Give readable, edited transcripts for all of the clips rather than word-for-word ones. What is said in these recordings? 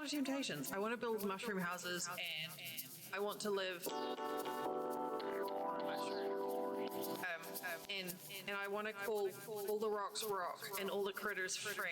of temptations. I want to build mushroom houses and I want to live and I want to call all the rocks rock and all the critters friend.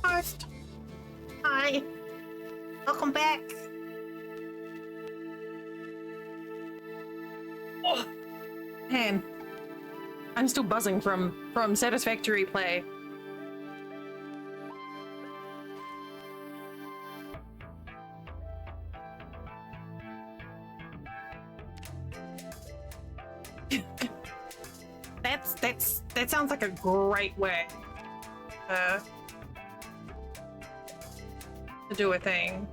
Host. Hi. Welcome back. Oh, man, I'm still buzzing from satisfactory play. That sounds like a great way to do a thing.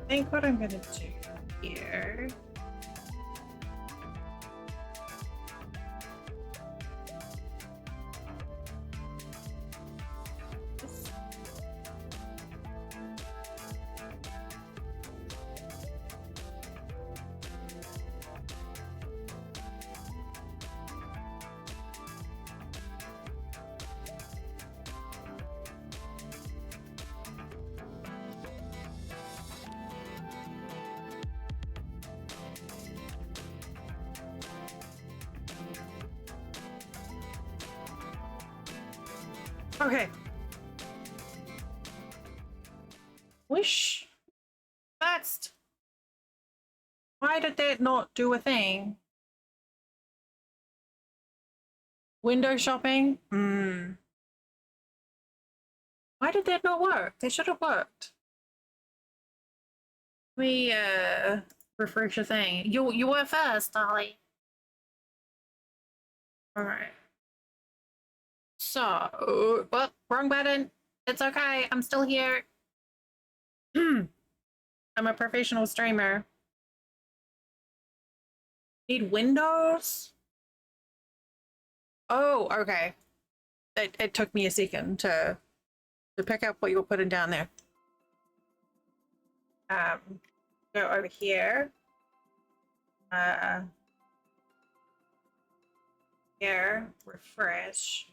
I think what I'm gonna do here. Okay. Wish. That's. Why did that not do a thing? Window shopping? Hmm. Why did that not work? That should have worked. Let me refresh a thing. You were first, Ollie. Alright. So, well, wrong button. It's okay. I'm still here. I'm a professional streamer. Need windows? Oh, okay. It took me a second to pick up what you were putting down there. Go over here. Here, refresh.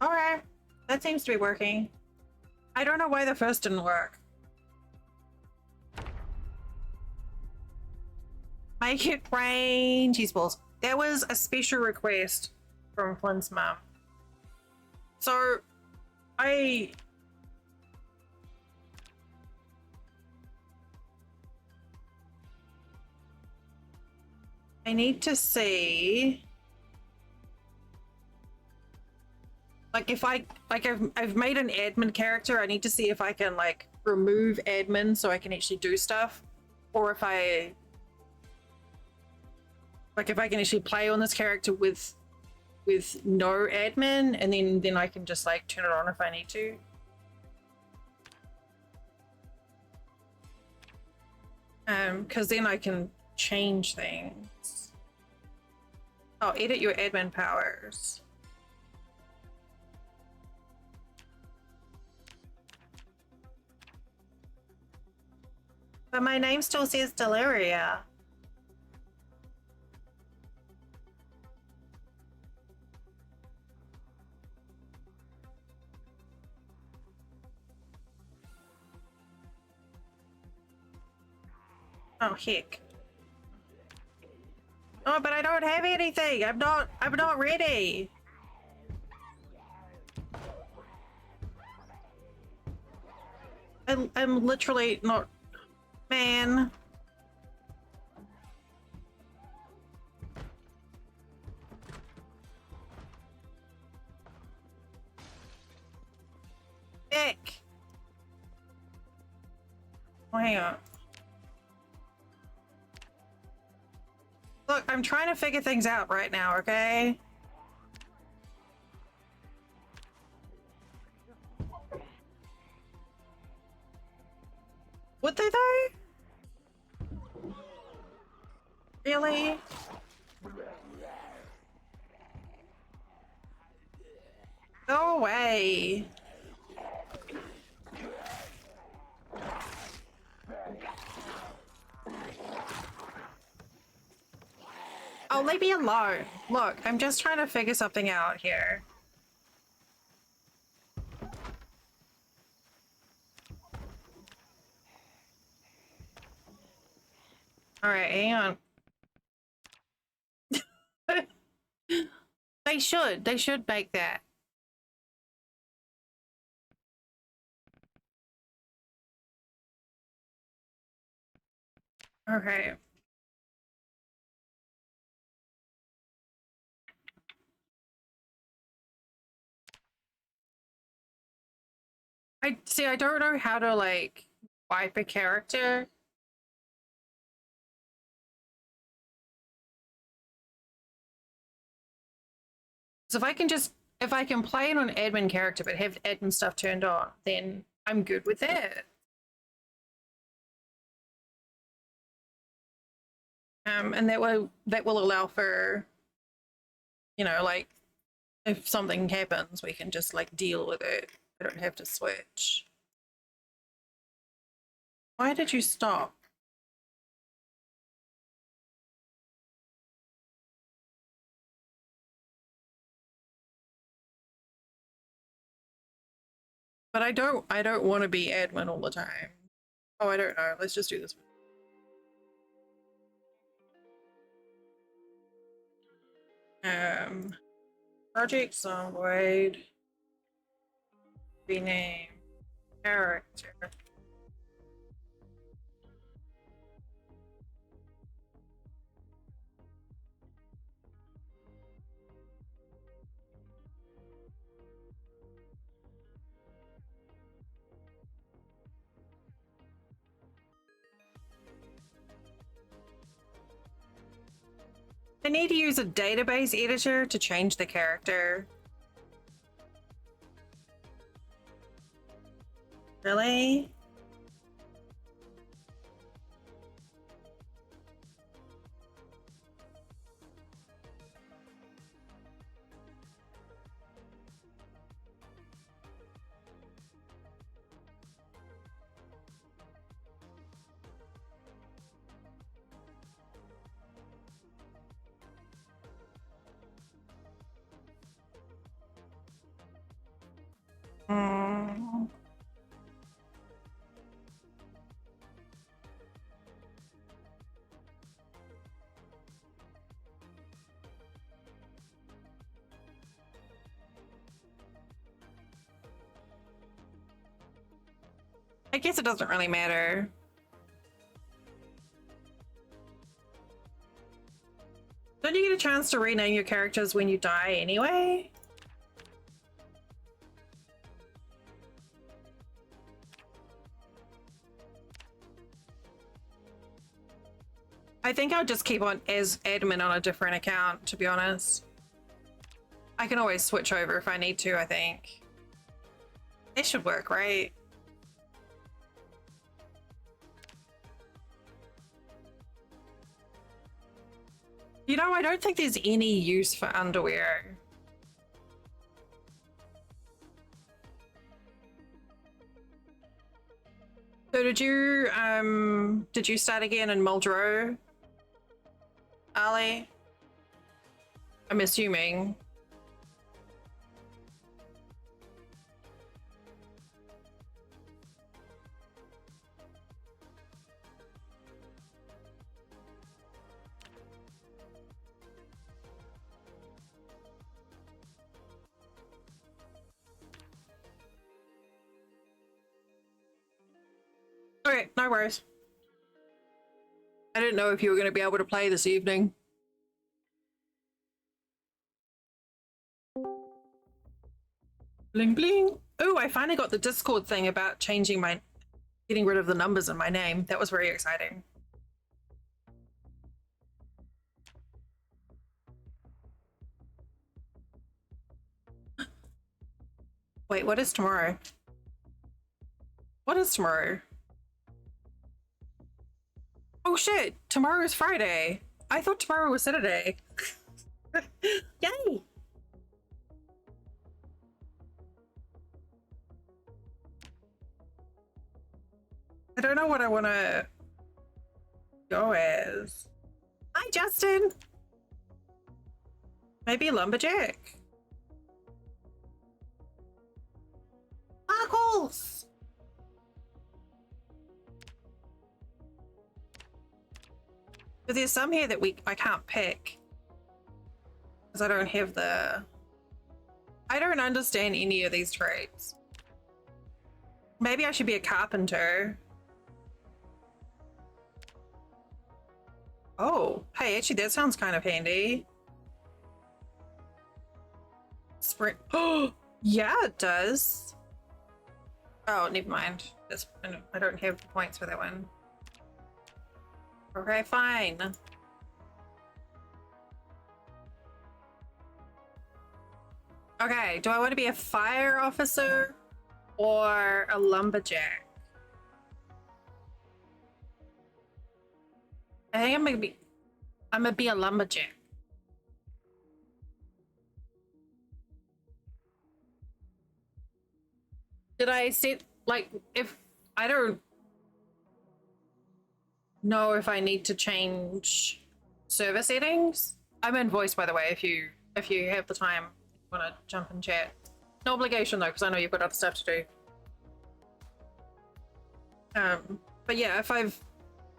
Alright, that seems to be working. I don't know why the first didn't work. Make it rain, cheese balls. That was a special request from Flynn's mum. So, I need to see, like, if I've made an admin character, I need to see if I can like remove admin so I can actually do stuff, or if I can actually play on this character with no admin, and then I can just like turn it on if I need to. Because then I can change things. Oh, edit your admin powers. But my name still says Deliria. Oh heck. Oh, but I don't have anything. I'm not ready. I'm literally not, man. Heck. Oh, hang on. Look, I'm trying to figure things out right now, okay? Would they though? Really? Go away. Oh, leave me alone. Look, I'm just trying to figure something out here. Alright, hang on. They should make that. Okay. I see, I don't know how to like wipe a character. So if I can play it on admin character but have admin stuff turned on, then I'm good with that. And that will allow for, you know, like if something happens, we can just like deal with it. I don't have to switch. Why did you stop? But I don't want to be admin all the time. Oh, I don't know. Let's just do this. Project Zomboid. Rename character. I need to use a database editor to change the character. Really? Mm. I guess it doesn't really matter. Don't you get a chance to rename your characters when you die anyway? I think I'll just keep on as admin on a different account, to be honest. I can always switch over if I need to, I think. It should work, right? You know, I don't think there's any use for underwear. So did you start again in Muldrow, Ali? I'm assuming. Okay, no worries. I didn't know if you were going to be able to play this evening. Bling bling. Oh, I finally got the Discord thing about changing my, getting rid of the numbers in my name. That was very exciting. Wait, what is tomorrow? What is tomorrow? Oh shit, tomorrow is Friday. I thought tomorrow was Saturday. Yay! I don't know what I want to go as. Hi, Justin. Maybe lumberjack. Sparkles! But there's some here that I can't pick because I don't have the. I don't understand any of these traits. Maybe I should be a carpenter. Oh, hey, actually, that sounds kind of handy. Spring. Oh, yeah, it does. Oh, never mind. That's, I don't have the points for that one. Okay, fine. Okay, do I want to be a fire officer or a lumberjack? I think I'm gonna be a lumberjack. Did I set, like, if I don't know if I need to change server settings? I'm in voice, by the way, if you have the time, want to jump and chat. No obligation though, because I know you've got other stuff to do. But yeah, if I've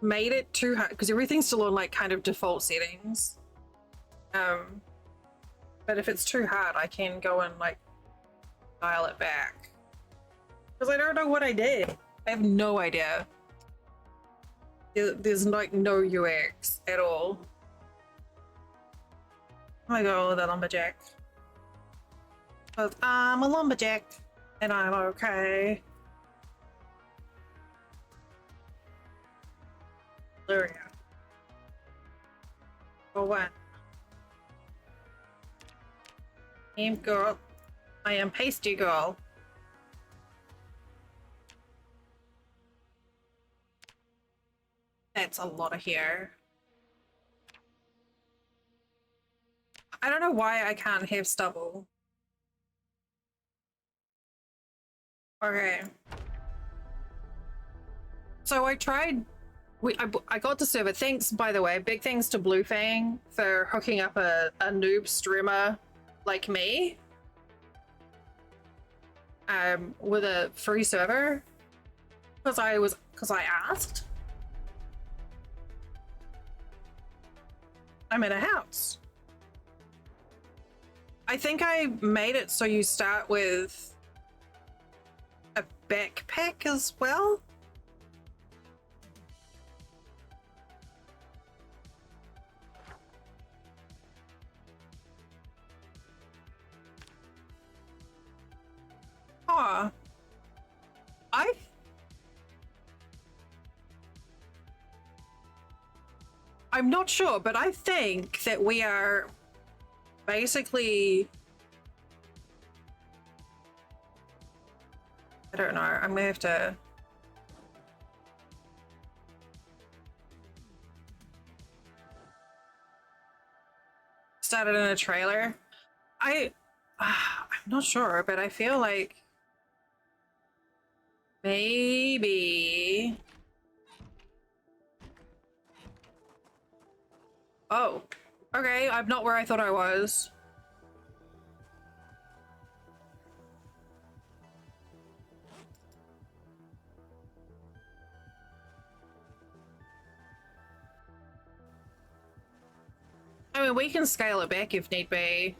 made it too hard, because everything's still on like kind of default settings. But if it's too hard, I can go and like dial it back. Because I don't know what I did. I have no idea. There's like no UX at all. I go with a lumberjack. But I'm a lumberjack and I'm okay. There we go. For what? Team girl. I am pasty girl. That's a lot of hair. I don't know why I can't have stubble. Okay. So I tried. I got the server. Thanks, by the way. Big thanks to Bluefang for hooking up a noob streamer like me. With a free server. Because I asked. I'm in a house. I think I made it so you start with a backpack as well. Oh, I'm not sure, but I think that we are basically, I don't know, I'm gonna have to start it in a trailer. I'm not sure, but I feel like maybe. Oh, okay, I'm not where I thought I was. I mean, we can scale it back if need be.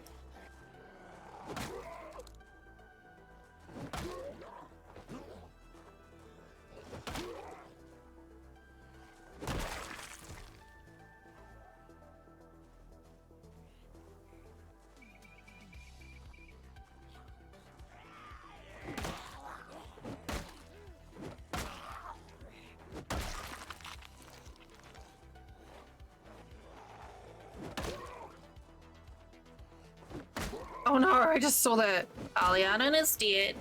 Oh no, I just saw that Alianan is dead.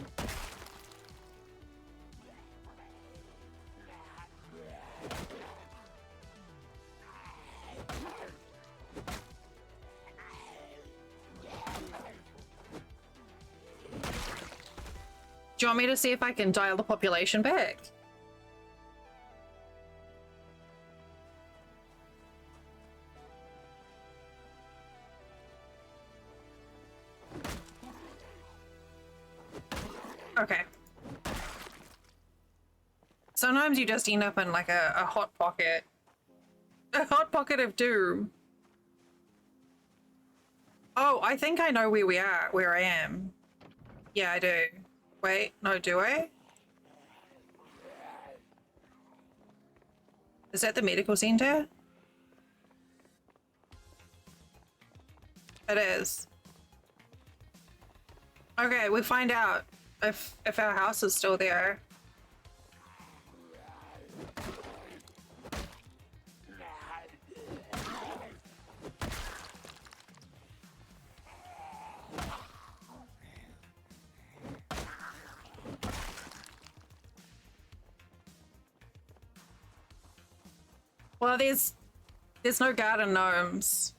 Do you want me to see if I can dial the population back? Okay. Sometimes you just end up in like a hot pocket. A hot pocket of doom. Oh, I think I know where we are, where I am. Yeah, I do. Wait, no, do I? Is that the medical center? It is. Okay, we find out if our house is still there. Well, there's no garden gnomes.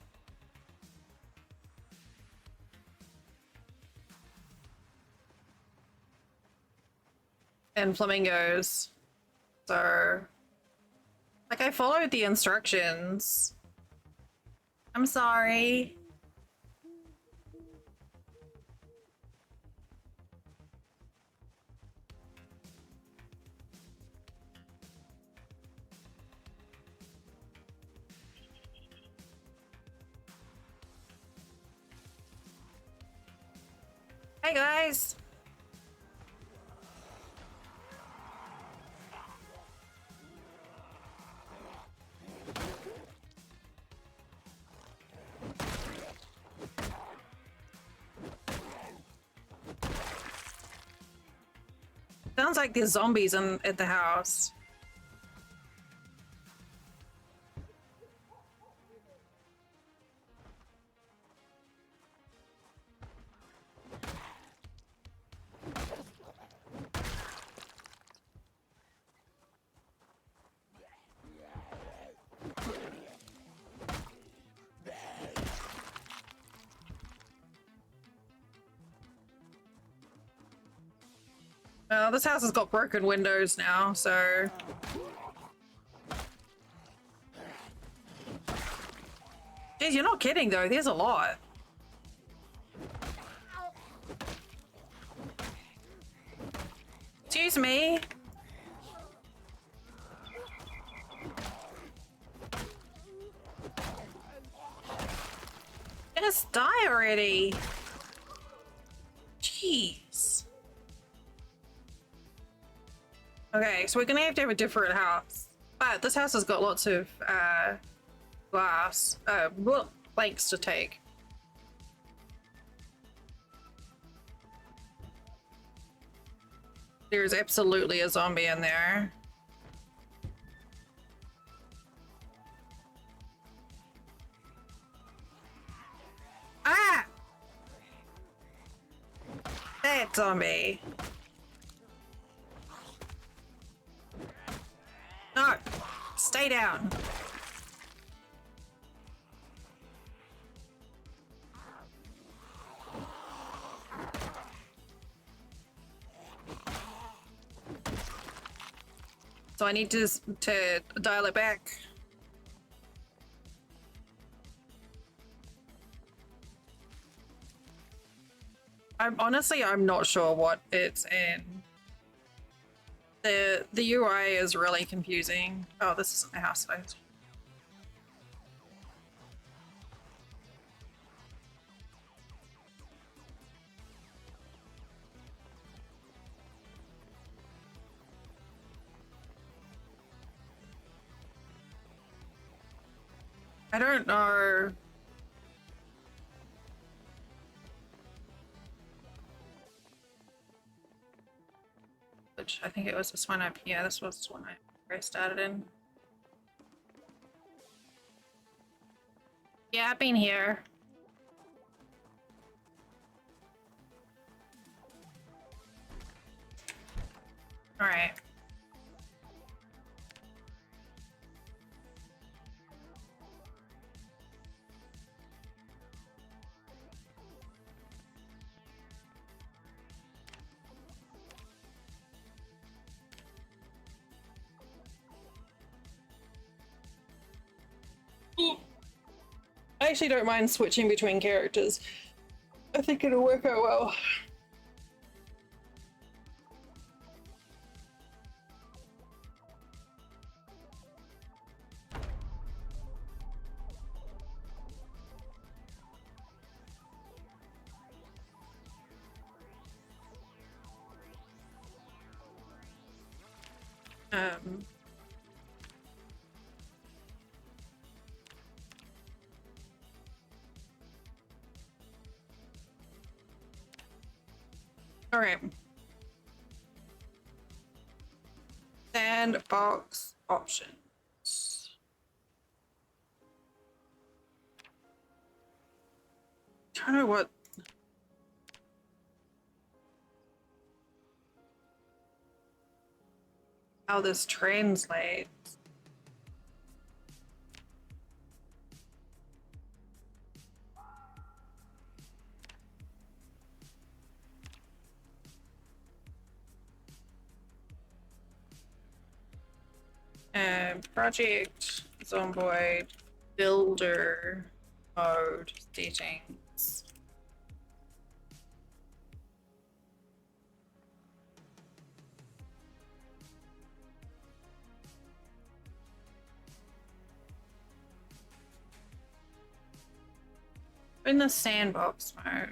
And flamingos. So, like, I followed the instructions. I'm sorry. Hey guys. Sounds like there's zombies at the house. This house has got broken windows now, so... Jeez, you're not kidding though, there's a lot. Excuse me. Just die already. Jeez. Okay, so we're gonna have to have a different house. But this house has got lots of glass, planks to take. There's absolutely a zombie in there. Ah! That zombie. No! Stay down. So I need to dial it back. I'm not sure what it's in. The UI is really confusing. Oh, this isn't the house phone. I don't know. Which I think it was this one up here. This was the one I started in. Yeah, I've been here. All right. I actually don't mind switching between characters. I think it'll work out well. Um, all right. Sandbox options. I don't know what. How this translates. Project Zomboid Builder mode settings. In the sandbox mode.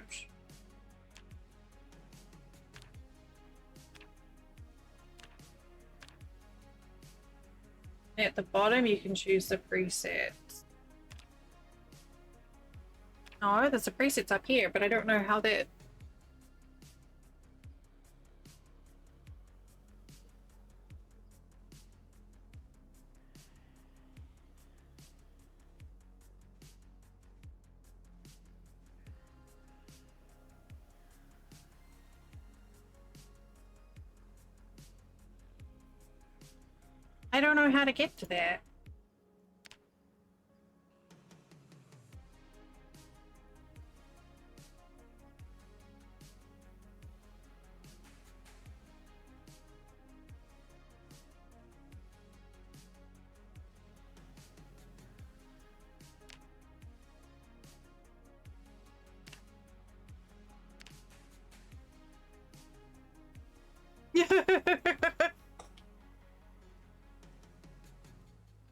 At the bottom, you can choose the presets. No, there's a presets up here, but I don't know how that. I don't know how to get to that.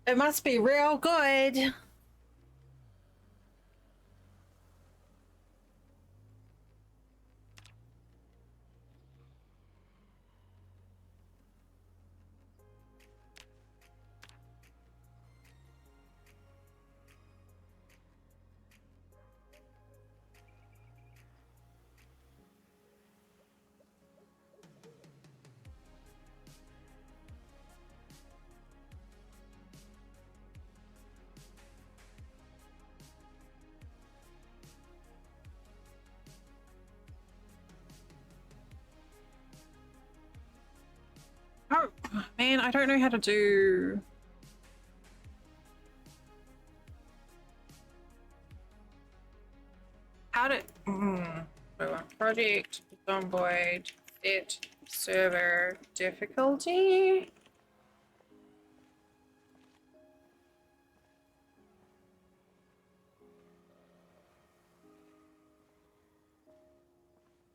It must be real good. Oh, man, I don't know how to do... How to... Project, Zomboid, set, server, difficulty?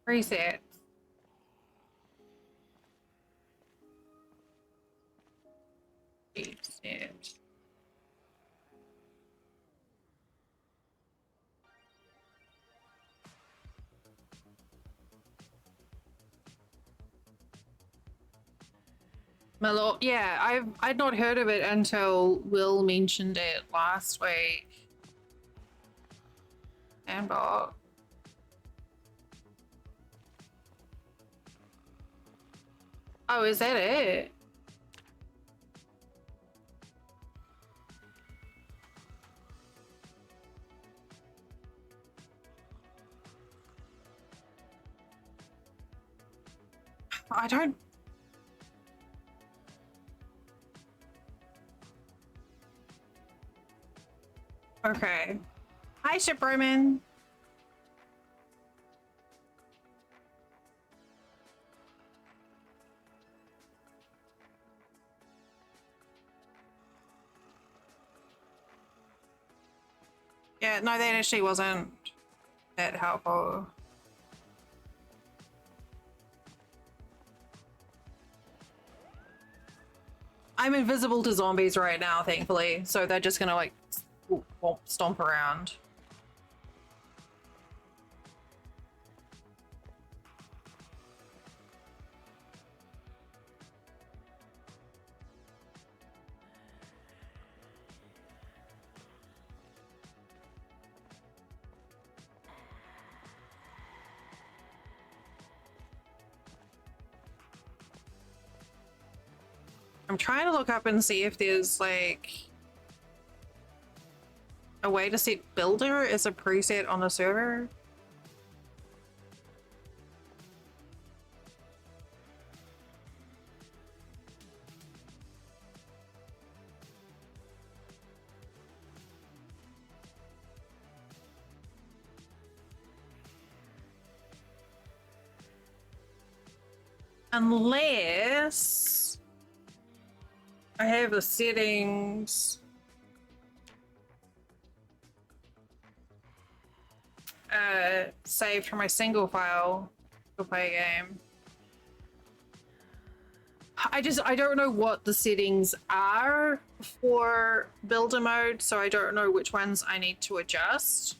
Reset. Reset. Malo, yeah, I'd not heard of it until Will mentioned it last week. Sandbox. Oh, is that it? I don't... Okay. Hi, Ship Roman. Yeah, no, that actually wasn't that helpful. I'm invisible to zombies right now, thankfully, so they're just gonna like stomp around. I'm trying to look up and see if there's like a way to set builder as a preset on the server. Unless I have the settings saved from my single play game. I don't know what the settings are for builder mode, so I don't know which ones I need to adjust.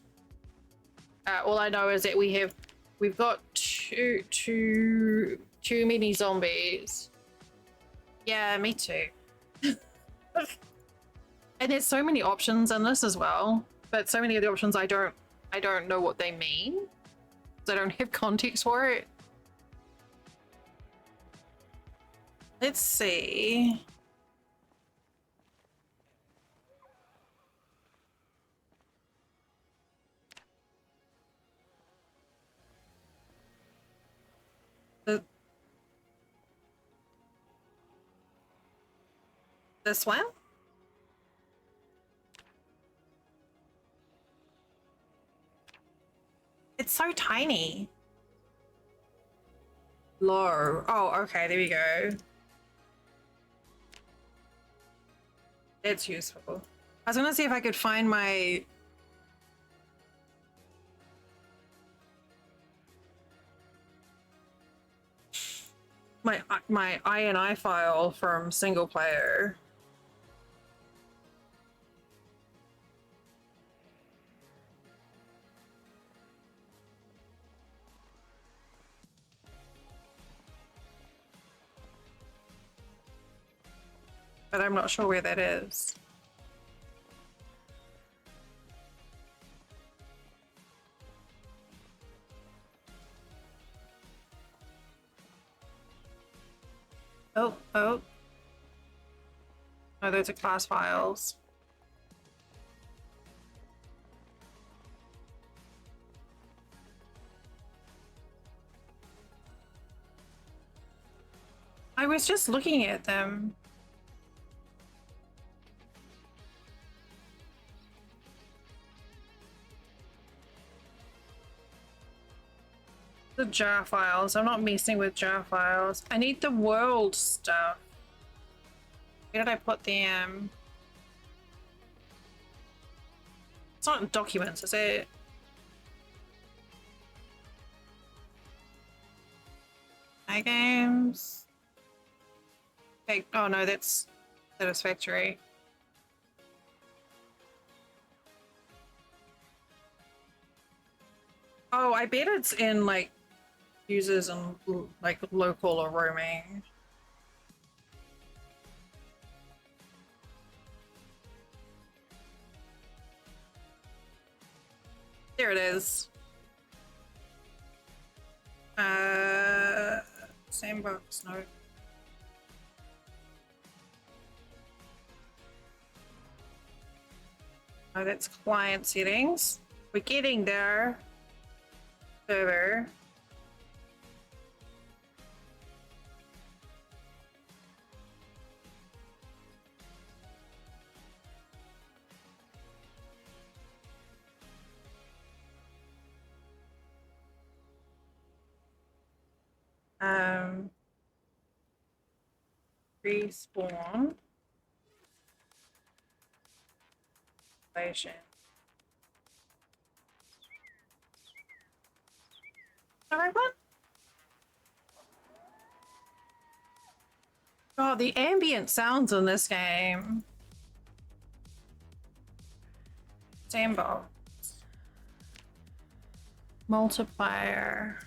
All I know is that we've got too many zombies. Yeah, me too. And there's so many options in this as well, but so many of the options I don't know what they mean, so I don't have context for it. Let's see. This one? It's so tiny. Low. Oh, okay, there we go. It's useful. I was gonna see if I could find my INI file from single player. But I'm not sure where that is. Oh. Oh, those are class files. I was just looking at them. The jar files. I'm not messing with jar files. I need the world stuff. Where did I put them? It's not in documents, is it? My games. Okay. Oh no, that's satisfactory. Oh, I bet it's in like users and like local or roaming. There it is. Sandbox, no. Oh, that's client settings. We're getting there. Server. Um, respawn. Station. The right one? God, the ambient sounds in this game. Sandbox. Multiplier.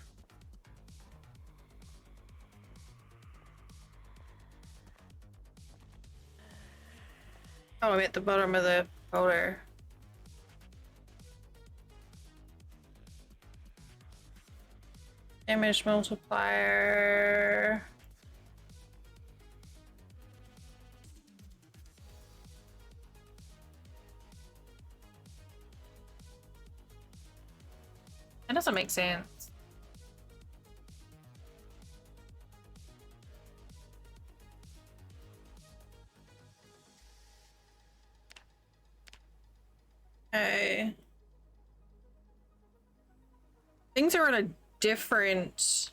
Oh, I'm at the bottom of the folder. Image multiplier. That doesn't make sense. Okay. Things are on a different...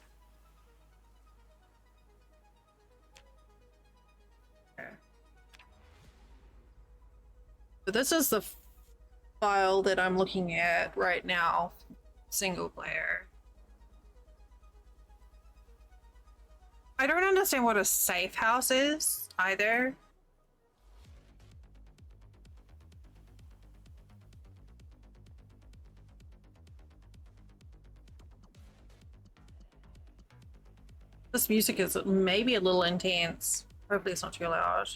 But this is the file that I'm looking at right now. Single player. I don't understand what a safe house is either. This music is maybe a little intense. Hopefully it's not too loud.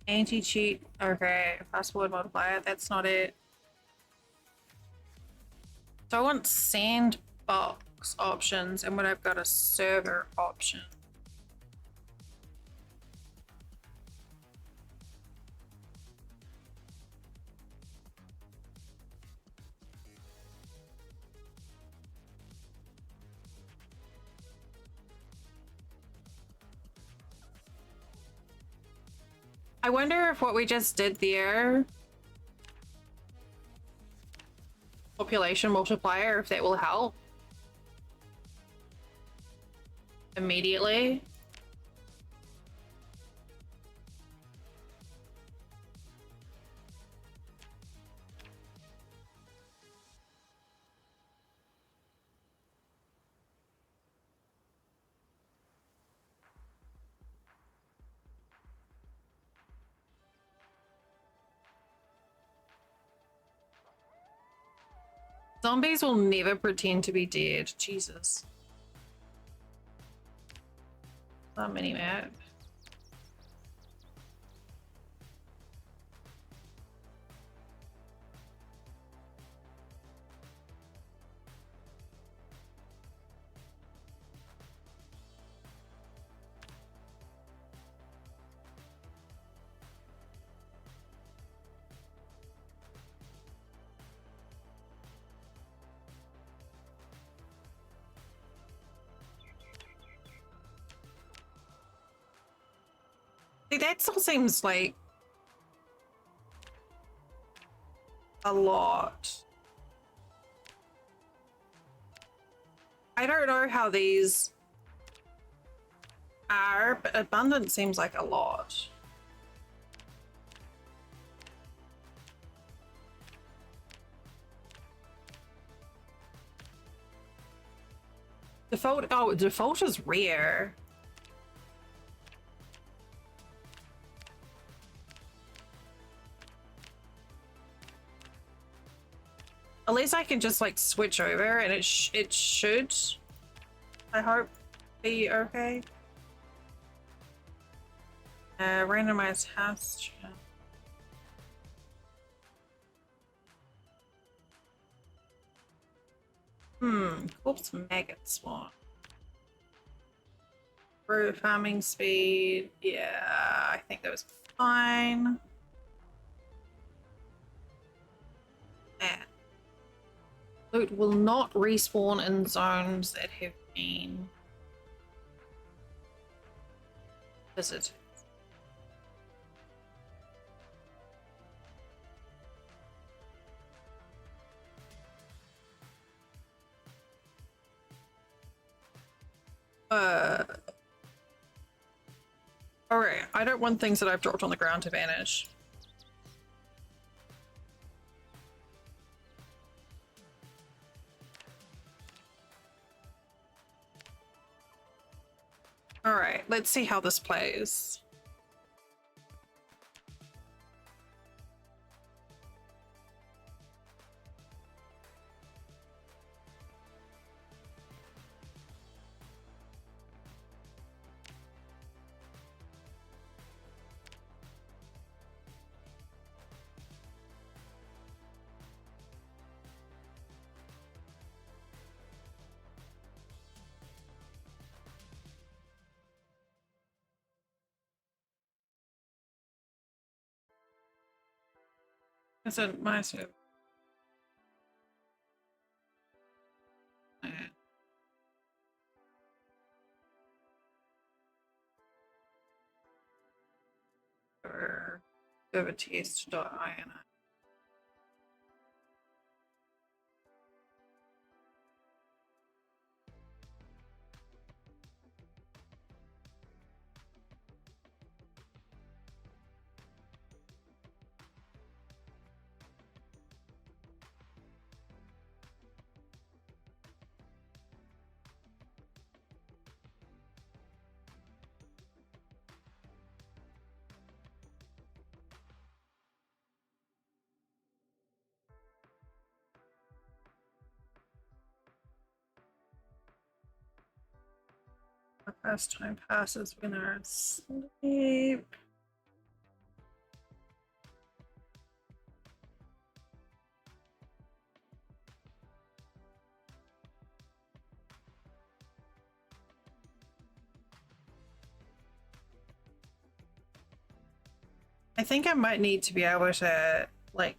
Anti-cheat. Okay, password multiplier. That's not it. So I want sandbox options, and when I've got a server option. I wonder if what we just did there, population multiplier, if that will help immediately. Zombies will never pretend to be dead. Jesus. That mini map. See, that still seems like a lot. I don't know how these are, but abundant seems like a lot. Default, oh, default is rare. At least I can just like switch over and it should, I hope, be okay. Randomized house chat. Corpse maggot spawn. Brew farming speed. Yeah, I think that was fine. Yeah. Loot will not respawn in zones that have been visited. Uh. Alright, I don't want things that I've dropped on the ground to vanish. Alright, let's see how this plays. It's a massive. Or taste.ini. As time passes, when they're asleep. I think I might need to be able to, like,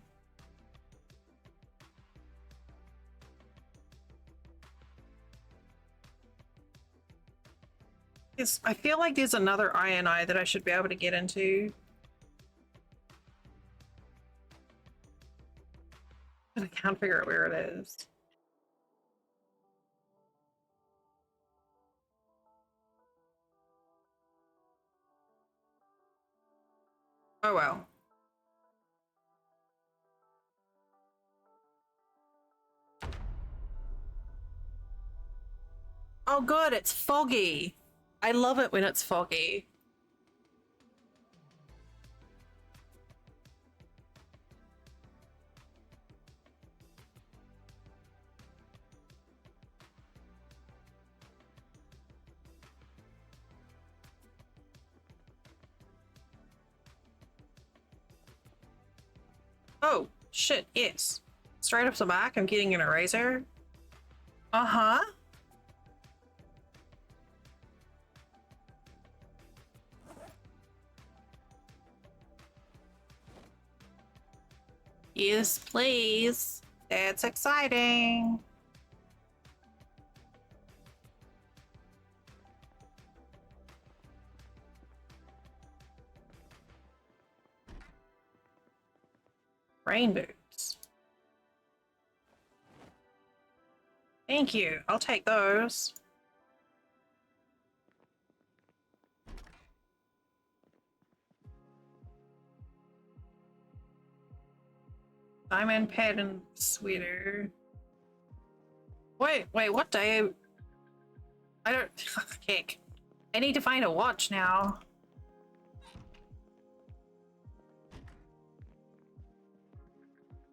I feel like there's another INI that I should be able to get into. But I can't figure out where it is. Oh well. Oh good, it's foggy. I love it when it's foggy. Oh, shit, yes. Straight up the back, I'm getting an eraser. Uh-huh. Yes, please. That's exciting. Rain boots. Thank you. I'll take those. Diamond pattern sweater. Wait, what day? I don't. Heck. I need to find a watch now.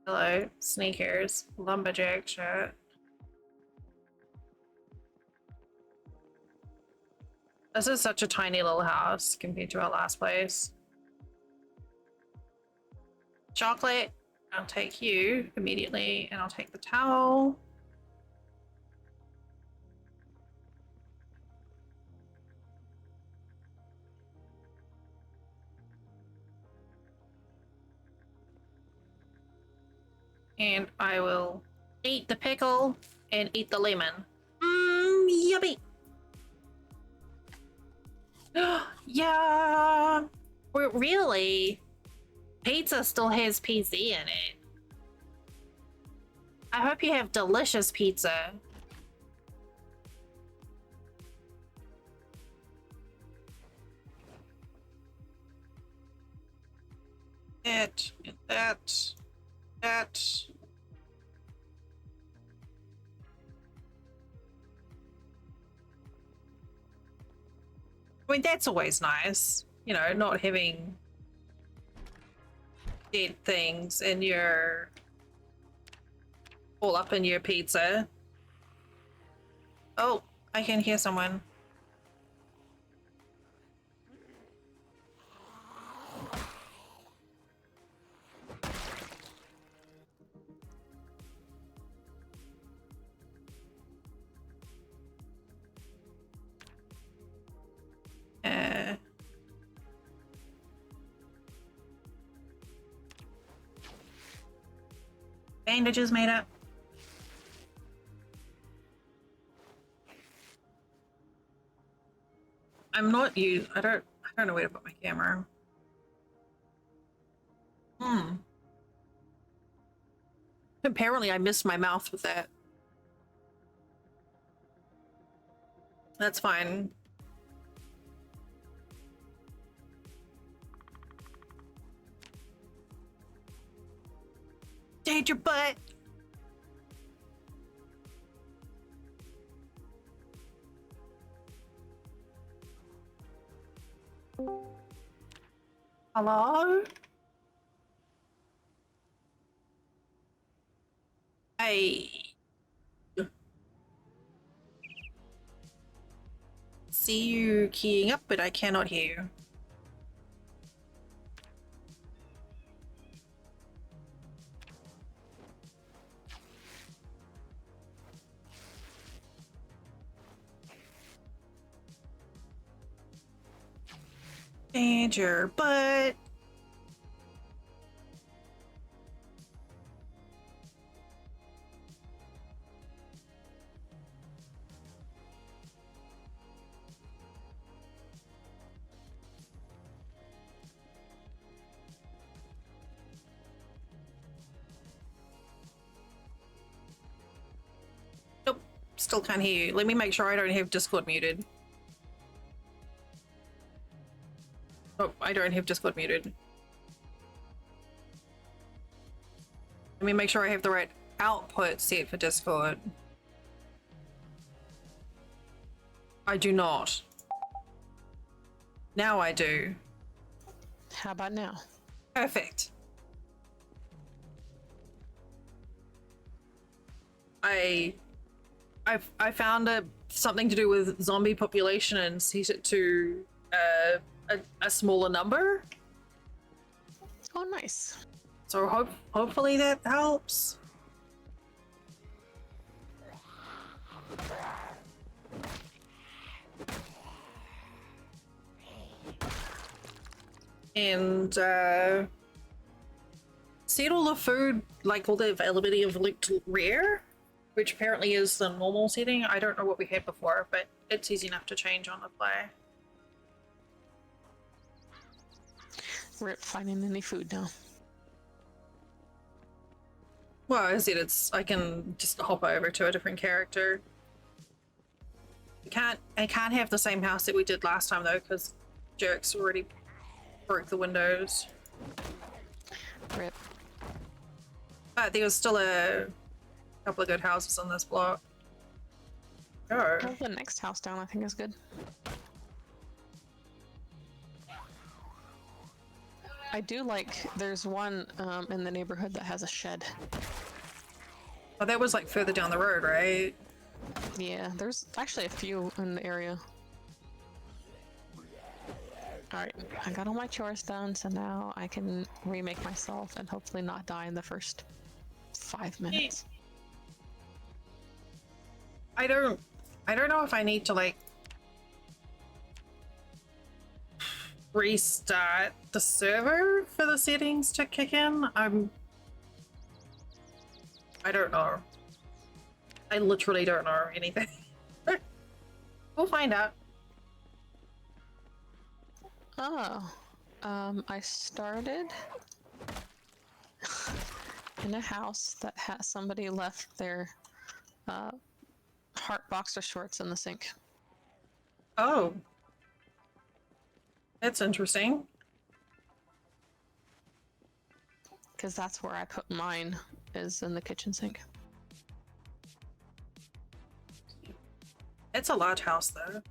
Hello, sneakers, lumberjack shirt. This is such a tiny little house compared to our last place. Chocolate, I'll take you immediately, and I'll take the towel. And I will eat the pickle and eat the lemon. Yummy. Yeah. Well, really, pizza still has PZ in it. I hope you have delicious pizza. That, that, that. I mean, that's always nice. You know, not having dead things in your all up in your pizza. Oh, I can hear someone. Uh, Bandages made up. I'm not you. I don't know where to put my camera. Apparently I missed my mouth with that. That's fine. Danger butt. Hello? I see you keying up, but I cannot hear you. Danger butt. Nope, still can't hear you. Let me make sure I don't have Discord muted. Oh, I don't have Discord muted. Let me make sure I have the right output set for Discord. I do not. Now I do. How about now? Perfect. I found something to do with zombie population and set it to a smaller number. Oh, nice. So hopefully that helps. And set all the food, like all the availability of loot to rare, which apparently is the normal setting. I don't know what we had before, but it's easy enough to change on the fly. Rip finding any food now. Well, I said I can just hop over to a different character. I can't have the same house that we did last time though, because jerks already broke the windows. Rip. But there was still a couple of good houses on this block. Oh. Well, the next house down, I think, is good. I do like, there's one in the neighborhood that has a shed. Oh, that was like further down the road, right? Yeah, there's actually a few in the area. Alright, I got all my chores done, so now I can remake myself and hopefully not die in the first 5 minutes. I don't know if I need to like restart the server for the settings to kick in. I don't know. I literally don't know anything. We'll find out. Oh, I started in a house that has somebody left their heart boxer shorts in the sink. Oh. That's interesting. Because that's where I put mine, is in the kitchen sink. It's a large house, though.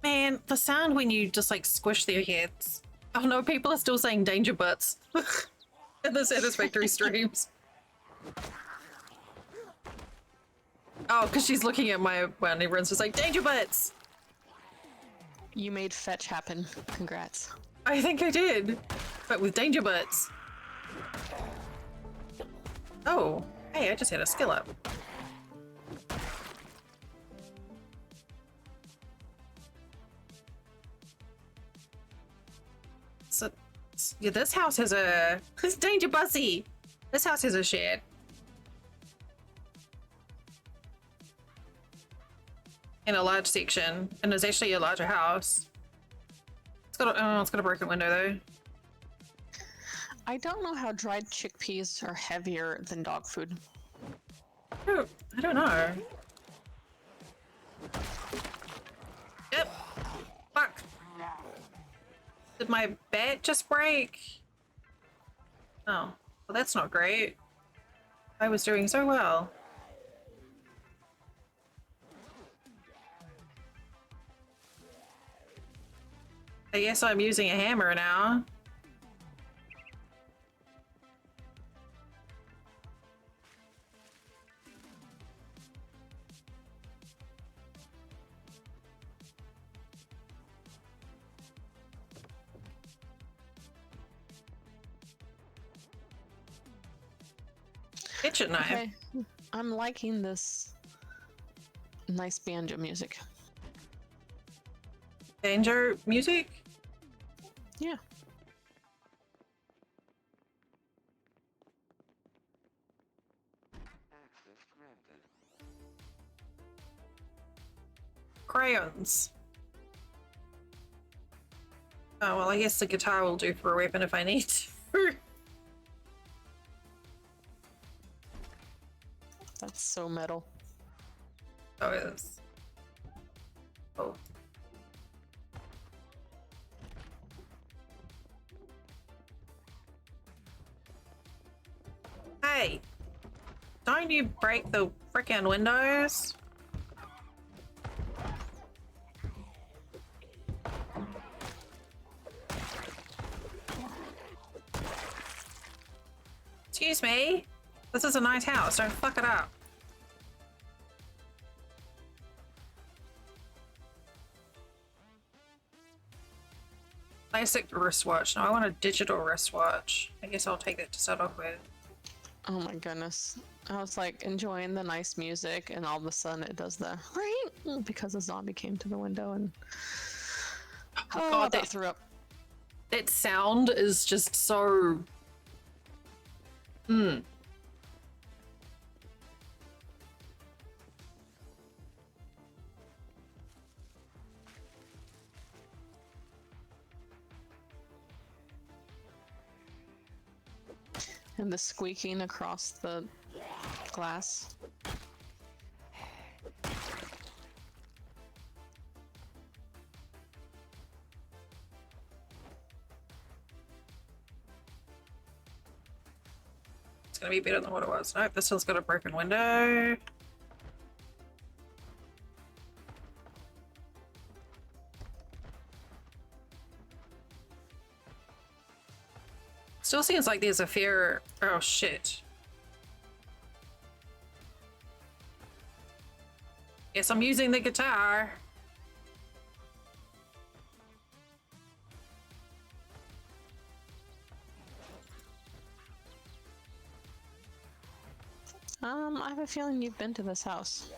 Man, the sound when you just like squish their heads. Oh no, people are still saying danger butts in the Satisfactory streams. Oh, because she's looking at my one. Everyone's just like, danger butts! You made fetch happen. Congrats. I think I did, but with danger butts. Oh, hey, I just had a skill up. So, yeah, this house has a... It's danger bussy! This house has a shed. In a large section, and there's actually a larger house. It's got a, oh, it's got a broken window though. I don't know how dried chickpeas are heavier than dog food. Oh, I don't know. Yep. Fuck. Did my bat just break? Oh, well that's not great. I was doing so well. I guess I'm using a hammer now. Kitchen knife. Okay, I'm liking this nice banjo music. Danger music? Yeah. Crayons. Oh, well, I guess the guitar will do for a weapon if I need to. That's so metal. Oh, it is. Oh. Hey! Don't you break the frickin' windows? Excuse me? This is a nice house, don't fuck it up. Classic wristwatch. No, I want a digital wristwatch. I guess I'll take that to start off with. Oh my goodness. I was like enjoying the nice music and all of a sudden it does the ring because a zombie came to the window and Oh, God, that that threw up. That sound is just so... And the squeaking across the glass. It's gonna be better than what it was. Nope, this one's got a broken window. Still seems like there's a fair... Oh, shit. Yes, I'm using the guitar. I have a feeling you've been to this house.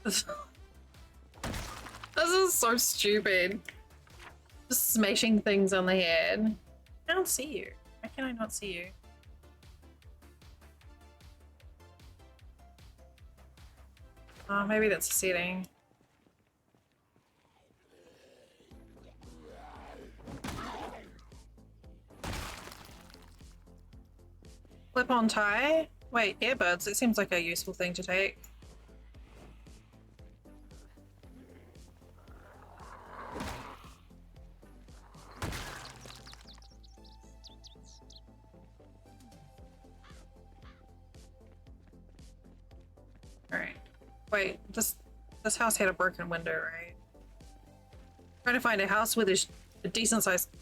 This is so stupid. Just smashing things on the head. I don't see you. Why can I not see you? Oh, maybe that's a setting. Clip-on tie? Wait, earbuds. It seems like a useful thing to take. Alright. Wait, this house had a broken window, right? Trying to find a house with a decent sized,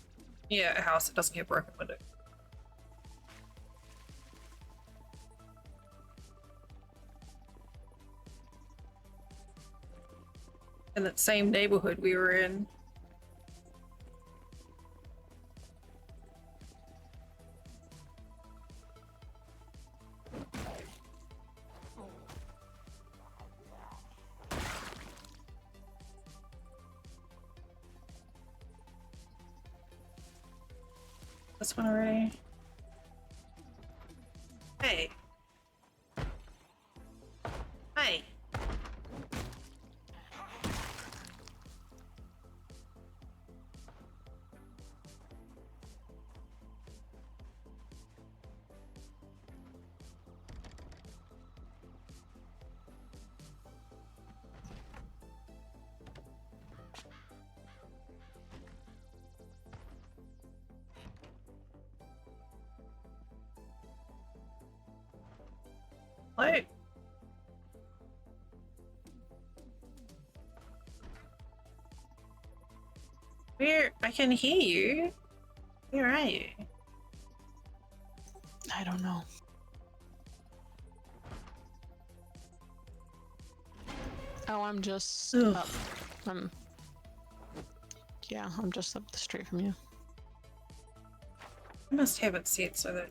yeah, a house that doesn't have a broken window. In that same neighborhood we were in. This one already. Hey. Hey. Hello? Where? I can hear you. Where are you? I don't know. Oh, I'm just Ugh. up. Yeah, I'm just up the street from you. I must have it set so that.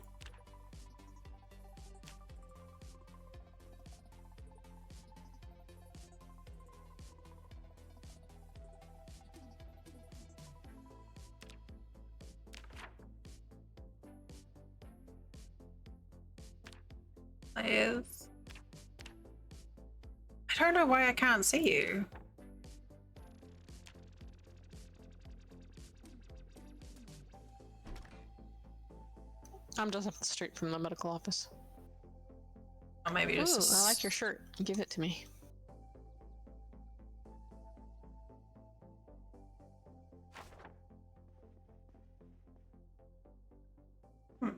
Is. I don't know why I can't see you. I'm just up the street from the medical office. Or maybe Ooh, just. I like your shirt. Give it to me. Hmm.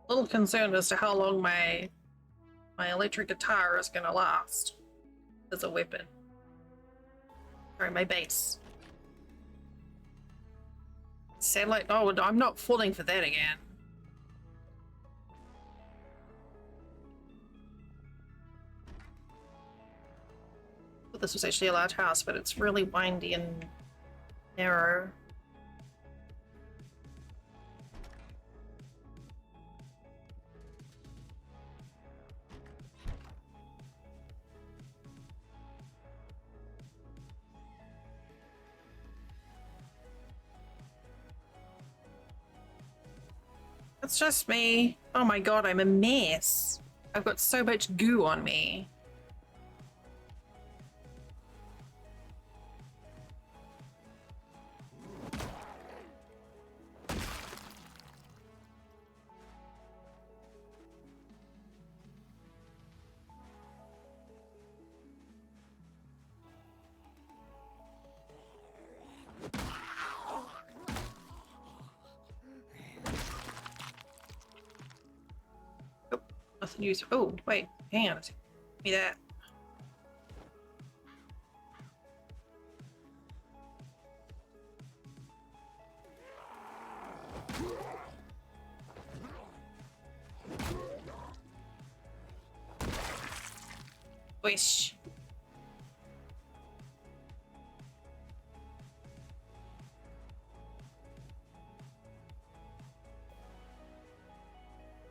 A little concerned as to how long my electric guitar is gonna last as a weapon. Sorry, my bass. Satellite. Oh, I'm not falling for that again. Well, this was actually a large house, but it's really windy and narrow. It's just me. Oh my god, I'm a mess. I've got so much goo on me. Oh, nothing useful. Oh, wait, hang on. Give me that. Wish.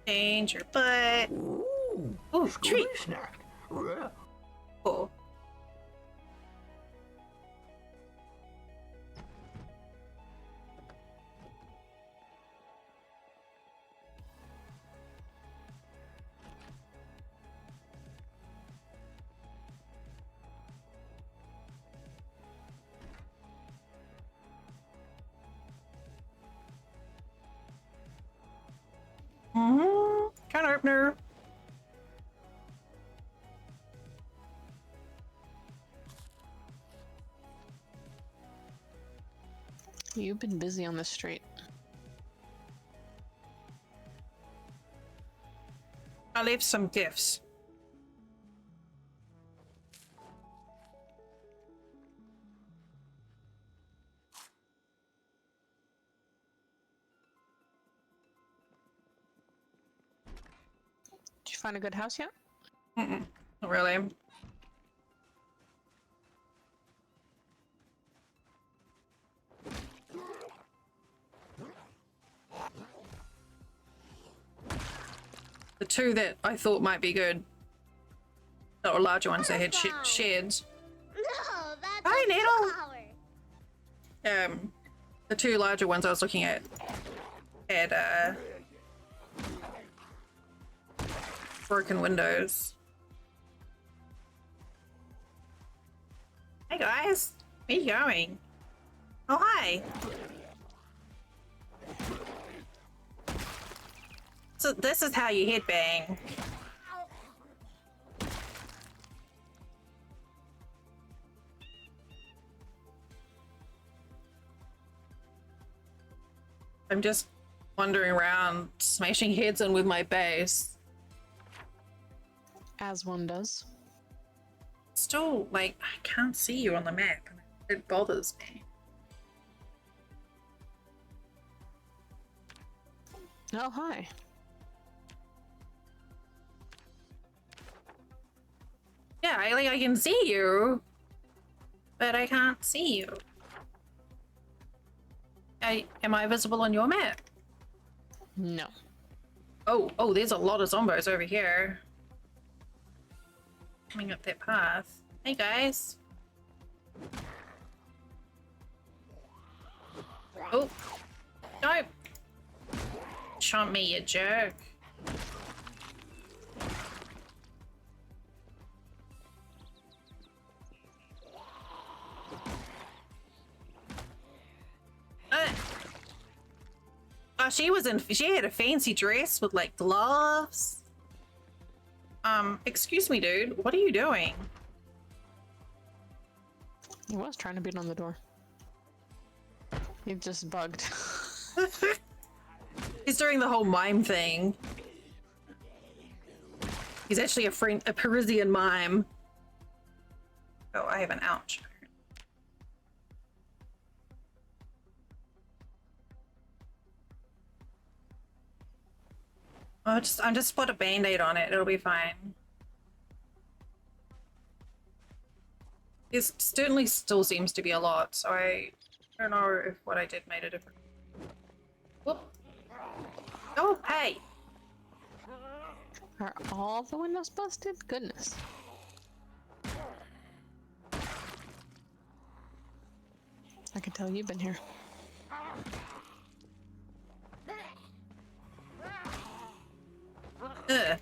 Change your butt. Ooh, treat. Snack. Cool. You've been busy on the street. I left some gifts. Did you find a good house yet? Mm-mm, not really. The two that I thought might be good, that were larger ones that had sheds. No, that's Hi, a Needle. flower. The two larger ones I was looking at had broken windows. Hey guys, where you going? Oh hi. So this is how you headbang. I'm just wandering around, smashing heads in with my base. As one does. Still, like, I can't see you on the map. It bothers me. Oh, hi. Yeah, I can see you, but I can't see you. Am I visible on your map? No. Oh, there's a lot of zombos over here. Coming up that path. Hey guys. Oh, no. Shot me, you jerk. Oh, she had a fancy dress with like gloves. Excuse me, dude. What are you doing? He was trying to beat on the door. He just bugged. He's doing the whole mime thing. He's actually a Parisian mime. Oh, I have an ouch. Oh, I'm just put a band-aid on it. It'll be fine. It certainly still seems to be a lot, so I don't know if what I did made a difference. Whoop. Oh, hey. Are all the windows busted? Goodness. I can tell you've been here. Ugh.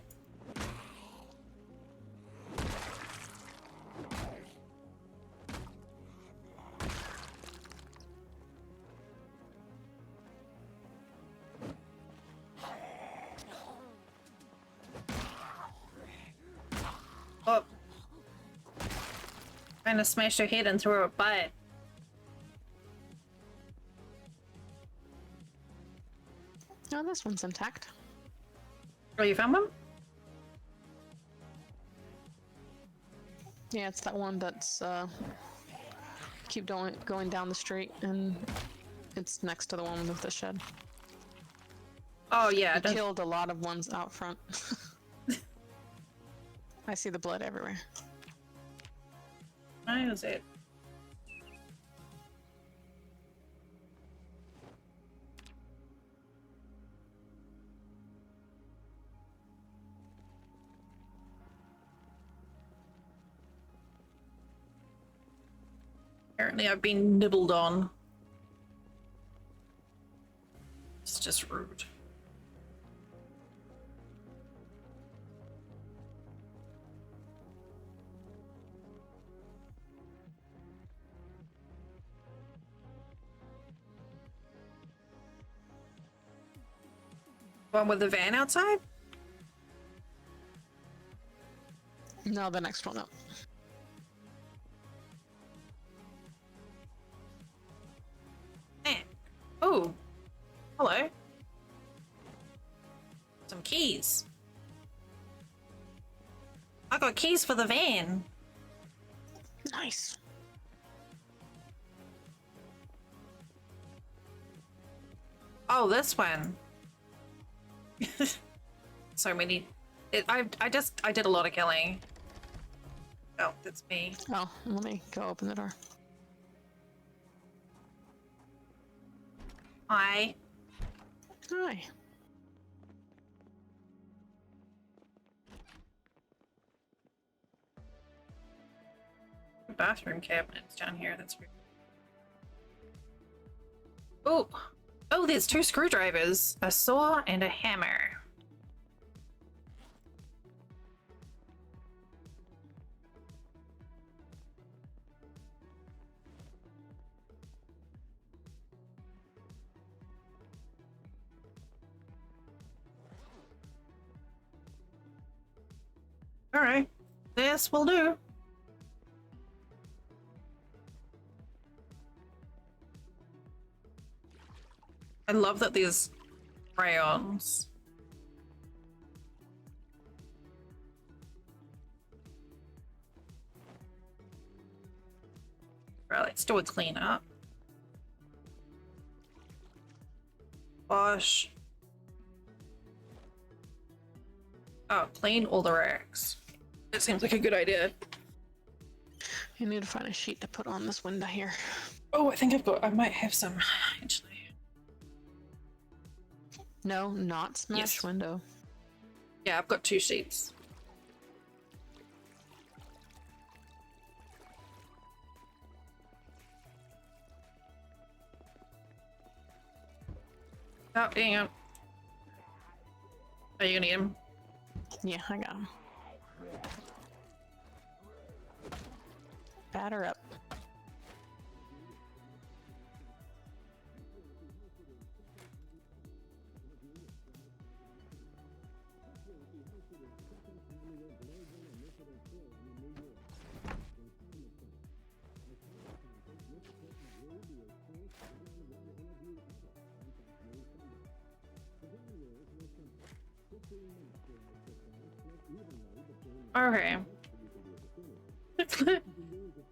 Oh. Trying to smash her head and throw her butt. Oh, this one's intact. Oh, you found one? Yeah, it's that one that's keep going down the street, and it's next to the one with the shed. Oh, yeah. I killed a lot of ones out front. I see the blood everywhere. Where is it? Apparently I've been nibbled on. It's just rude. One with the van outside? No, the next one up. Eh. Oh, hello. Some keys. I got keys for the van. Nice. Oh, this one. So many. I did a lot of killing. Oh, that's me. Oh, let me go open the door. Hi. Hi. Bathroom cabinets down here. That's weird. Oh, oh, there's 2 screwdrivers, a saw, and a hammer. All right, this will do. I love that there's crayons. Right, let's do a cleanup. Wash. Oh, clean all the racks. That seems like a good idea. You need to find a sheet to put on this window here. Oh, I might have some, actually. No, not smash Yes. window. Yeah, I've got 2 sheets. Oh, dang it. Are you gonna need him? Yeah, I got him. Batter up. Okay.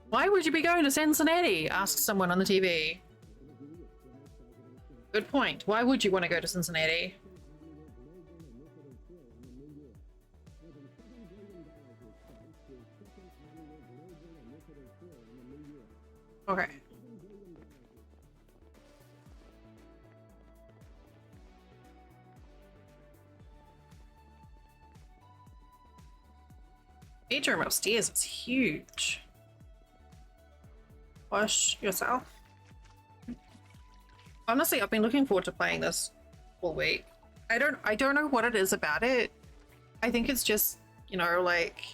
Why would you be going to Cincinnati? Asks someone on the TV. Good point. Why would you want to go to Cincinnati? Okay. Bedroom upstairs is huge. Wash yourself. Honestly, I've been looking forward to playing this all week. I don't know what it is about it. I think it's just, you know, like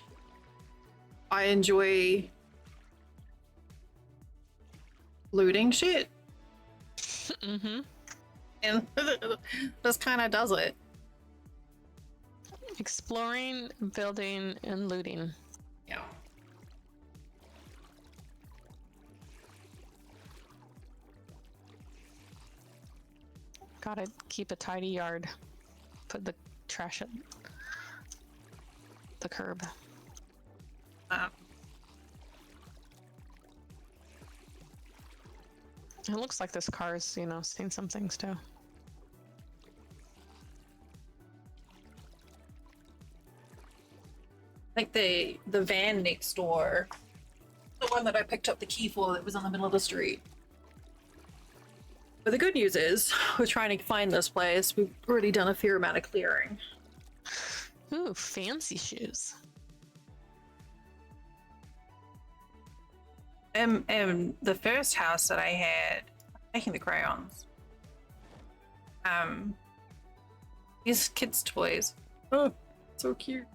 I enjoy looting shit. Mm-hmm. And this kind of does it. Exploring, building, and looting. Yeah. Gotta keep a tidy yard. Put the trash at the curb. It looks like this car's, you know, seen some things too. Like the van next door, the one that I picked up the key for that was on the middle of the street. But the good news is we're trying to find this place. We've already done a fair amount of clearing. Ooh, fancy shoes. The first house that I had, making the crayons. These kids' toys. Oh, so cute.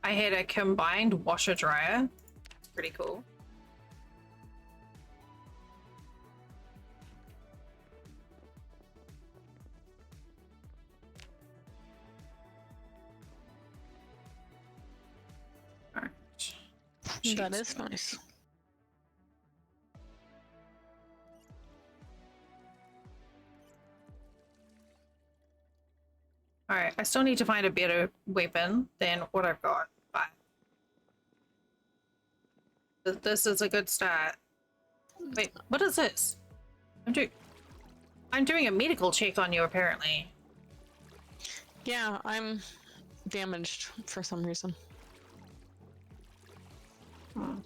I had a combined washer dryer. It's pretty cool. Alright. That Jeez. is nice. Alright, I still need to find a better weapon than what I've got, but this is a good start. Wait, what is this? I'm doing a medical check on you, apparently. Yeah, I'm damaged for some reason. Hmm.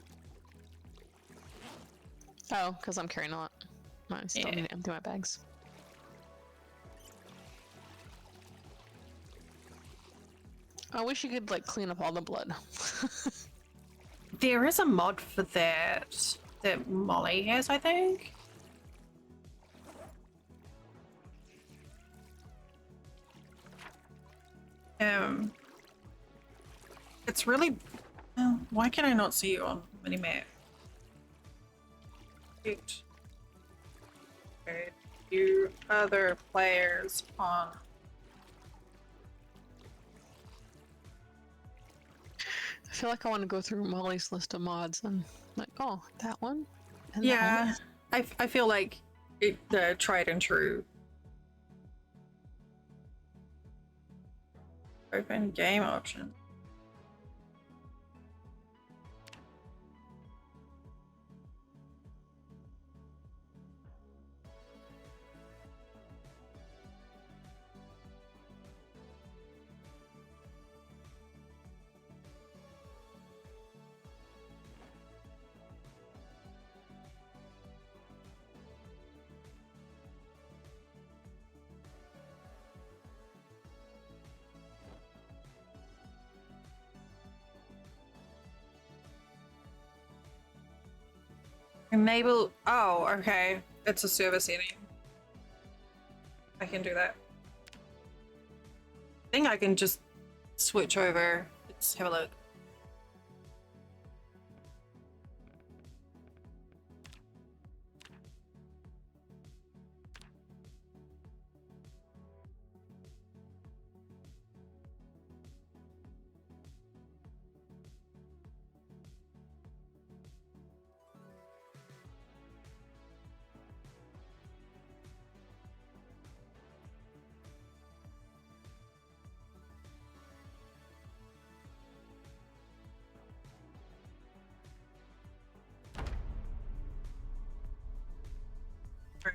Oh, because I'm carrying a lot. I still Yeah. need to empty my bags. I wish you could, like, clean up all the blood. There is a mod for that Molly has, I think. It's really. Why can I not see you on minimap? Shoot. Okay, you other players on. I feel like I want to go through Molly's list of mods and, like, oh, that one? And Yeah, that I feel like the tried and true. Open game option. Enable. Oh, okay. It's a server setting. I can do that. I think I can just switch over. Let's have a look. Right.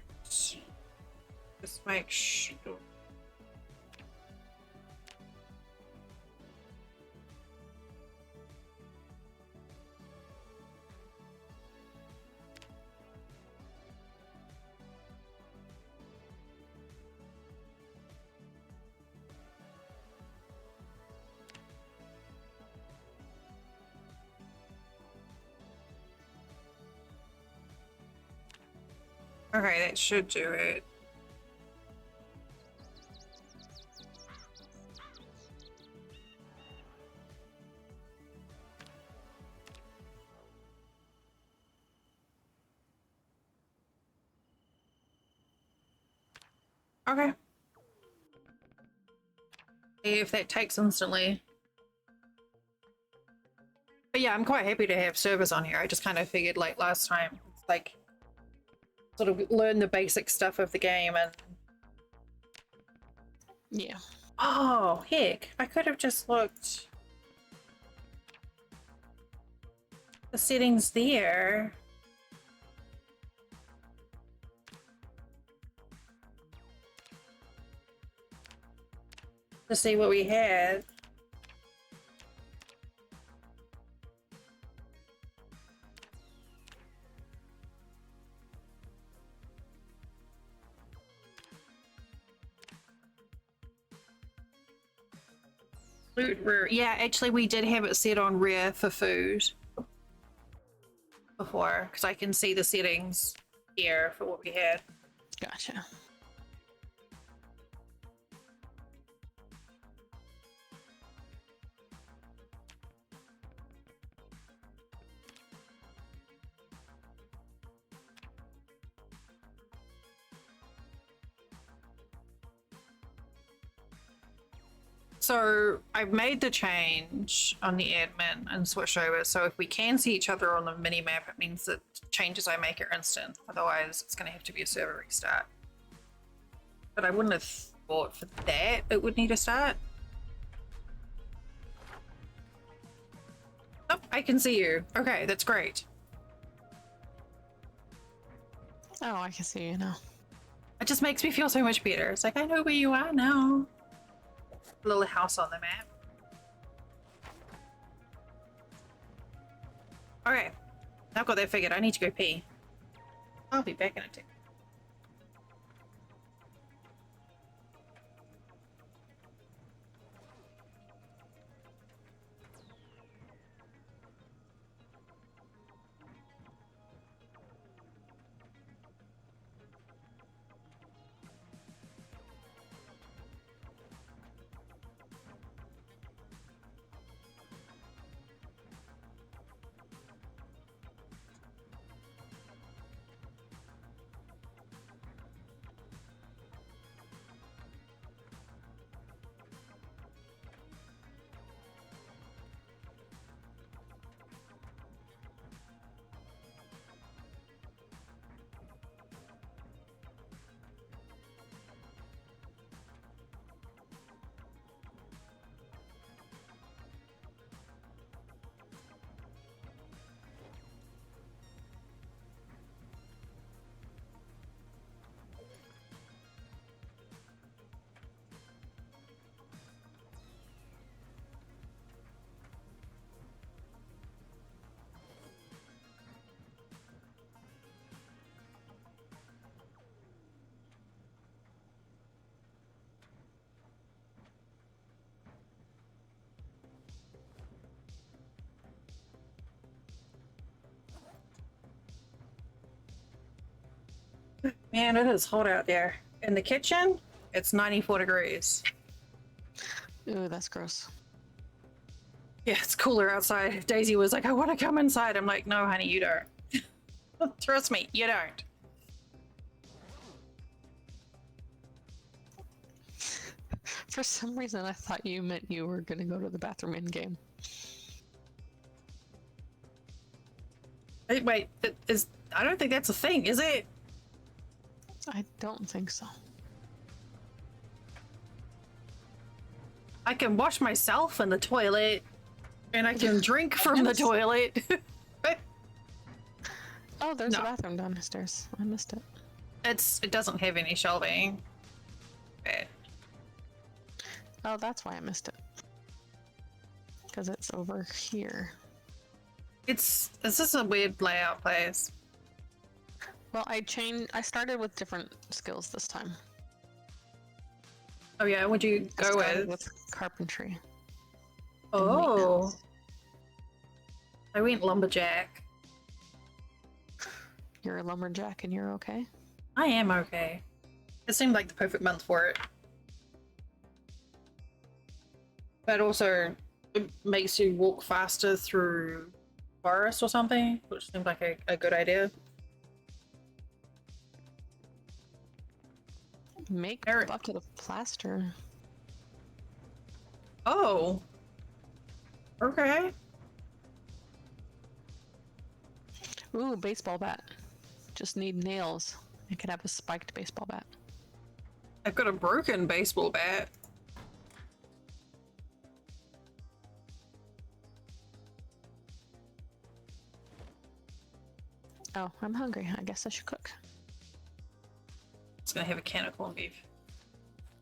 Just make sure. Okay, that should do it. Okay. See if that takes instantly. But yeah, I'm quite happy to have servers on here. I just kind of figured like last time, it's like sort of learn the basic stuff of the game and Yeah. oh heck, I could have just looked the settings there. To see what we had. Loot rare. Yeah, actually we did have it set on rare for food before, because I can see the settings here for what we had. Gotcha. So I've made the change on the admin and switched over. So if we can see each other on the mini map, it means that changes I make are instant. Otherwise, it's going to have to be a server restart. But I wouldn't have thought for that it would need a start. Oh, I can see you. Okay, that's great. Oh, I can see you now. It just makes me feel so much better. It's like, I know where you are now. Little house on the map. Okay, I've got that figured. I need to go pee. I'll be back in a tick. Man, it is hot out there. In the kitchen, it's 94 degrees. Ooh, that's gross. Yeah, it's cooler outside. Daisy was like, I want to come inside. I'm like, no, honey, you don't. Trust me, you don't. For some reason, I thought you meant you were gonna go to the bathroom in game. Hey, wait, I don't think that's a thing, is it? I don't think so. I can wash myself in the toilet, and I can drink from the toilet. Oh, there's No. a bathroom downstairs. I missed it. It doesn't have any shelving. But Oh, that's why I missed it. Because it's over here. it's just a weird layout place. Well, I started with different skills this time. Oh yeah, what'd you I go started with? carpentry. Oh, maintenance. I went lumberjack. You're a lumberjack and you're okay? I am okay. It seemed like the perfect month for it. But also, it makes you walk faster through forest or something, which seemed like a good idea. Make Eric. bucket of plaster. Oh. Okay. Ooh, baseball bat. Just need nails. I could have a spiked baseball bat. I've got a broken baseball bat. Oh, I'm hungry. I guess I should cook. It's gonna have a can of corned beef.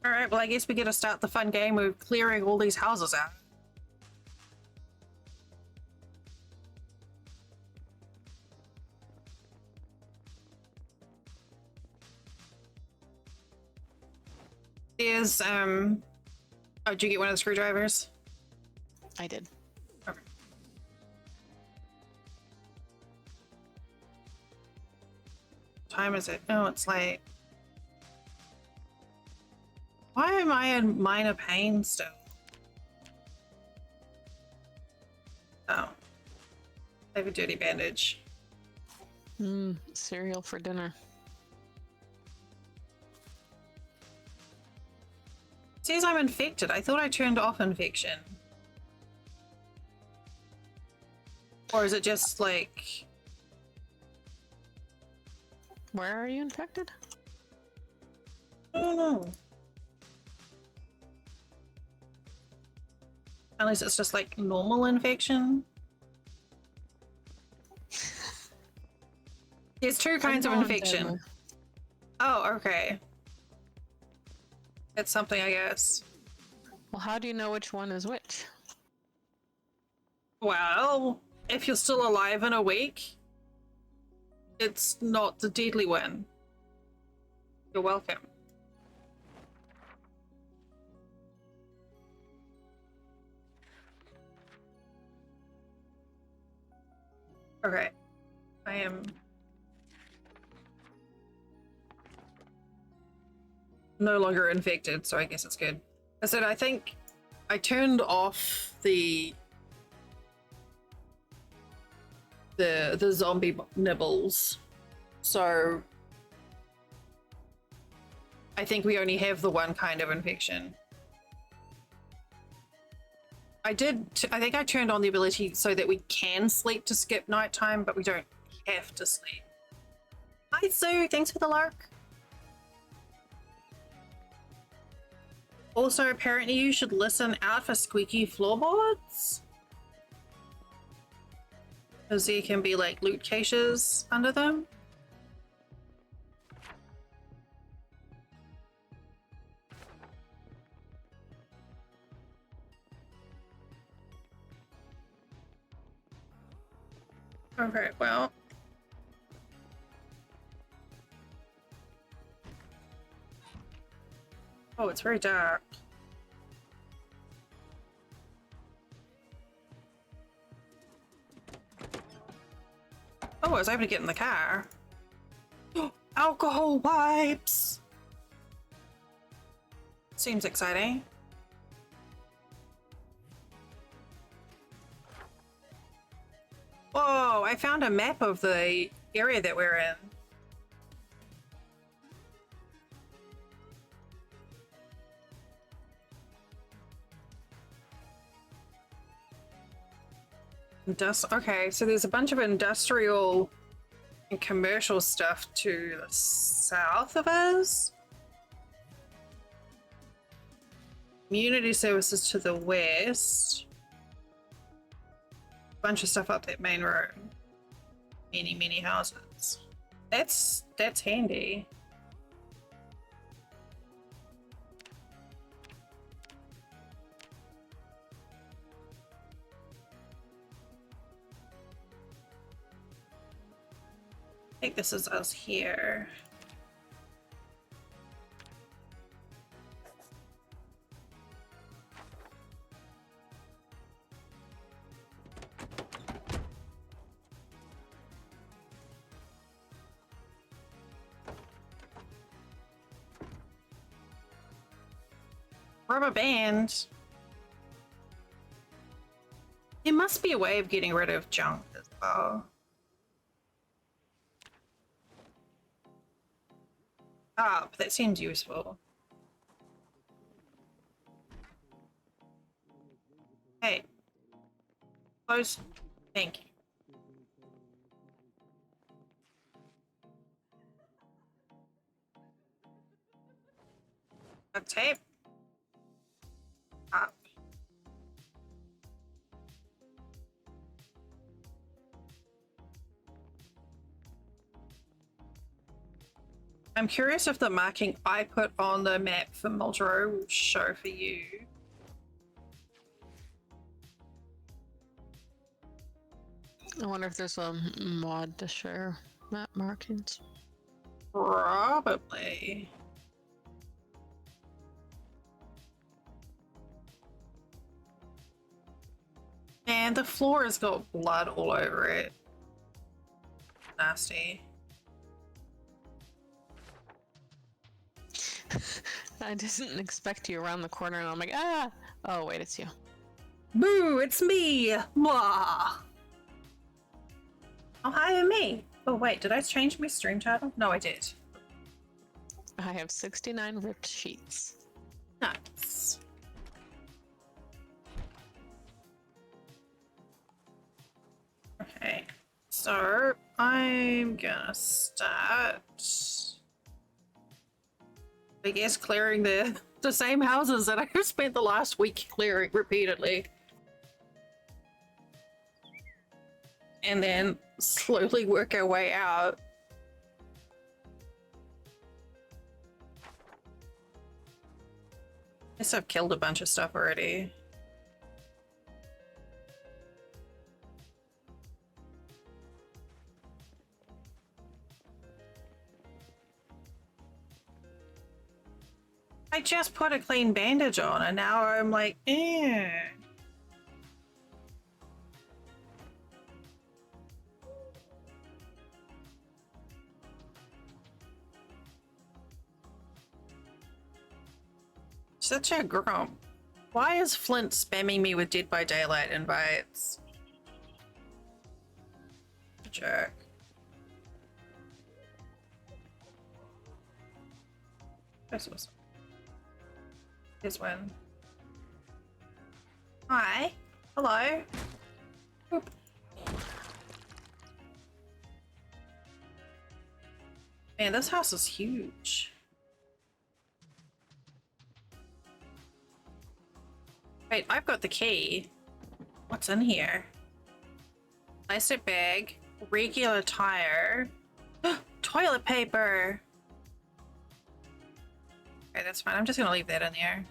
Alright, well I guess we get to start the fun game of clearing all these houses out. There's oh, did you get one of the screwdrivers? I did. Okay. What time is it? Oh, it's late. Why am I in minor pain still? Oh. I have a dirty bandage. Cereal for dinner. says I'm infected. I thought I turned off infection. Or is it just like... Where are you infected? I don't know. Unless it's just like normal infection. There's two kinds of infection. Deadly. Oh, okay. It's something, I guess. Well, how do you know which one is which? Well, if you're still alive in a week, it's not the deadly one. You're welcome. Okay. I am no longer infected, so I guess it's good. I said I think I turned off the zombie nibbles, so I think we only have the one kind of infection. I think I turned on the ability so that we can sleep to skip nighttime, but we don't have to sleep. Hi Sue, thanks for the lark. Also, apparently you should listen out for squeaky floorboards, because there can be like loot caches under them. Okay, well. Oh, it's very dark. Oh, I was able to get in the car. Alcohol wipes! Seems exciting. Whoa, I found a map of the area that we're in. Okay, so there's a bunch of industrial and commercial stuff to the south of us. Community services to the west. Bunch of stuff up that main road. Many houses. That's handy. I think this is us here. Rubber band. There must be a way of getting rid of junk as well. Ah, but that seems useful. Hey. Close. Thank you. A tape. Up. I'm curious if the marking I put on the map for Muldrow will show for you. I wonder if there's a mod to share map markings. Probably. And the floor has got blood all over it. Nasty. I didn't expect you around the corner and I'm like, ah! Oh, wait, it's you. Boo, it's me! Blah! Oh, hi, me! Oh, wait, did I change my stream title? No, I did. I have 69 ripped sheets. Nice. nice. Okay, so I'm gonna start, I guess, clearing the same houses that I spent the last week clearing repeatedly. And then slowly work our way out. Guess I've killed a bunch of stuff already. I just put a clean bandage on and now I'm like, eh. Such a grump. Why is Flint spamming me with Dead by Daylight invites? Jerk. This was this one. Hi. Hello. Oop. Man, this house is huge. Wait, I've got the key. What's in here? Plastic bag, regular tire, toilet paper. Okay, that's fine. I'm just gonna leave that in there.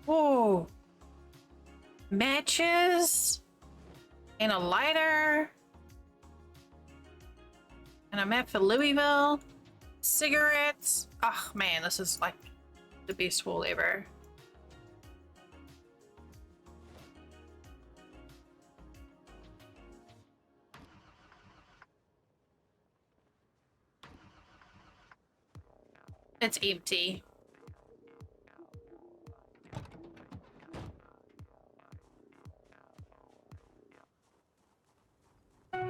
Whoa. Matches and a lighter and a map for Louisville. Cigarettes. Oh man, this is like the best wall ever. It's empty.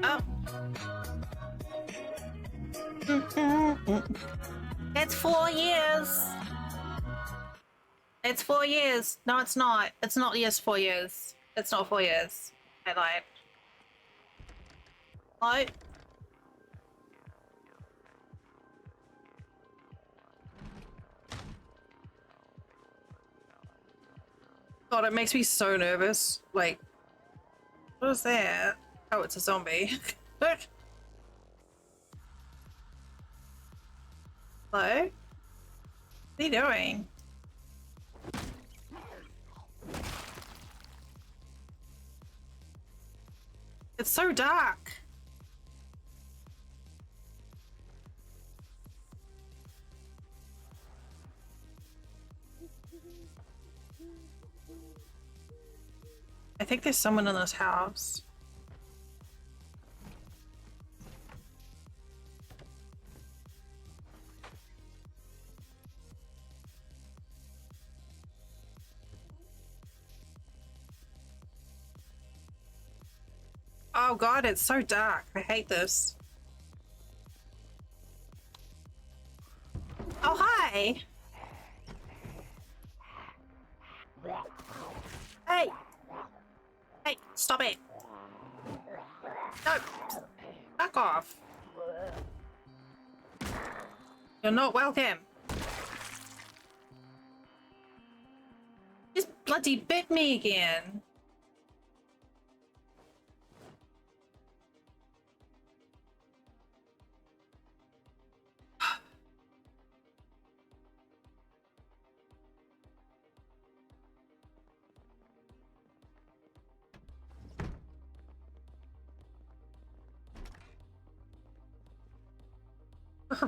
Oh. It's 4 years. It's 4 years. No, it's not. It's not, yes, 4 years. It's not 4 years. I lied. Hello? God, it makes me so nervous. Like, what is that? Oh, it's a zombie. Hello? What are you doing? It's so dark. I think there's someone in this house. Oh god, it's so dark. I hate this. Oh, hi! Hey! Hey, stop it! No! Back off! You're not welcome! Just bloody bit me again!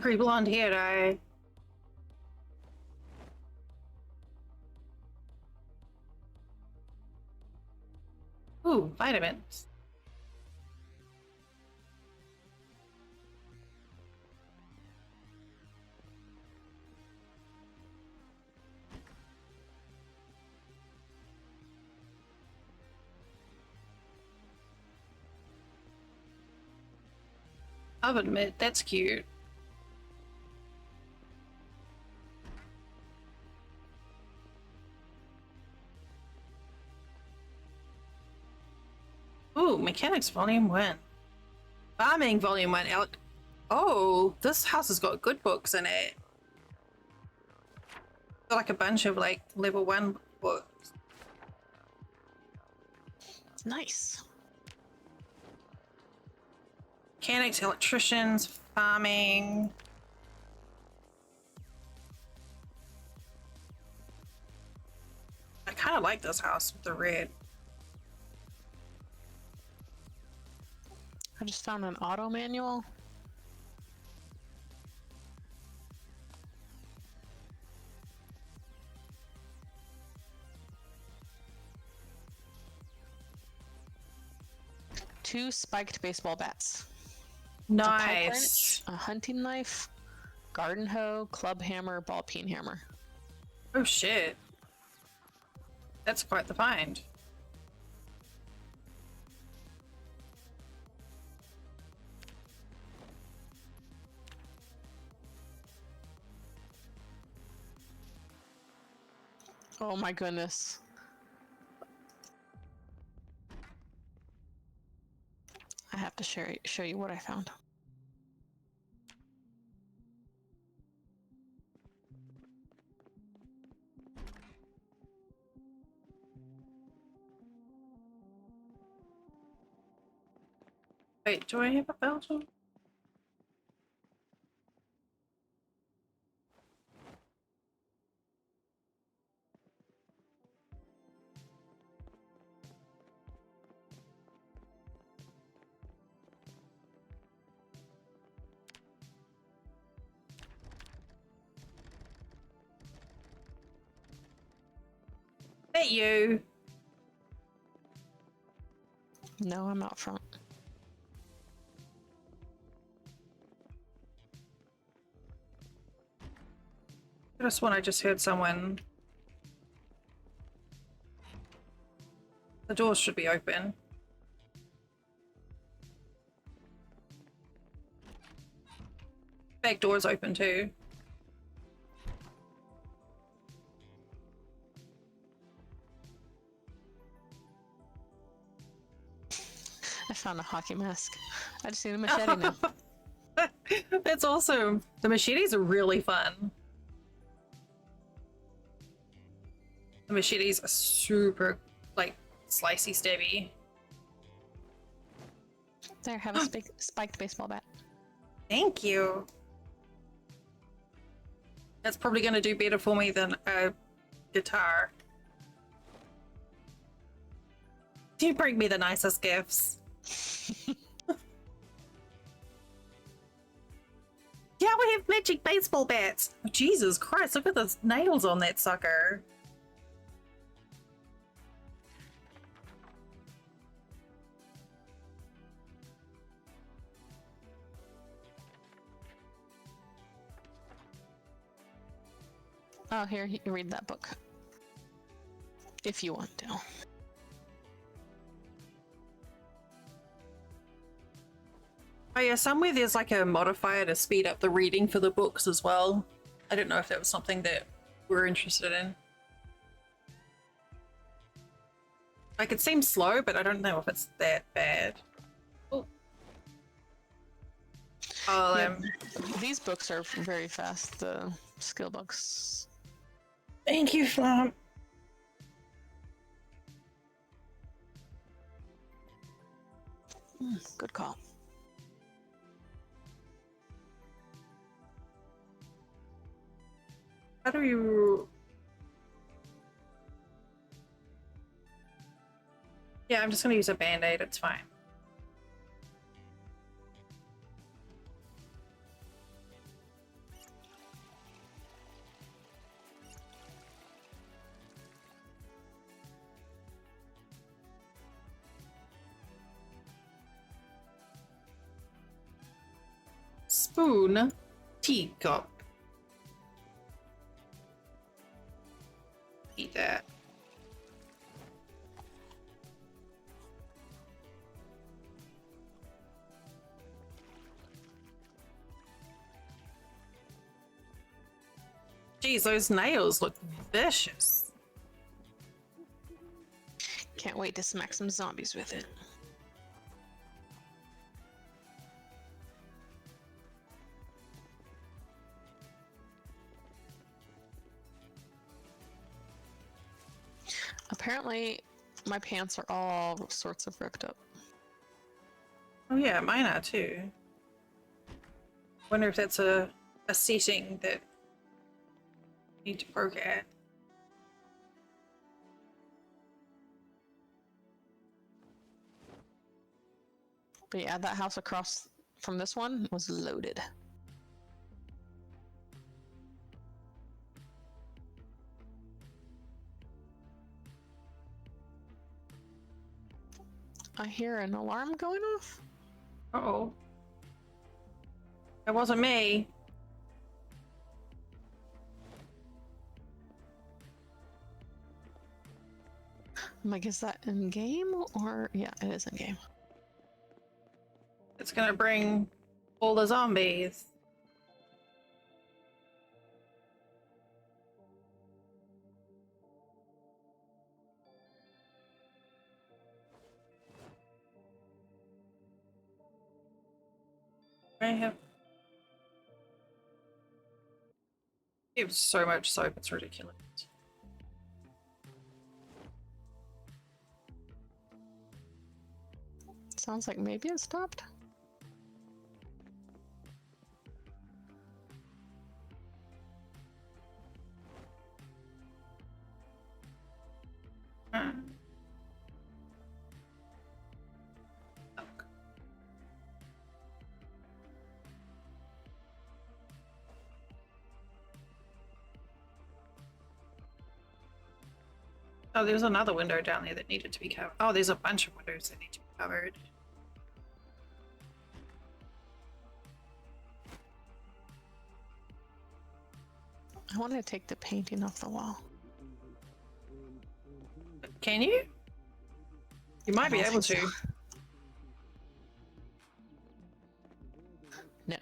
Pretty blonde hair, I. Ooh, vitamins. I'll admit, that's cute. Ooh, mechanics volume 1. Farming volume 1. Oh, this house has got good books in it. Got like a bunch of like level 1 books. Nice. Mechanics, electricians, farming. I kind of like this house with the red. I just found an auto manual. Two spiked baseball bats. Nice. A hunting knife, garden hoe, club hammer, ball peen hammer. Oh shit. That's quite the find. Oh my goodness. I have to show you what I found. Wait, do I have a Belgium? Hey, you. No, I'm out front. This one I just heard someone. The doors should be open. Back door's open too. I found a hockey mask. I just need a machete now. That's awesome. The machetes are really fun. The machetes are super, like, slicey, stabby. There, have a spiked baseball bat. Thank you. That's probably going to do better for me than a guitar. You bring me the nicest gifts. Yeah, we have magic baseball bats. Oh, Jesus Christ, look at the nails on that sucker. Oh, here, you read that book. If you want to. Oh yeah, somewhere there's like a modifier to speed up the reading for the books as well. I don't know if that was something that we're interested in. Like, it seems slow, but I don't know if it's that bad. Oh. Yep. These books are very fast, the skill books. Thank you, Flam. Good call. How do you... Yeah, I'm just gonna use a band-aid, it's fine. Spoon, teacup. Eat that. Geez, those nails look vicious. Can't wait to smack some zombies with it. Apparently, my pants are all sorts of ripped up. Oh yeah, mine are too. Wonder if that's a setting that you need to poke at. But yeah, that house across from this one was loaded. I hear an alarm going off. Uh-oh. It wasn't me. I'm like, is that in game or yeah, it is in game. It's gonna bring all the zombies. I have so much soap, it's ridiculous. Sounds like maybe it stopped. Oh, there's another window down there that needed to be covered. Oh, there's a bunch of windows that need to be covered. I want to take the painting off the wall. Can you? You might I be don't able think to. so. No.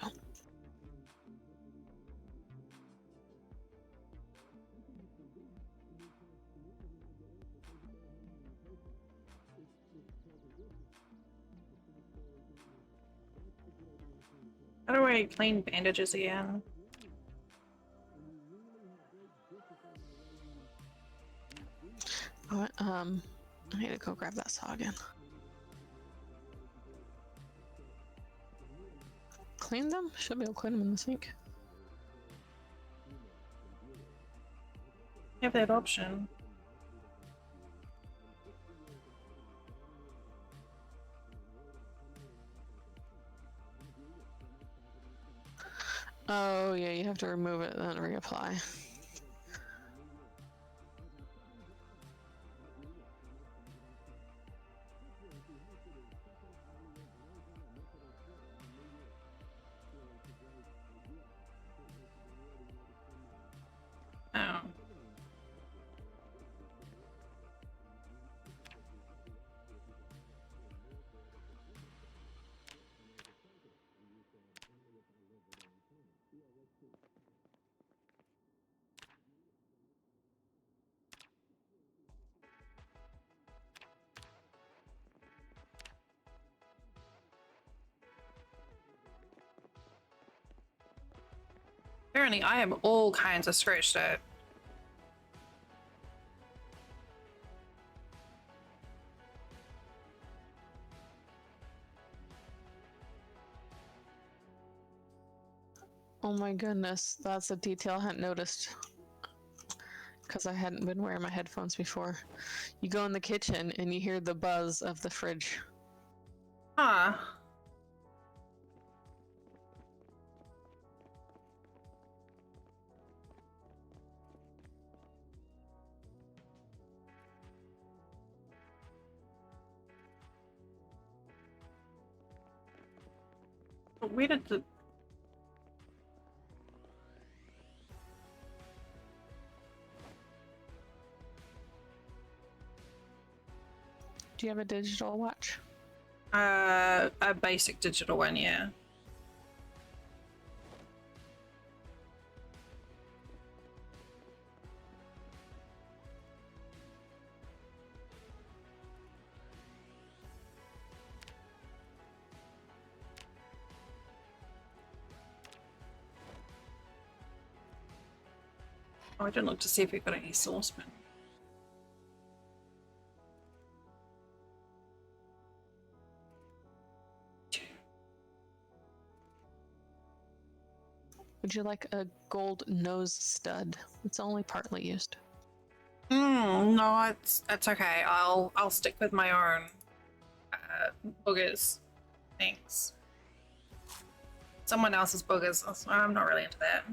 How do I clean bandages again? Oh, I need to go grab that saw again. Clean them? Should be able to clean them in the sink. You have that option. Oh yeah, you have to remove it and then reapply. Oh. Apparently, I am all kinds of scratched out. Oh my goodness, that's a detail I hadn't noticed. Because I hadn't been wearing my headphones before. You go in the kitchen and you hear the buzz of the fridge. Huh. But where did the... Do you have a digital watch? A basic digital one, yeah. Oh, I didn't look to see if we got any saucepan. Would you like a gold nose stud? It's only partly used. No, it's okay. I'll stick with my own boogers. Thanks. Someone else's boogers. I'm not really into that.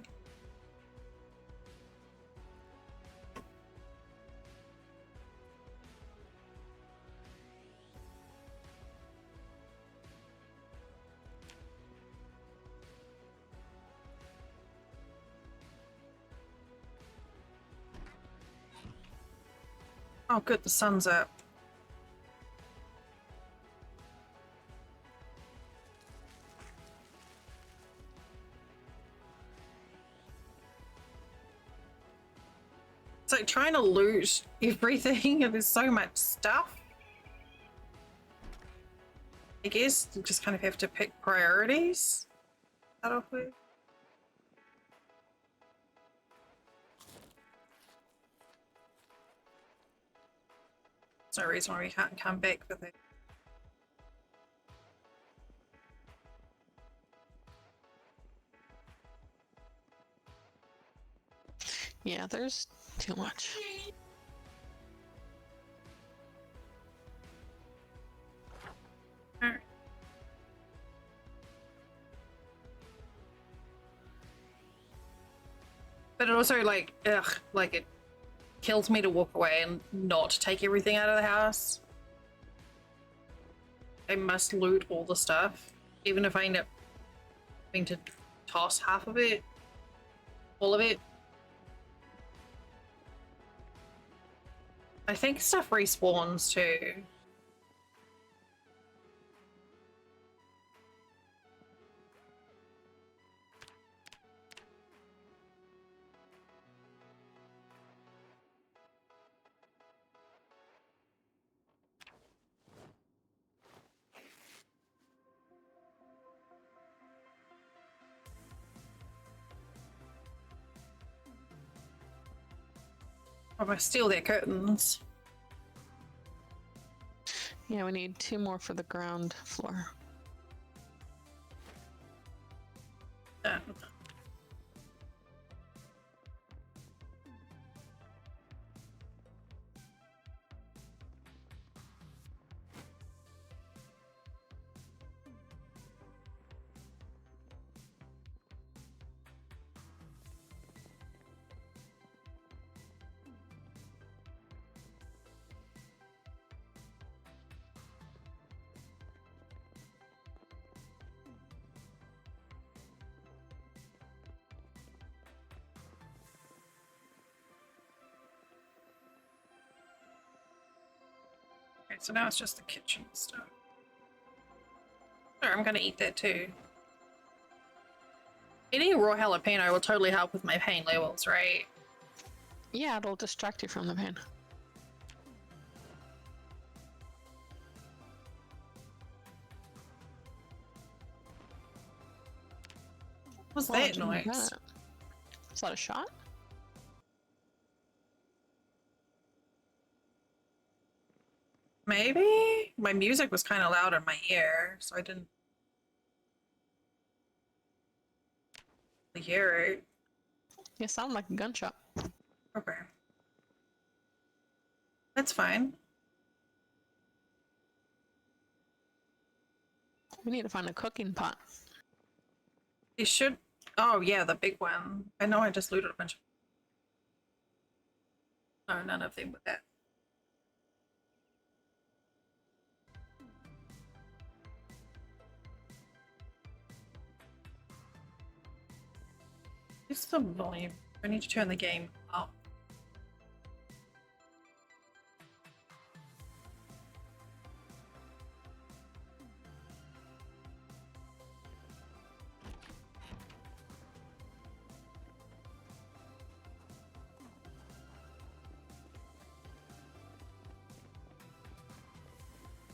Oh, good, the sun's up. It's like trying to loot everything, and there's so much stuff. I guess you just kind of have to pick priorities. That off with. There's no reason why we can't come back with it. Yeah, there's too much. Alright. But it also like it kills me to walk away and not take everything out of the house. I must loot all the stuff, even if I end up having to toss half of it, all of it. I think stuff respawns too. I'm gonna steal their curtains. Yeah, we need 2 more for the ground floor. Uh, Okay, so now it's just the kitchen stuff. Sure, I'm gonna eat that too. Eating raw jalapeno will totally help with my pain levels, right? Yeah, it'll distract you from the pain. What's Well, that didn't hear noise? that. Is that a shot? Maybe? My music was kind of loud in my ear, so I didn't hear it. Yeah, sounded like a gunshot. Okay. That's fine. We need to find a cooking pot. You should. Oh, yeah, the big one. I know I just looted a bunch of. No, none of them with that. Where's the volume? I need to turn the game up.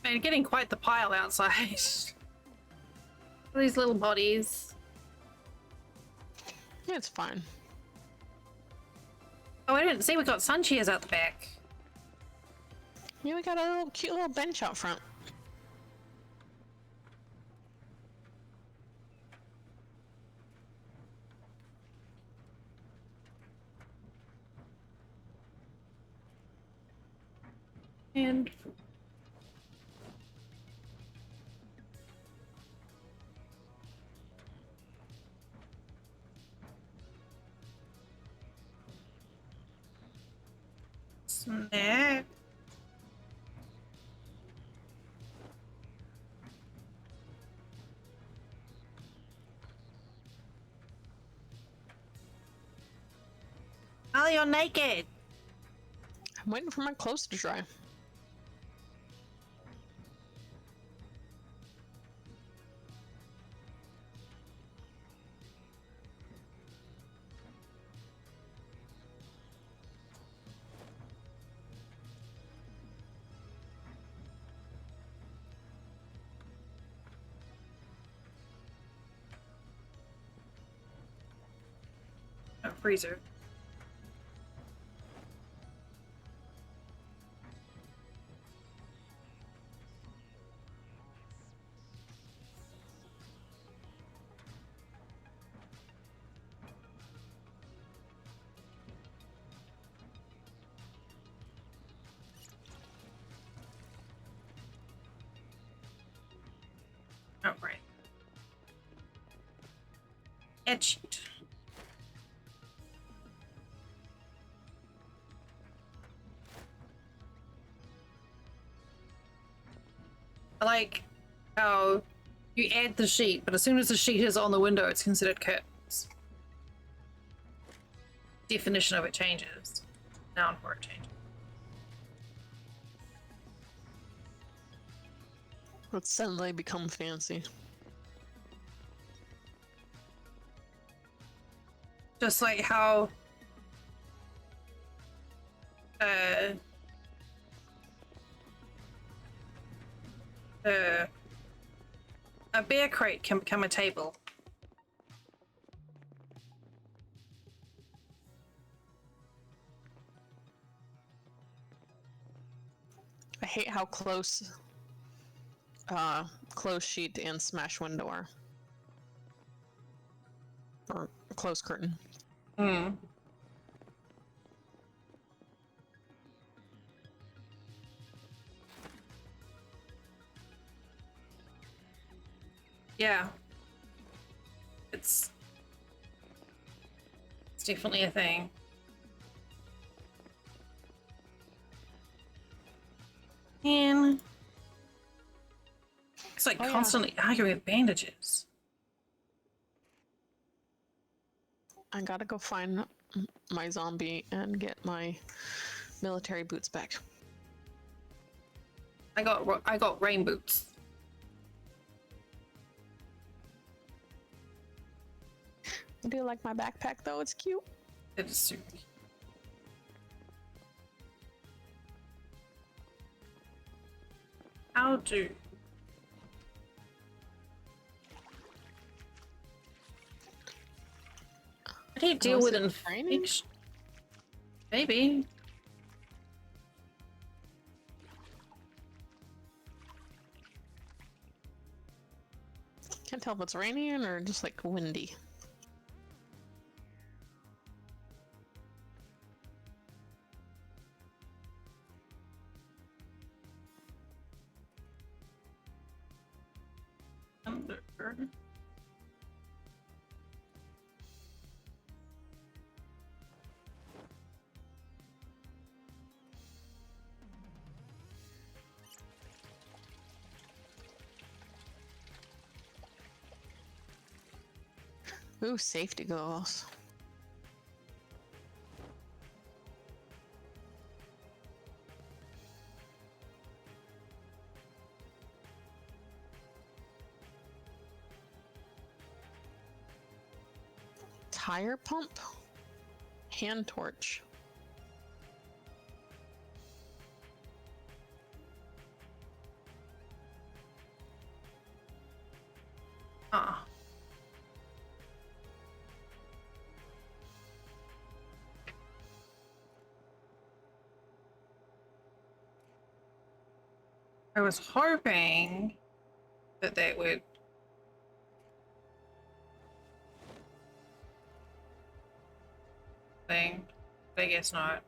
Man, getting quite the pile outside. These little bodies. Yeah, it's fine. Oh, I didn't see we got sun chairs out the back. Yeah, we got a little cute little bench out front. And snack. Ali, you're naked. I'm waiting for my clothes to dry. Oh, freezer. Oh, right. Head sheet. I like how you add the sheet, but as soon as the sheet is on the window, it's considered curtains. Definition of it changes. Noun for it changes. It's suddenly become fancy. Just like how uh, a beer crate can become a table. I hate how close closed sheet and smash window are. Or closed curtain. Hmm. Yeah. It's definitely a thing. And it's like Oh, yeah. constantly arguing with bandages. I gotta go find my zombie and get my military boots back. I got rain boots. Do you like my backpack though? It's cute. It is super cute. How do how do you deal Was with it raining? infection? Maybe. Can't tell if it's raining or just like windy. Under. Ooh, safety goggles. Tire pump? Hand torch. Ah. I was hoping that they would thing, but I guess not.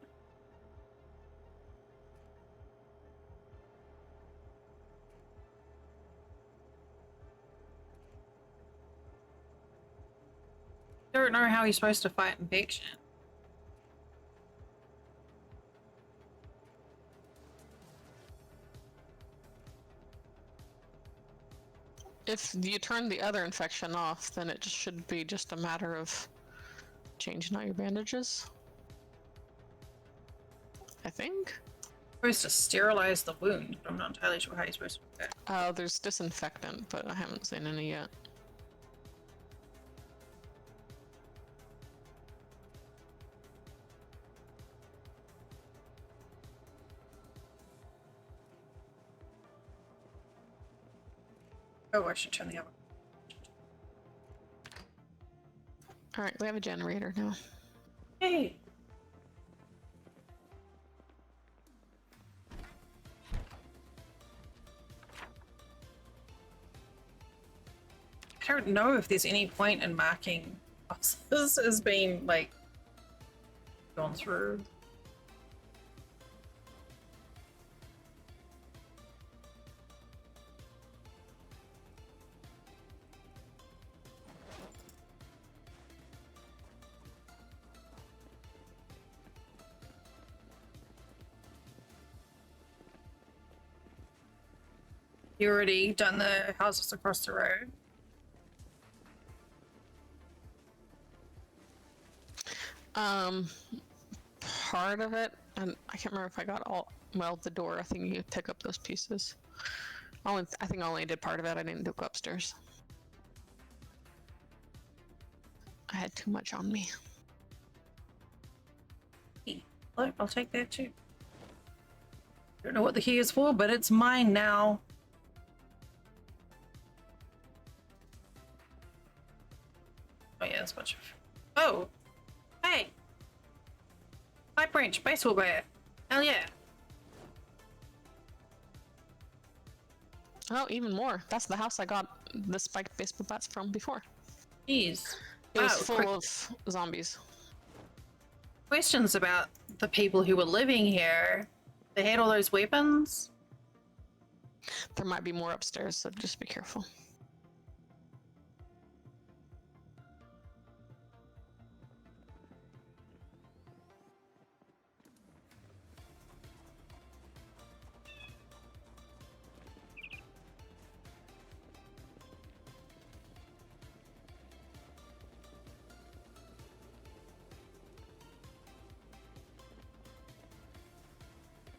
don't know how he's supposed to fight infection. If you turn the other infection off, then it just should be just a matter of changing out your bandages. I think. Supposed to sterilize the wound, but I'm not entirely sure how you're supposed to do that. There's disinfectant, but I haven't seen any yet. Oh, I should turn the other. Alright, we have a generator now. Hey! I don't know if there's any point in marking bosses as being, like, gone through. You already done the houses across the road? Part of it, and I can't remember if I got all, well, the door, I think you pick up those pieces. I think I only did part of it, I didn't do go upstairs. I had too much on me. Look, I'll take that too. Don't know what the key is for, but it's mine now. Oh yeah, that's much of. Oh! Hey! Pipe branch, baseball bat. Hell yeah. Oh, even more. That's the house I got the spiked baseball bats from before. Jeez. It was Oh, full quick of zombies. questions about the people who were living here. They had all those weapons? There might be more upstairs, so just be careful.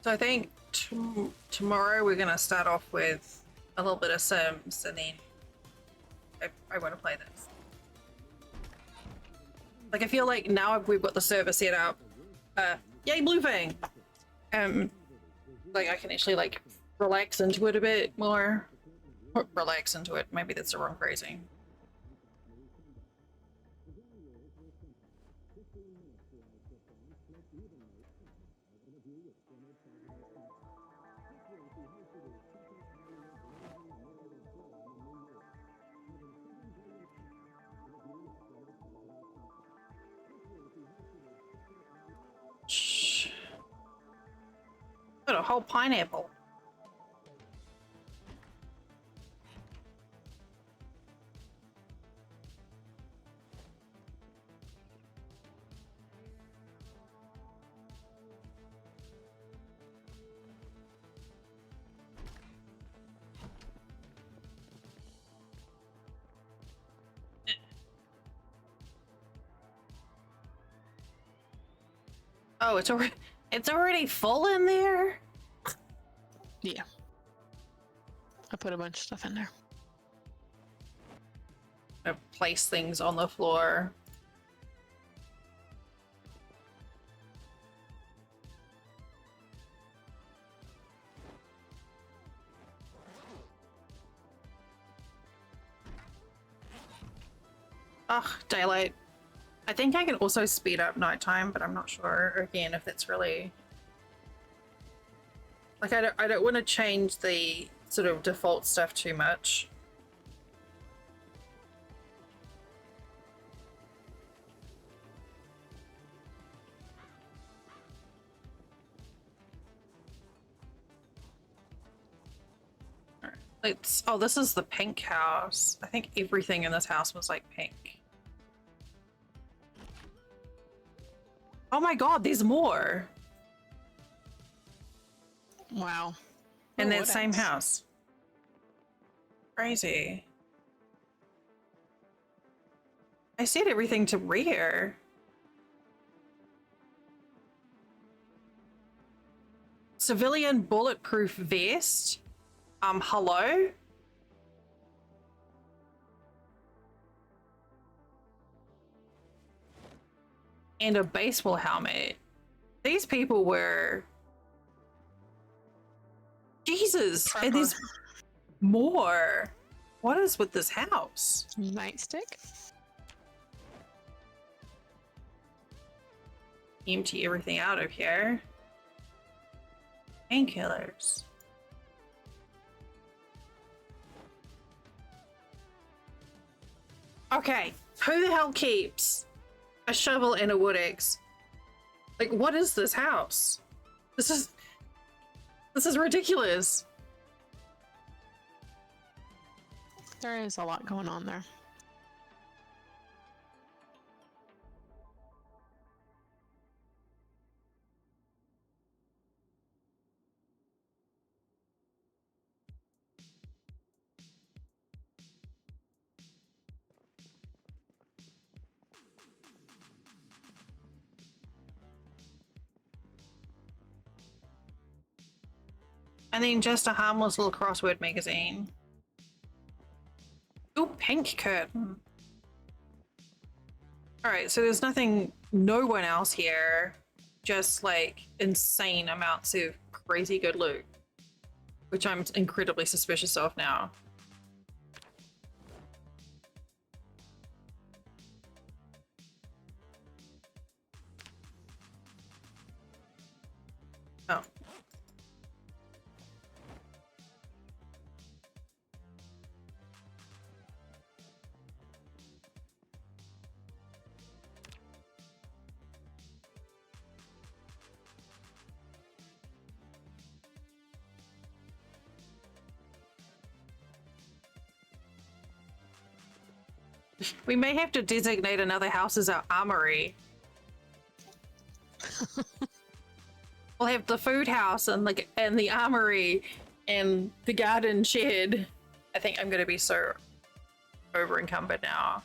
So I think tomorrow we're gonna start off with a little bit of Sims, and then I want to play this. Like I feel like now we've got the server set up. Yay, Blue Fang! Like I can actually like relax into it a bit more. Relax into it. Maybe that's the wrong phrasing. Shh. Got a whole pineapple. Oh, it's already full in there? Yeah. I put a bunch of stuff in there. I place things on the floor. Ugh, daylight. I think I can also speed up nighttime, but I'm not sure again if that's really like I don't want to change the sort of default stuff too much. All right, this is the pink house. I think everything in this house was like pink. Oh my god, there's more. Wow. In Oh, that what same else? house. Crazy. I set everything to rear. Civilian bulletproof vest. Hello? And a baseball helmet. These people were... Jesus! And there's more. What is with this house? Nightstick? Empty everything out of here. Painkillers. Okay, who the hell keeps a shovel and a wood axe? Like, what is this house? This is ridiculous. There is a lot going on there. And then just a harmless little crossword magazine. Ooh, pink curtain. Alright, so there's no one else here. Just like insane amounts of crazy good loot. Which I'm incredibly suspicious of now. Oh. We may have to designate another house as our armory. We'll have the food house and the armory and the garden shed. I think I'm gonna be so over encumbered now.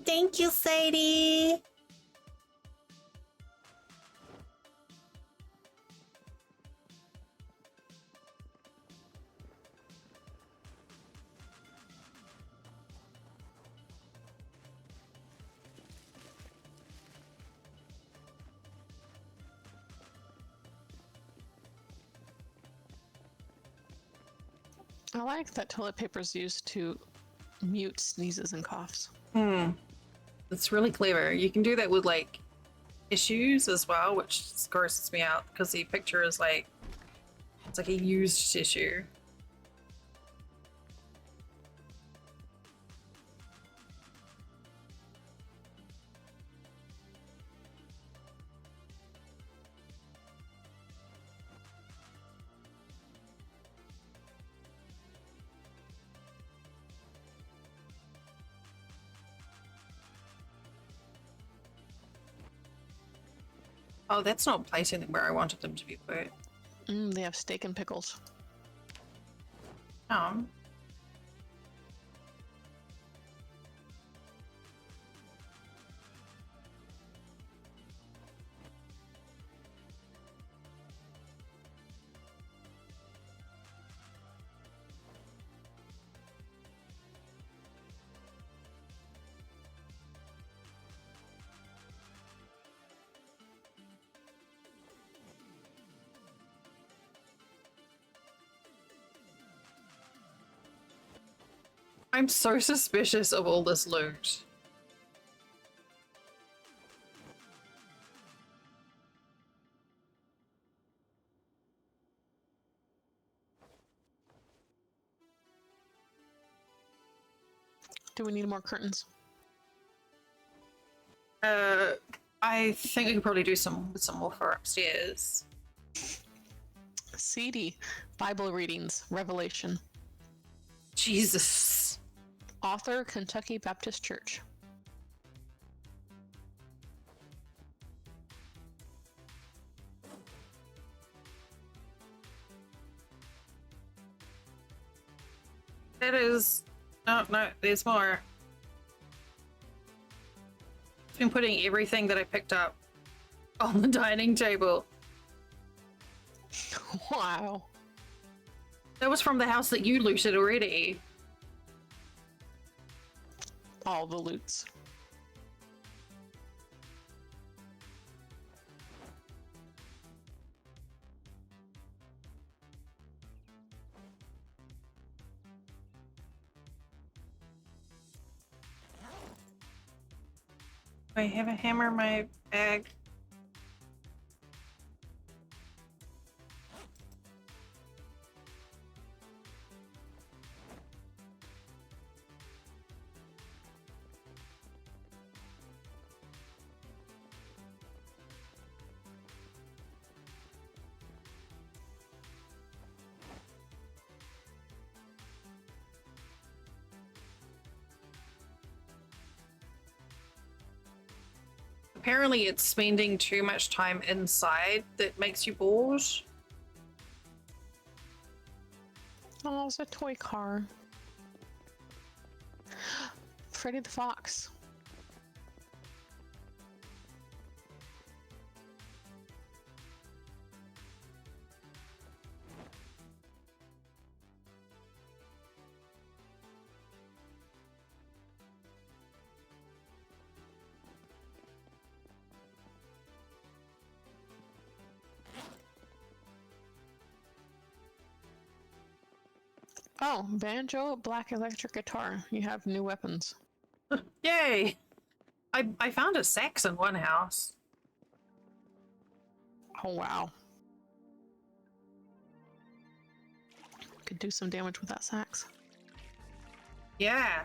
Thank you, Sadie. I like that toilet paper is used to mute sneezes and coughs. That's really clever. You can do that with like tissues as well, which grosses me out because the picture is like, it's like a used tissue. Oh, that's not placing them where I wanted them to be put. They have steak and pickles. Oh. I'm so suspicious of all this loot. Do we need more curtains? I think we could probably do some more for upstairs. CD, Bible readings, Revelation. Jesus. Author, Kentucky Baptist Church. That is... No, no, there's more. I've been putting everything that I picked up on the dining table. Wow. That was from the house that you looted already. All the loots. I have a hammer in my bag. Apparently it's spending too much time inside that makes you bored. Oh, it's a toy car. Freddy the Fox. Oh, banjo, black electric guitar. You have new weapons. Yay! I found a sax in one house. Oh, wow. Could do some damage with that sax. Yeah.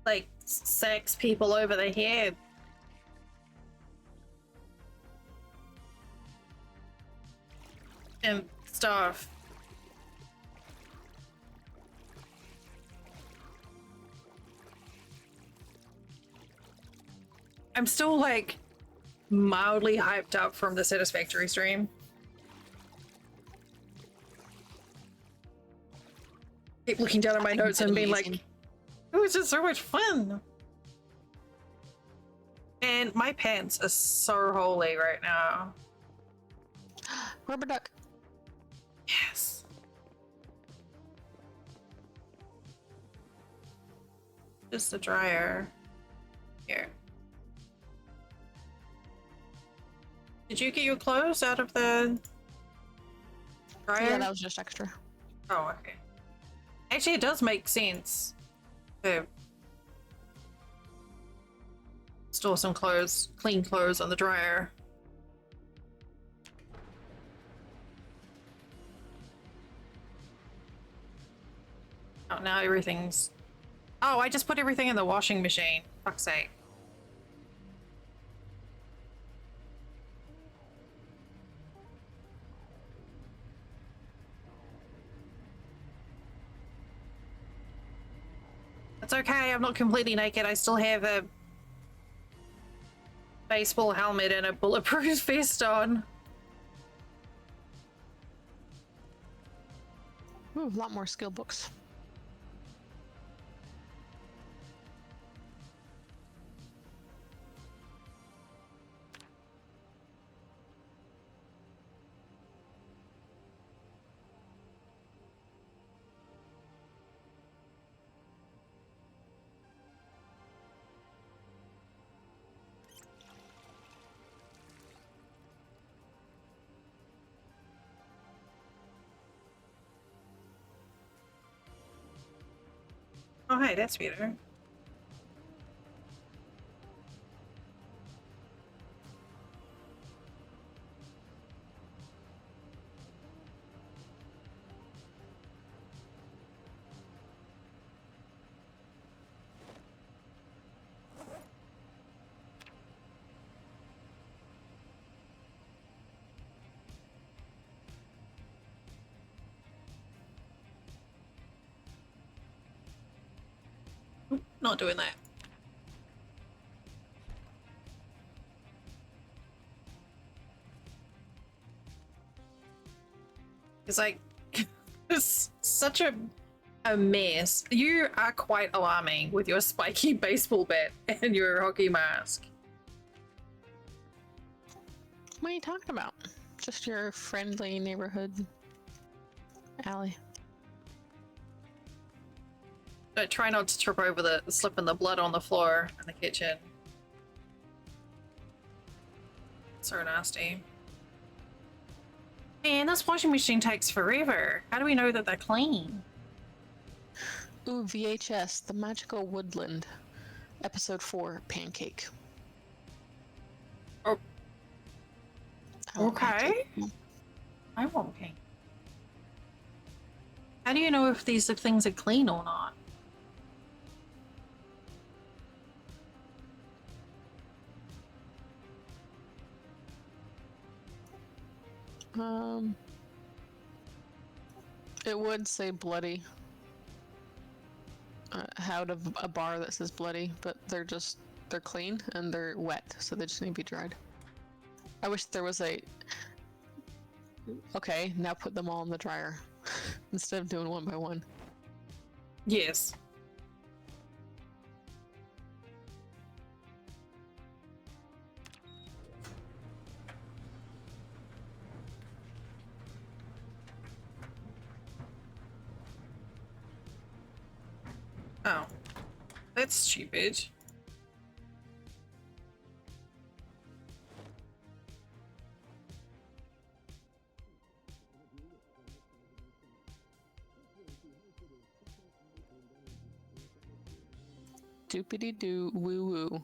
Like, sax people over the head. And stuff. I'm still, like, mildly hyped up from the Satisfactory stream. Keep looking down at my notes and being like, it was just so much fun. And my pants are so holy right now. Rubber duck. Yes. Just the dryer. Here. Did you get your clothes out of the dryer? Yeah, that was just extra. Oh, okay. Actually, it does make sense to store some clothes, clean clothes on the dryer. Oh, now everything's... Oh, I just put everything in the washing machine. Fuck's sake. It's okay, I'm not completely naked. I still have a baseball helmet and a bulletproof vest on. Ooh, a lot more skill books. Oh, hey, that's better. Not doing that. It's like, it's such a mess. You are quite alarming with your spiky baseball bat and your hockey mask. What are you talking about? Just your friendly neighborhood alley. But try not to trip over the slip in the blood on the floor in the kitchen. So nasty. Man, this washing machine takes forever. How do we know that they're clean? Ooh, VHS, The Magical Woodland, Episode 4, Pancake. Oh, I want okay. pancake. I want pink. How do you know if these things are clean or not? It would say bloody. Out of a bar that says bloody, but they're clean and they're wet, so they just need to be dried. I wish there was a, okay, now put them all in the dryer instead of doing one by one. Yes. Oh, that's stupid. Doopity doo woo woo.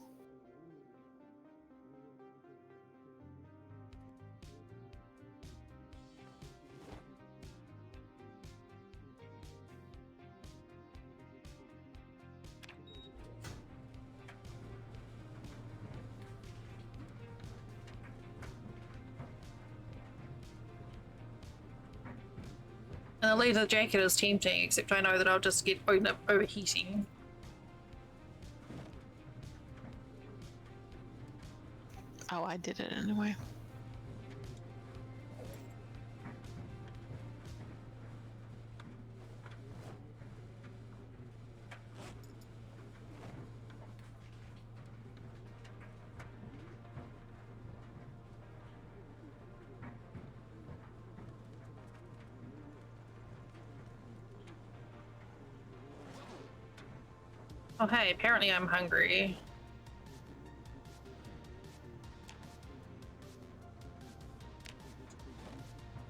And the leather jacket is tempting, except I know that I'll just get overheating. Oh, I did it anyway. Oh hey, apparently I'm hungry.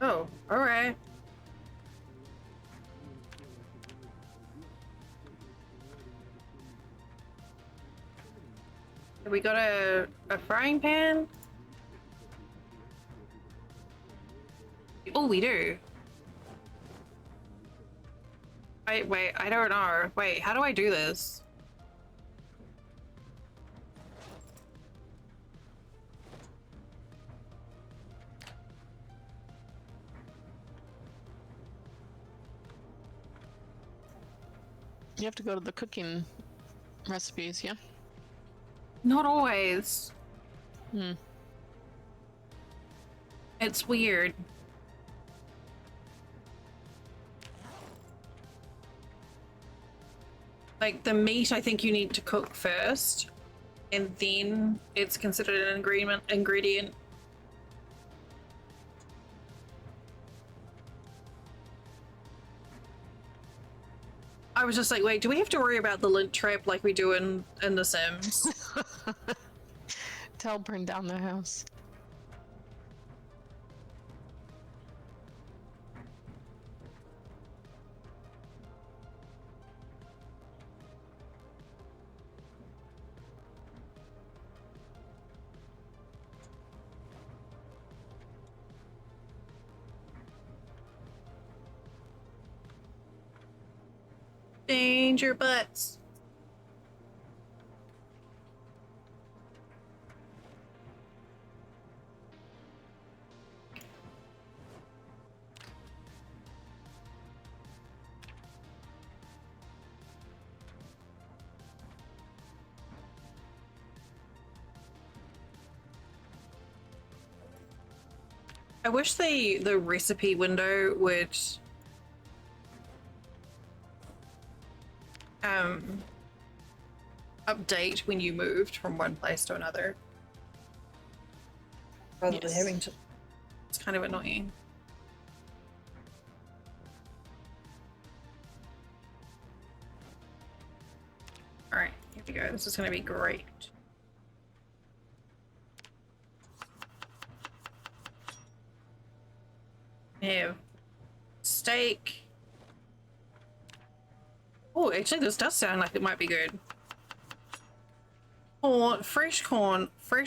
Oh, alright. We got a frying pan? Oh, we do. Wait, I don't know. Wait, how do I do this? You have to go to the cooking recipes, yeah? Not always. Hmm. It's weird. Like the meat, I think you need to cook first, and then it's considered an ingredient. I was just like, wait, do we have to worry about the lint trap like we do in The Sims? Tell burn down the house. Danger butts. wish the recipe window would update when you moved from one place to another. Rather than having to. It's kind of annoying. Alright, here we go. This is gonna be great. We have steak. Oh, actually, this does sound like it might be good. Corn, fresh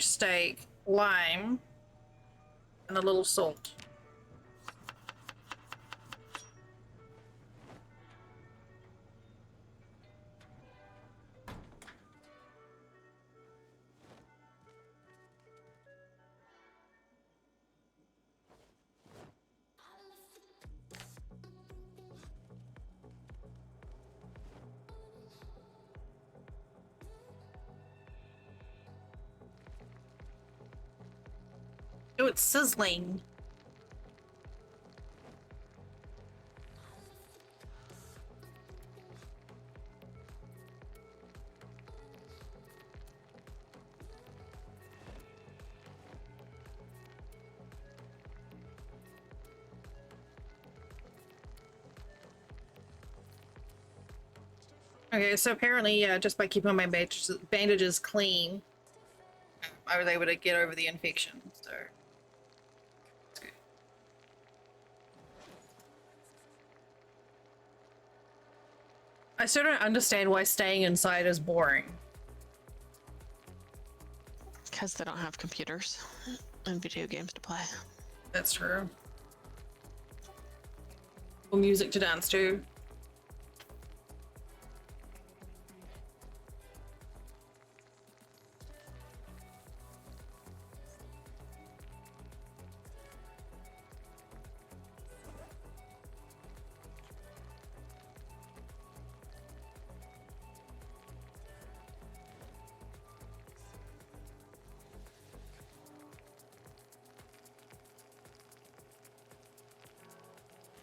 steak, lime, and a little salt. Oh, it's sizzling. Okay, so apparently, just by keeping my bandages clean, I was able to get over the infection, so it's good. I still don't understand why staying inside is boring. Because they don't have computers and video games to play. That's true. Or music to dance to.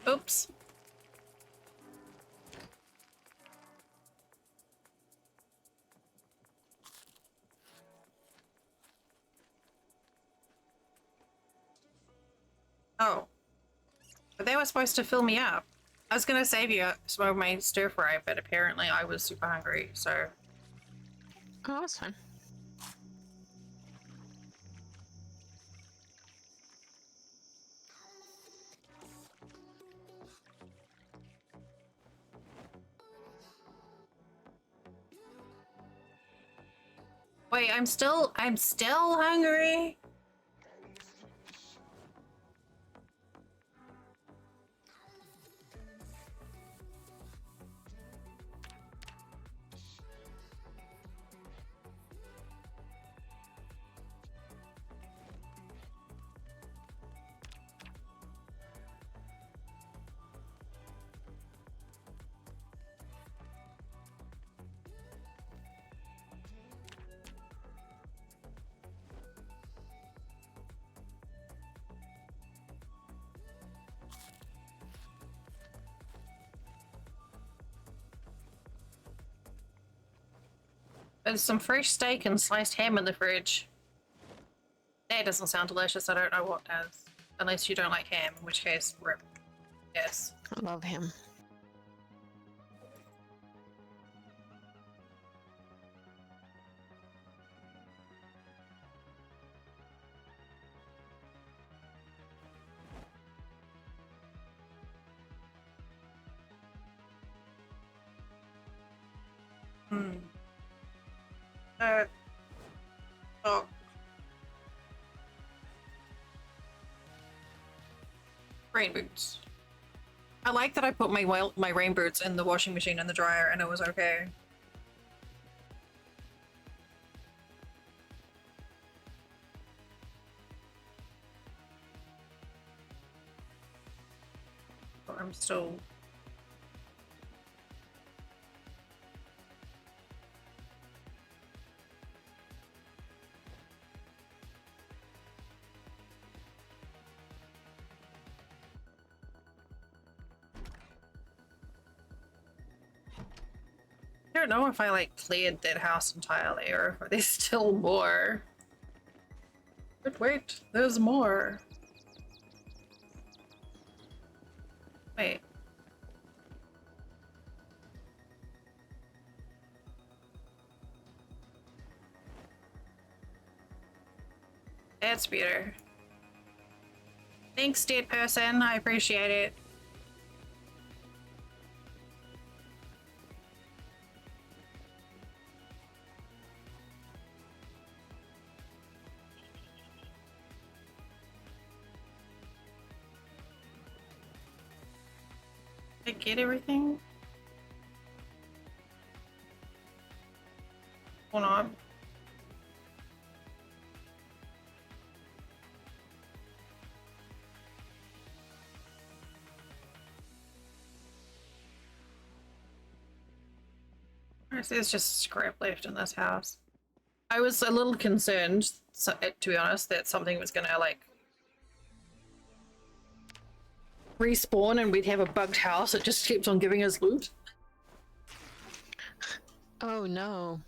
Oops. Oh. But they were supposed to fill me up. I was gonna save you some of my stir fry, but apparently I was super hungry, so. Oh, that's fine. Wait, I'm still hungry? There's some fresh steak and sliced ham in the fridge. That doesn't sound delicious. I don't know what does. Unless you don't like ham, in which case, rip. Yes. I love him. Hmm. Oh. Rain boots. I like that I put my rain boots in the washing machine and the dryer and it was okay. But I'm still. I don't know if I like cleared that house entirely or if there's still more. But wait, there's more. Wait. That's better. Thanks, dead person. I appreciate it. Did I get everything? Hold on. There's just scrap left in this house. I was a little concerned, so, to be honest, that something was gonna like respawn and we'd have a bugged house that just keeps on giving us loot. Oh no.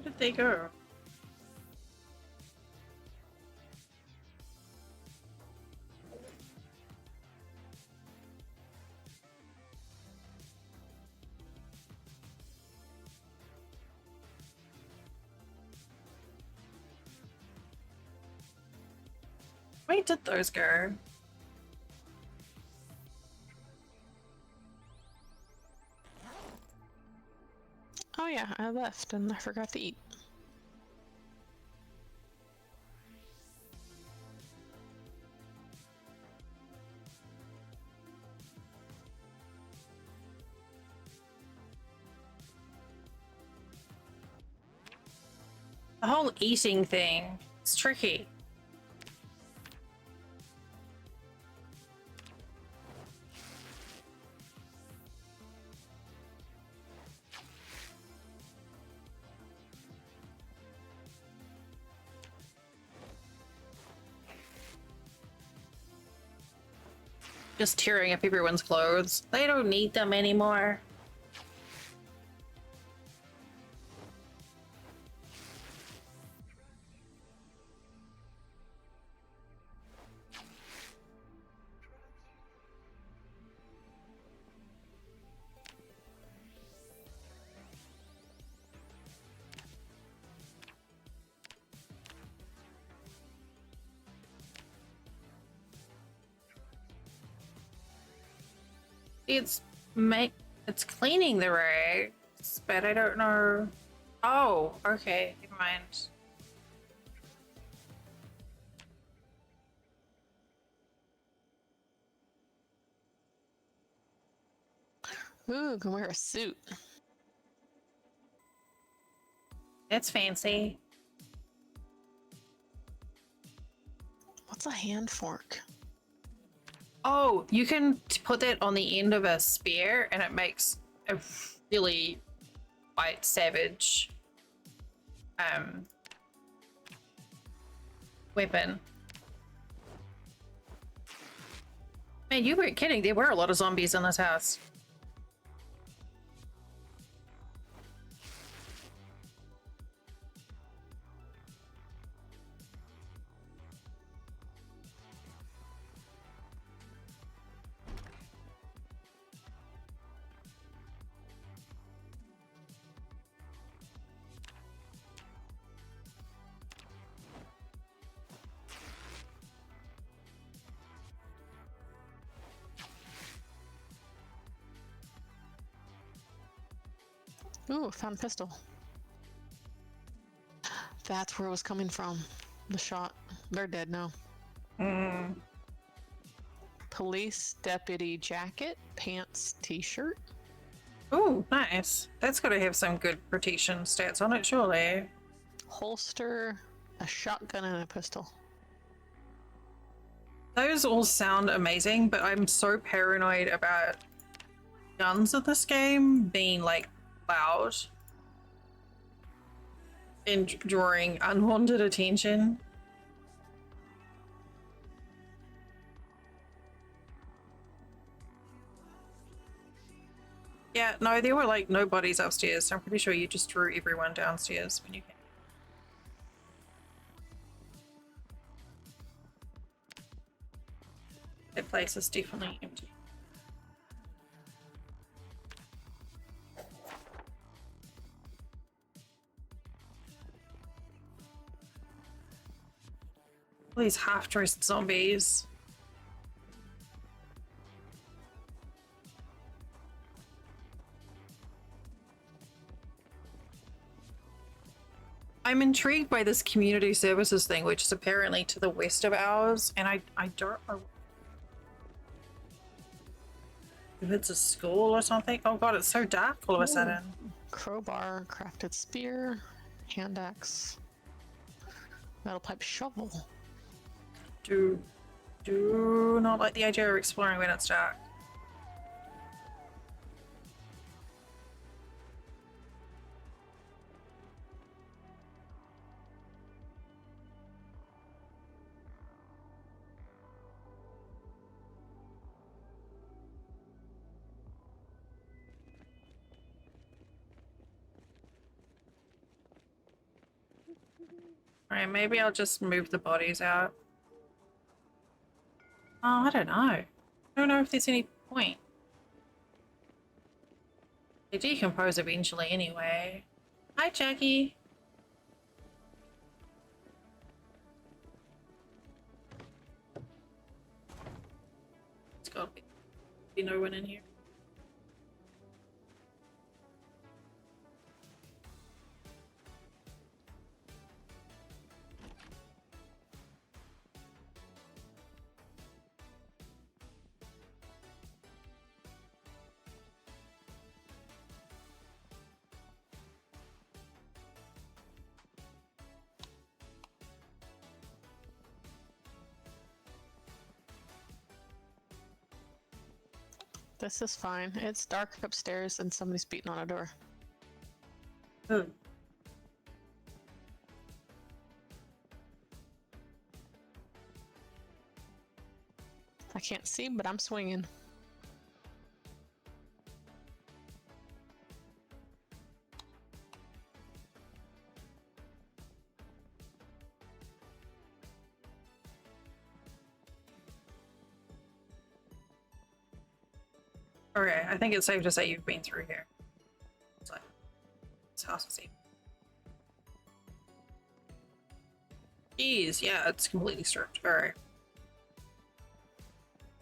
Where did they go? Where did those go? Oh yeah, I left and I forgot to eat. The whole eating thing. It's tricky. Just tearing up everyone's clothes. They don't need them anymore. It's it's cleaning the rags, but I don't know. Oh, okay, never mind. Ooh, can wear a suit. It's fancy. What's a hand fork? Oh, you can put that on the end of a spear and it makes a really quite savage weapon. Man, you weren't kidding. There were a lot of zombies in this house. Ooh, found a pistol. That's where it was coming from. The shot. They're dead now. Mm. Police deputy jacket, pants, t-shirt. Ooh, nice. That's got to have some good protection stats on it, surely. Holster, a shotgun, and a pistol. Those all sound amazing, but I'm so paranoid about guns in this game being like loud and drawing unwanted attention. Yeah, no, there were like no bodies upstairs, so I'm pretty sure you just drew everyone downstairs when you came. That place is definitely empty. All these half-dressed zombies. I'm intrigued by this community services thing, which is apparently to the west of ours, and I don't know if it's a school or something. Oh god, it's so dark all of a sudden. Crowbar, crafted spear, hand axe, metal pipe shovel. Do not like the idea of exploring when it's dark. Alright, maybe I'll just move the bodies out. Oh, I don't know. I don't know if there's any point. They decompose eventually anyway. Hi, Jackie. It's gotta be no one in here. This is fine. It's dark upstairs and somebody's beating on a door. Ooh. I can't see, but I'm swinging. Okay, I think it's safe to say you've been through here. So, this house is safe. Jeez, yeah, it's completely stripped. Alright.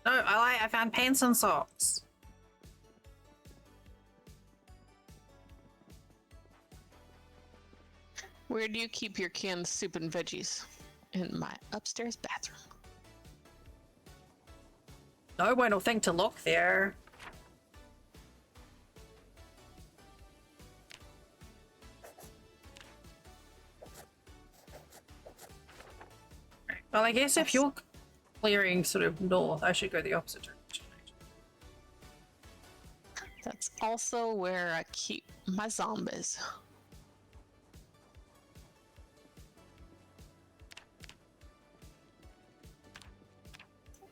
No, I found pants and socks. Where do you keep your canned soup and veggies? In my upstairs bathroom. No one will think to look there. Well, I guess if you're clearing sort of north, I should go the opposite direction. That's also where I keep my zombies.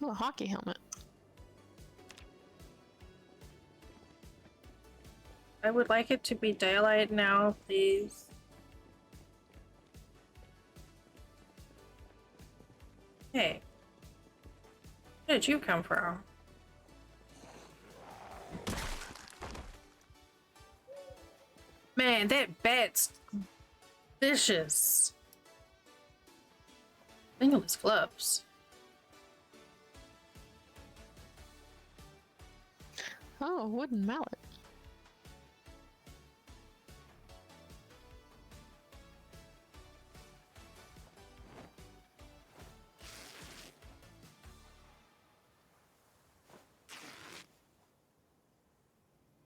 Oh, a hockey helmet. I would like it to be daylight now, please. Hey. Where did you come from? Man, that bat's vicious. Fingerless gloves. Oh, a wooden mallet.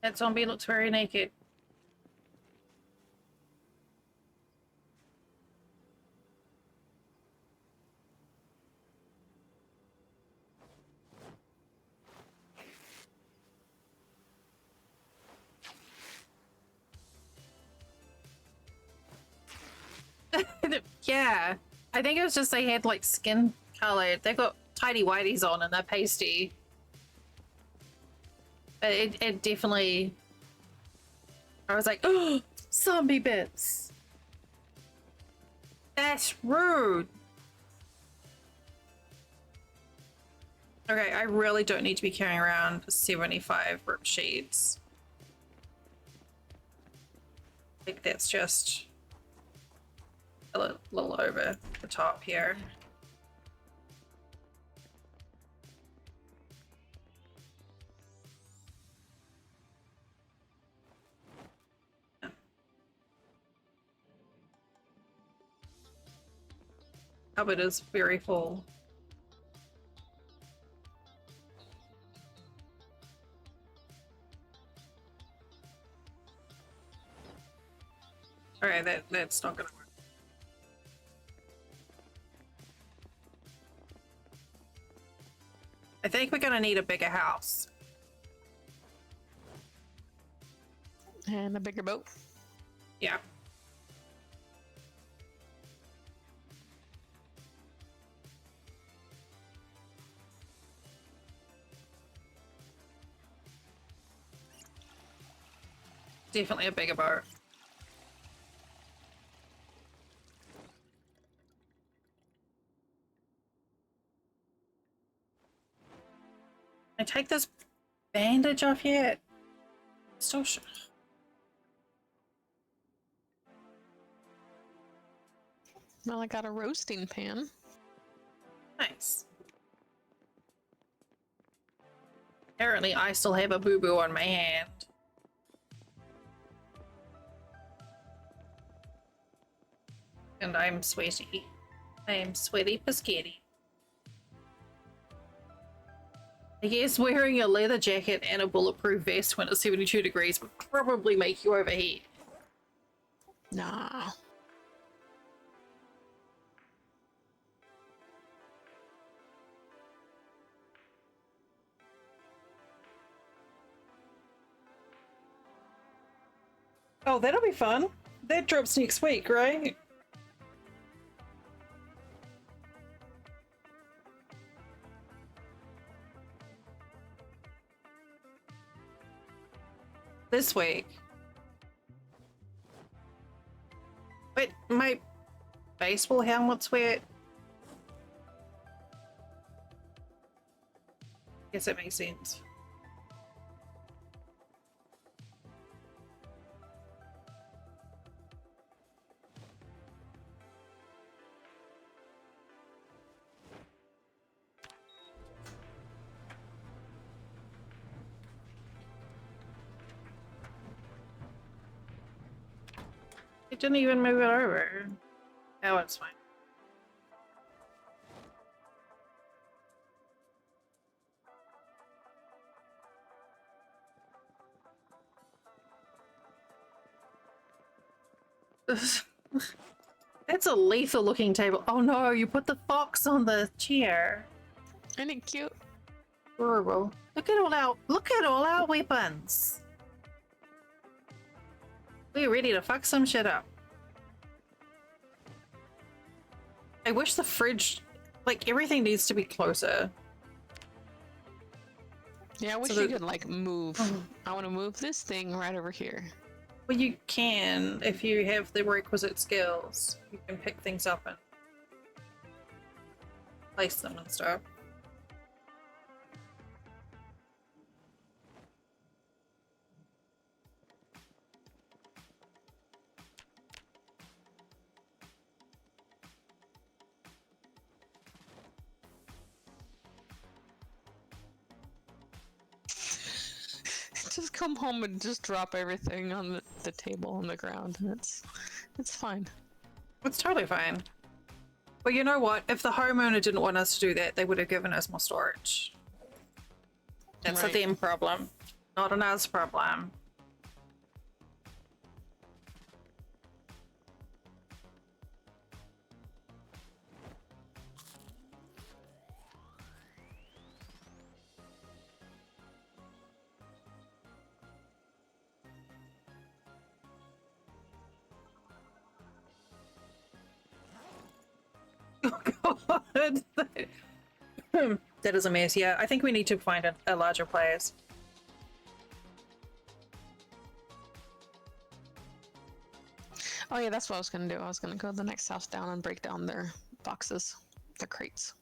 That zombie looks very naked. Yeah, I think it was just they had like skin colored. They've got tidy whities on and they're pasty. But it definitely. I was like, oh, zombie bits. That's rude. Okay, I really don't need to be carrying around 75 rip sheets. Like that's just a little over the top here. Cupboard is very full. Alright, that's not gonna work. I think we're gonna need a bigger house. And a bigger boat. Yeah. Definitely a bigger boat. Can I take this bandage off yet? Still sure. Well, I got a roasting pan. Nice. Apparently, I still have a boo-boo on my hand. And I'm sweaty. I am sweaty Piscetti. I guess wearing a leather jacket and a bulletproof vest when it's 72 degrees would probably make you overheat. Nah. Oh, that'll be fun. That drops next week, right? This week. Wait, my baseball helmet's wet. Guess it makes sense. It didn't even move it over. Oh, it's fine. That's a lethal looking table. Oh no, you put the fox on the chair. Isn't it cute? Horrible. Look at all our weapons. We're ready to fuck some shit up. I wish the fridge, like everything needs to be closer. Yeah, I wish you could like move. I want to move this thing right over here. Well, you can if you have the requisite skills. You can pick things up and place them and stuff. Just come home and just drop everything on the table on the ground, and it's fine. It's totally fine. But you know what? If the homeowner didn't want us to do that, they would have given us more storage. That's Right. a them problem. Not an us problem. Oh god. That is a mess. Yeah, I think we need to find a larger place. Oh yeah, that's what I was gonna do. I was gonna go to the next house down and break down their boxes, their crates.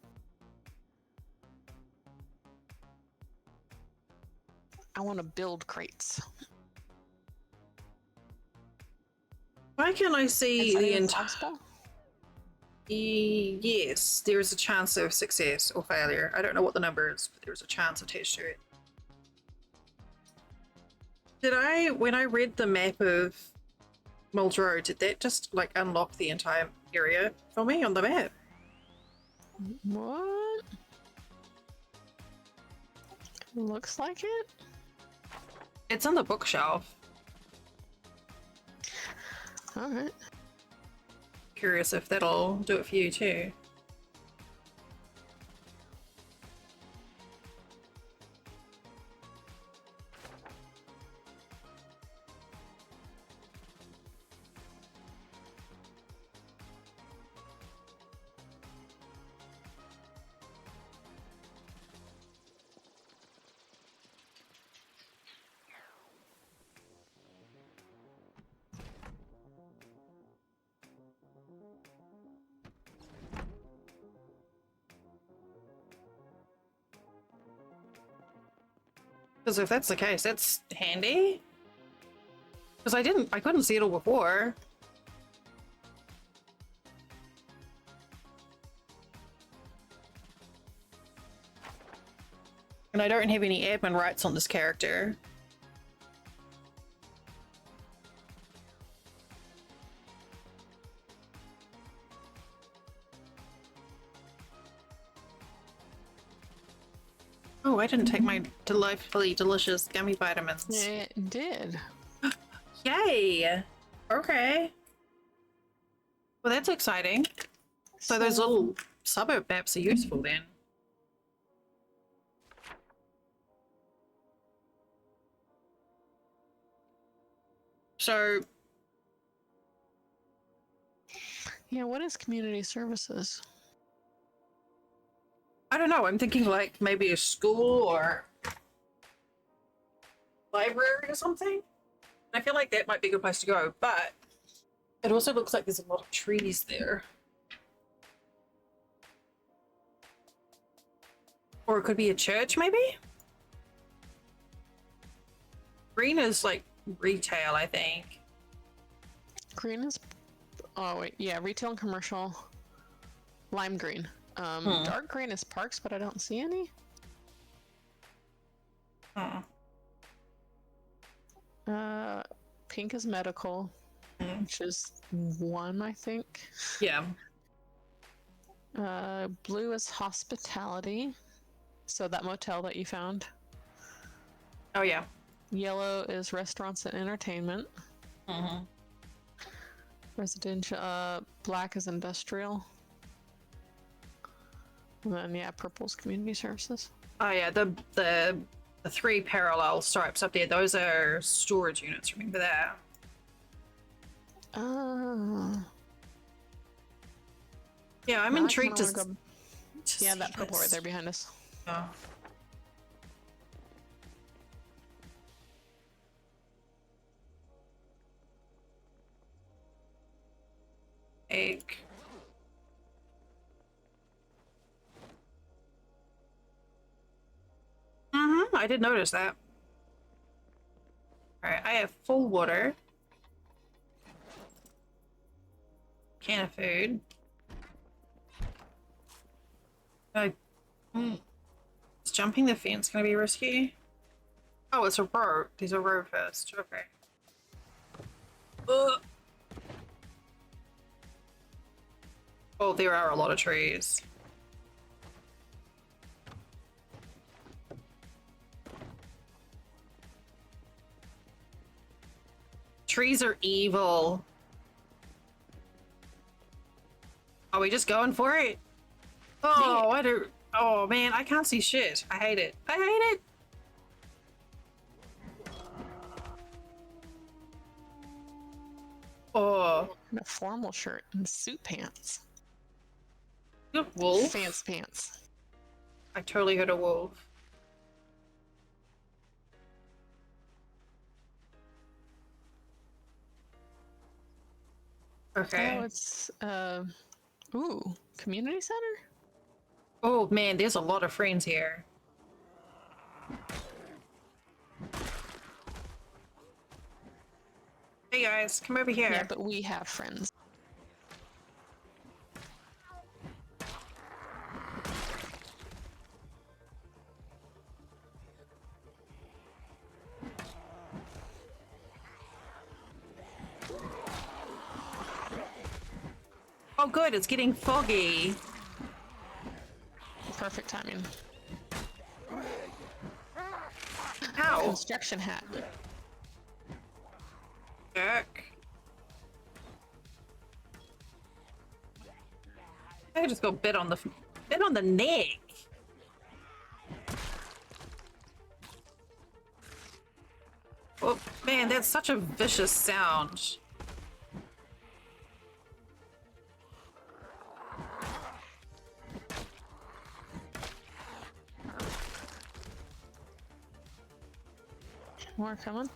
I want to build crates. Why can't I see the entire? entire? Yes, there is a chance of success or failure. I don't know what the number is, but there's a chance attached to it. Did I, when I read the map of Mold Road, did that just like unlock the entire area for me on the map? What? Looks like it. It's on the bookshelf. All right. Curious if that'll do it for you too. Because if that's the case, that's handy. Because I couldn't see it all before. And I don't have any admin rights on this character. Oh, I didn't take my delightfully delicious gummy vitamins. It did. Yay! Okay. Well, that's exciting. So those little suburb maps are useful then. So, Yeah, what is community services? I don't know. I'm thinking like maybe a school or library or something. I feel like that might be a good place to go, but it also looks like there's a lot of trees there. Or it could be a church, maybe? Green is like retail, I think. Green is. Oh wait, yeah, retail and commercial. Lime green. Dark green is parks, but I don't see any. Pink is medical, which is one, I think. Yeah. Blue is hospitality. So that motel that you found. Oh, yeah. Yellow is restaurants and entertainment. Residential. Black is industrial. And then yeah, purple's community services. Oh, yeah. The three parallel stripes up there, those are storage units. Remember that? Yeah, I'm intrigued to Go... Yeah, that purple this. right there behind us. Oh. Egg. I did notice that. Alright, I have full water. Can of food. Is jumping the fence gonna be risky? Oh, it's a row. There's a row first. Okay. Ugh. Oh, there are a lot of trees. trees are evil. Are we just going for it? Oh, I do. Oh man, I can't see shit. I hate it. I hate it. Oh, And a formal shirt and suit pants. good wolf. Fancy pants. I totally heard a wolf. Okay. Oh, it's ooh, community center? Oh man, there's a lot of friends here. Hey guys, come over here. Yeah, but we have friends. Oh good, it's getting foggy. Perfect timing. Ow. Construction hat. Jerk. I just got bit on the neck. Oh man, that's such a vicious sound. More coming.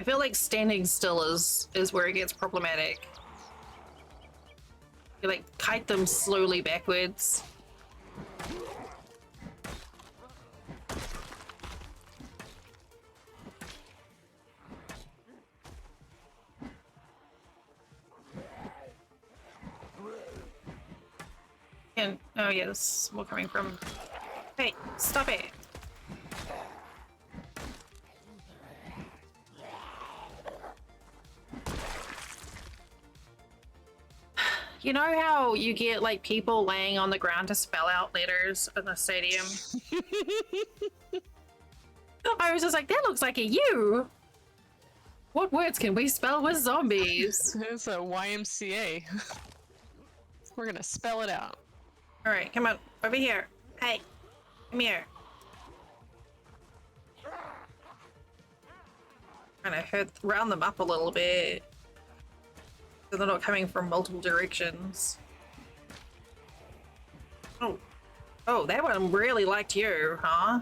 I feel like standing still is where it gets problematic. You like kite them slowly backwards. And oh yes, more coming from. Hey, stop it! You know how you get like people laying on the ground to spell out letters in the stadium? I was just like, that looks like a U. What words can we spell with zombies? It's a YMCA. We're gonna spell it out. All right, come on, over here. Hey, come here. Trying to round them up a little bit. So they're not coming from multiple directions. Oh. Oh, that one really liked you, huh?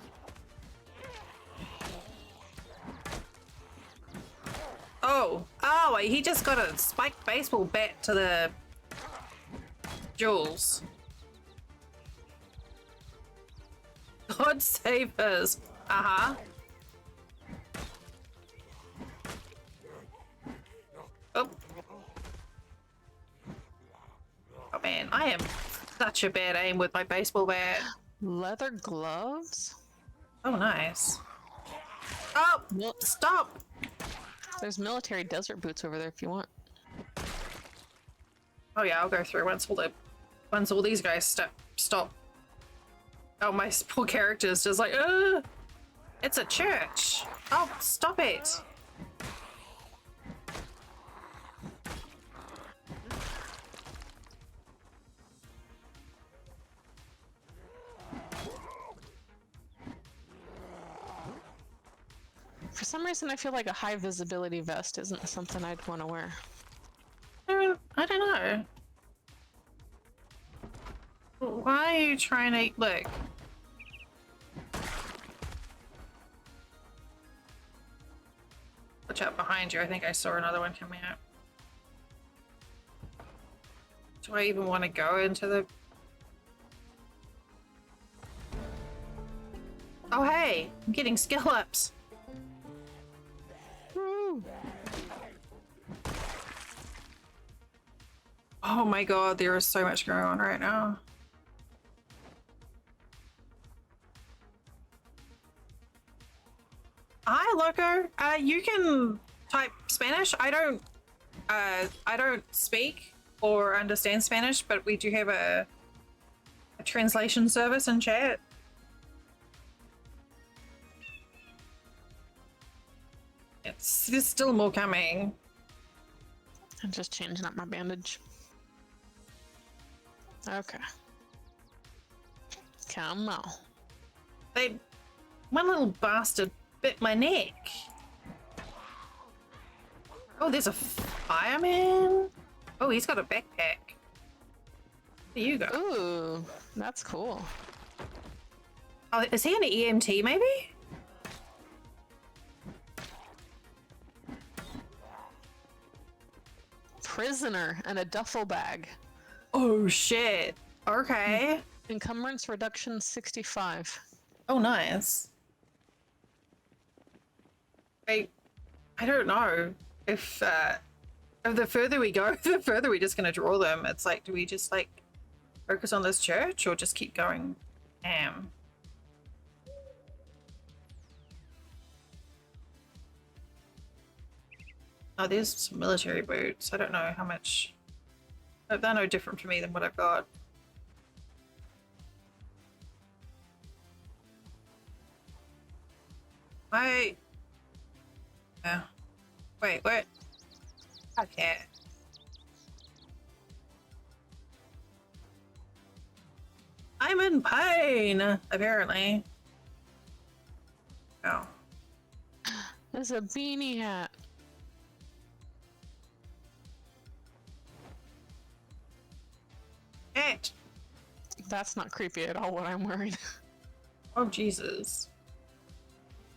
Oh. Oh, he just got a spiked baseball bat to the jewels. God save us. Uh-huh. Oh. Oh man, I am such a bad aim with my baseball bat. Leather gloves? Oh, nice. Oh, stop! There's military desert boots over there if you want. Oh yeah, I'll go through once all these guys stop. Oh, my poor character's just like, it's a church. Oh, stop it. For some reason, I feel like a high visibility vest isn't something I'd want to wear. I don't know. Why are you trying to look? Watch out behind you. I think I saw another one coming out. Do I even want to go into the... Oh hey, I'm getting skill ups. Woo. Oh my god, there is so much going on right now. Hi, Loco. You can type Spanish. I don't speak or understand Spanish, but we do have a translation service in chat. There's still more coming. I'm just changing up my bandage. Okay. Come on. One little bastard bit my neck. Oh, there's a fireman. Oh, he's got a backpack. There you go. Ooh, that's cool. Oh, is he an EMT maybe? Prisoner and a duffel bag. Oh shit. Okay. Encumbrance reduction 65. Oh, nice. I don't know if the further we go, the further we're just gonna draw them. It's like, do we just like focus on this church or just keep going? Oh, there's some military boots. I don't know how much. They're no different for me than what I've got. Yeah. Wait, what? Okay. I'm in pain, apparently. Oh. There's a beanie hat. It. That's not creepy at all what I'm wearing. Oh, Jesus.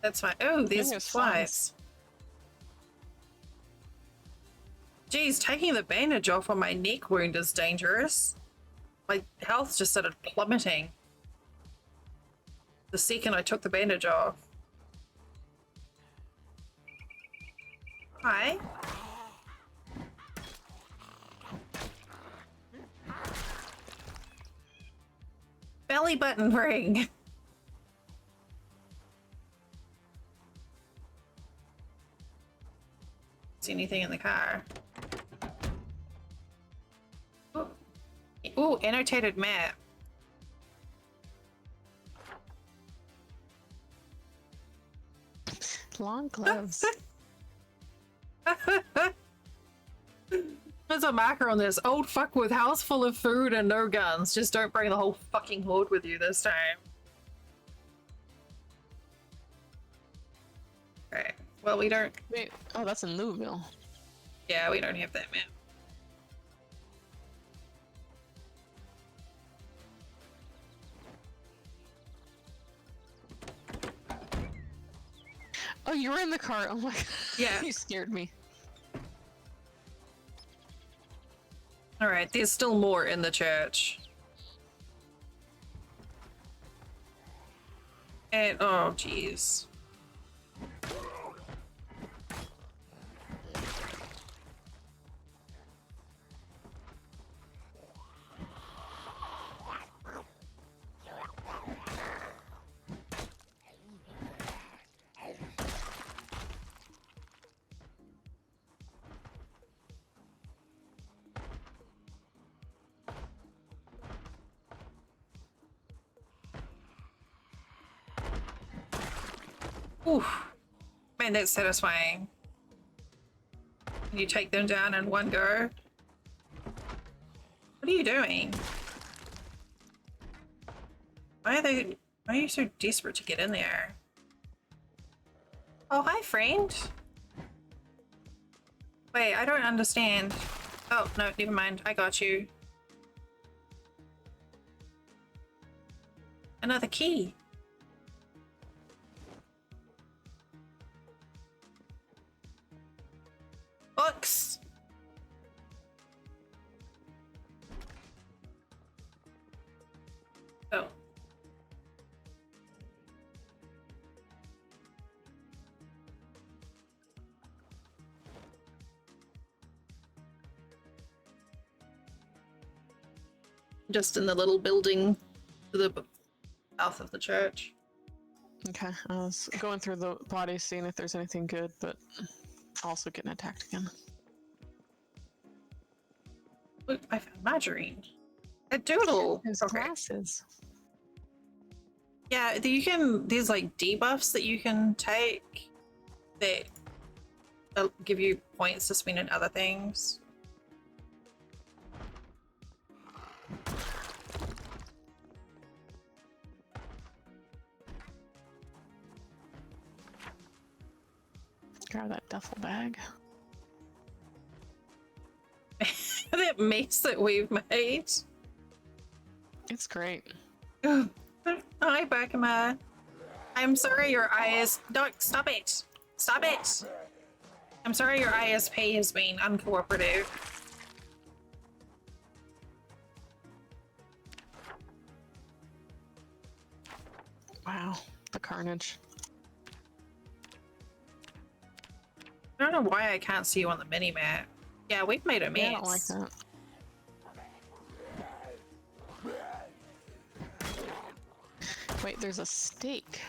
That's fine. Oh, there's There's flies. Geez, taking the bandage off on my neck wound is dangerous. My health just started plummeting the second I took the bandage off. Hi. Belly button ring. See anything in the car? Ooh, annotated map. Long gloves. There's a marker on this. Old fuck with house full of food and no guns. Just don't bring the whole fucking horde with you this time. Okay. Well, we don't. Wait, oh, that's in Louisville. Yeah, we don't have that map. Oh, you were in the car. Oh my god. Yeah. You scared me. Alright, there's still more in the church. And, oh, jeez. Oof. Man, that's satisfying. You take them down in one go. What are you doing? Why are you so desperate to get in there? Oh, hi, friend. Wait, I don't understand. Oh, no, never mind. I got you. Another key. Books. Oh. Just in the little building to the south of the church. Okay, I was going through the bodies, seeing if there's anything good, but also getting attacked again. Look, I found margarine. A doodle. There's Okay. glasses. Yeah, you can. There's like debuffs that you can take that give you points to spend in other things. Grab that duffel bag. That mess that we've made. It's great. Hi, Bakama. I'm sorry your IS. Don't stop it. Stop it. I'm sorry your ISP has been uncooperative. Wow, the carnage. I don't know why I can't see you on the mini map. Yeah, we've made a mess. Yeah, I don't like that. Wait, there's a steak.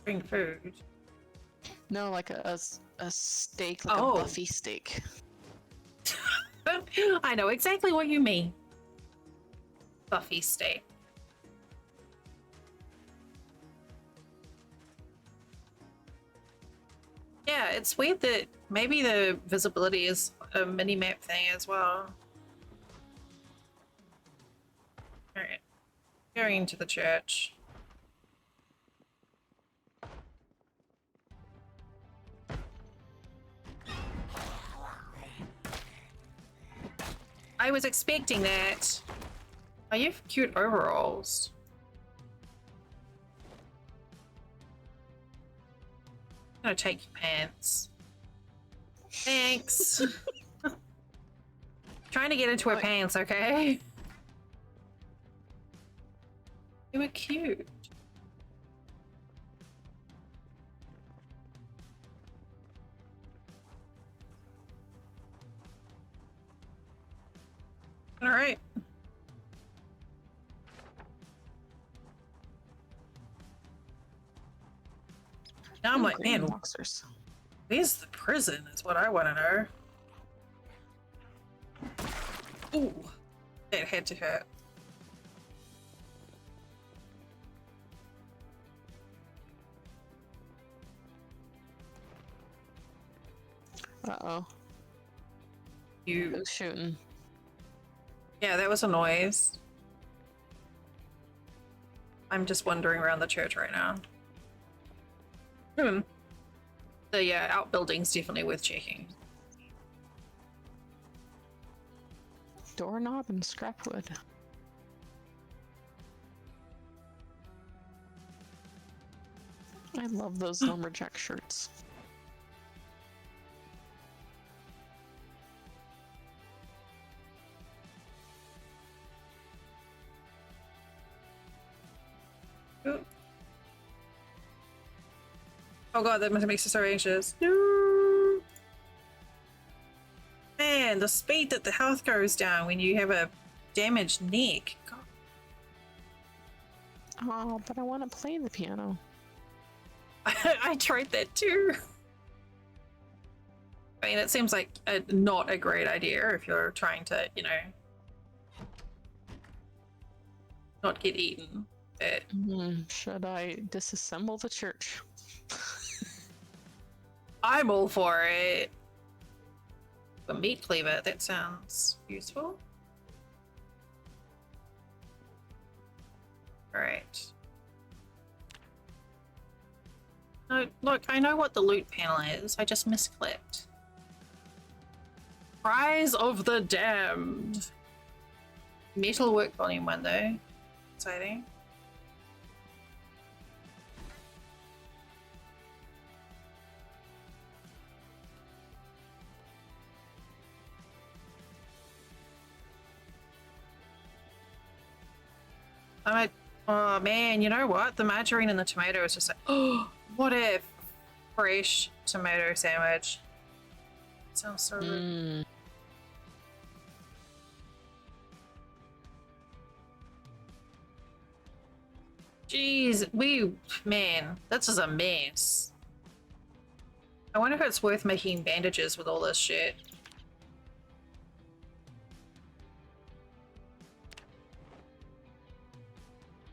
Bring food. No, like a steak, like Oh. a Buffy steak. I know exactly what you mean. Buffy steak. Yeah, it's weird that maybe the visibility is a mini map thing as well. Alright. Going into the church. I was expecting that. Oh, you have cute overalls. I'm gonna take your pants. Thanks. Trying to get into her What? pants, okay? They were cute. All right. Now I'm Ooh, like, green man, boxers. where's the prison is what I want to know. Ooh, that had to hurt. Uh-oh. You, Who's shooting? yeah, that was a noise. I'm just wandering around the church right now. The outbuilding's definitely worth checking. Doorknob and scrap wood. I love those lumberjack shirts. Ooh. Oh god, that makes me so anxious. No. Man, the speed that the health goes down when you have a damaged neck. God. Oh, but I want to play the piano. I tried that too. I mean, it seems like not a great idea if you're trying to, you know, not get eaten. But Should I disassemble the church? I'm all for it. A meat cleaver, that sounds useful. Alright. No, look, I know what the loot panel is. I just misclicked. Prize of the Damned. Metalwork Volume 1 though. Exciting. Oh man, you know what? The margarine and the tomato is just like, oh, what if fresh tomato sandwich? Sounds so good. Jeez, man, this is a mess. I wonder if it's worth making bandages with all this shit.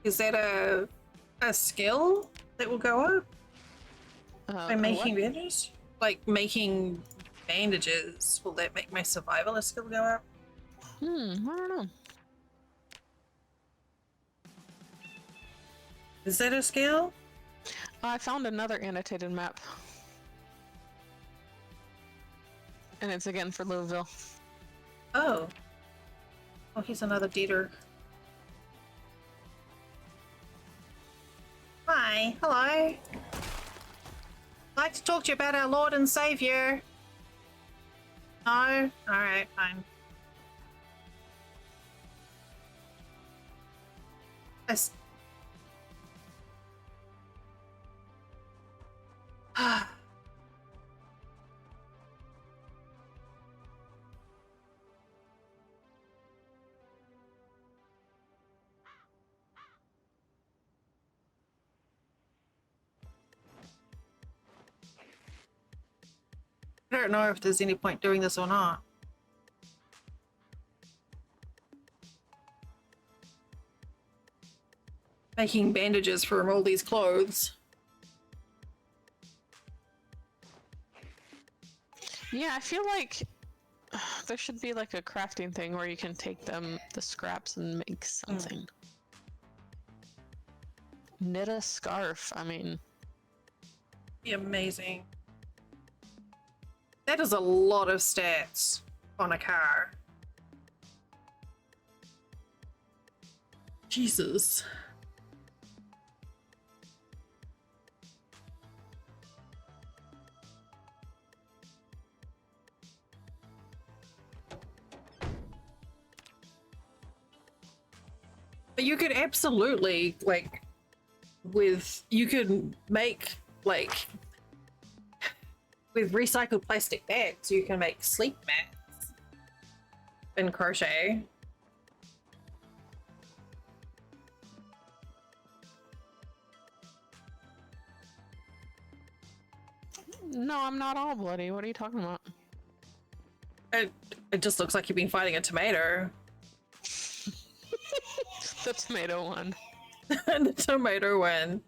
Is that a skill that will go up by making bandages? Like making bandages, will that make my survivalist skill go up? I don't know. Is that a skill? I found another annotated map. And it's again for Louisville. Oh. Oh, he's another Dieter. Hi, hello. I'd like to talk to you about our Lord and Savior. No? Alright, fine. Yes. I don't know if there's any point doing this or not. Making bandages from all these clothes. Yeah, I feel like there should be like a crafting thing where you can take the scraps and make something. Knit a scarf, I mean. Be amazing. That is a lot of stats on a car. Jesus. But you could absolutely, like, you could make, like, with recycled plastic bags, you can make sleep mats in crochet. No, I'm not all bloody. What are you talking about? It just looks like you've been fighting a tomato. The tomato one. The tomato one.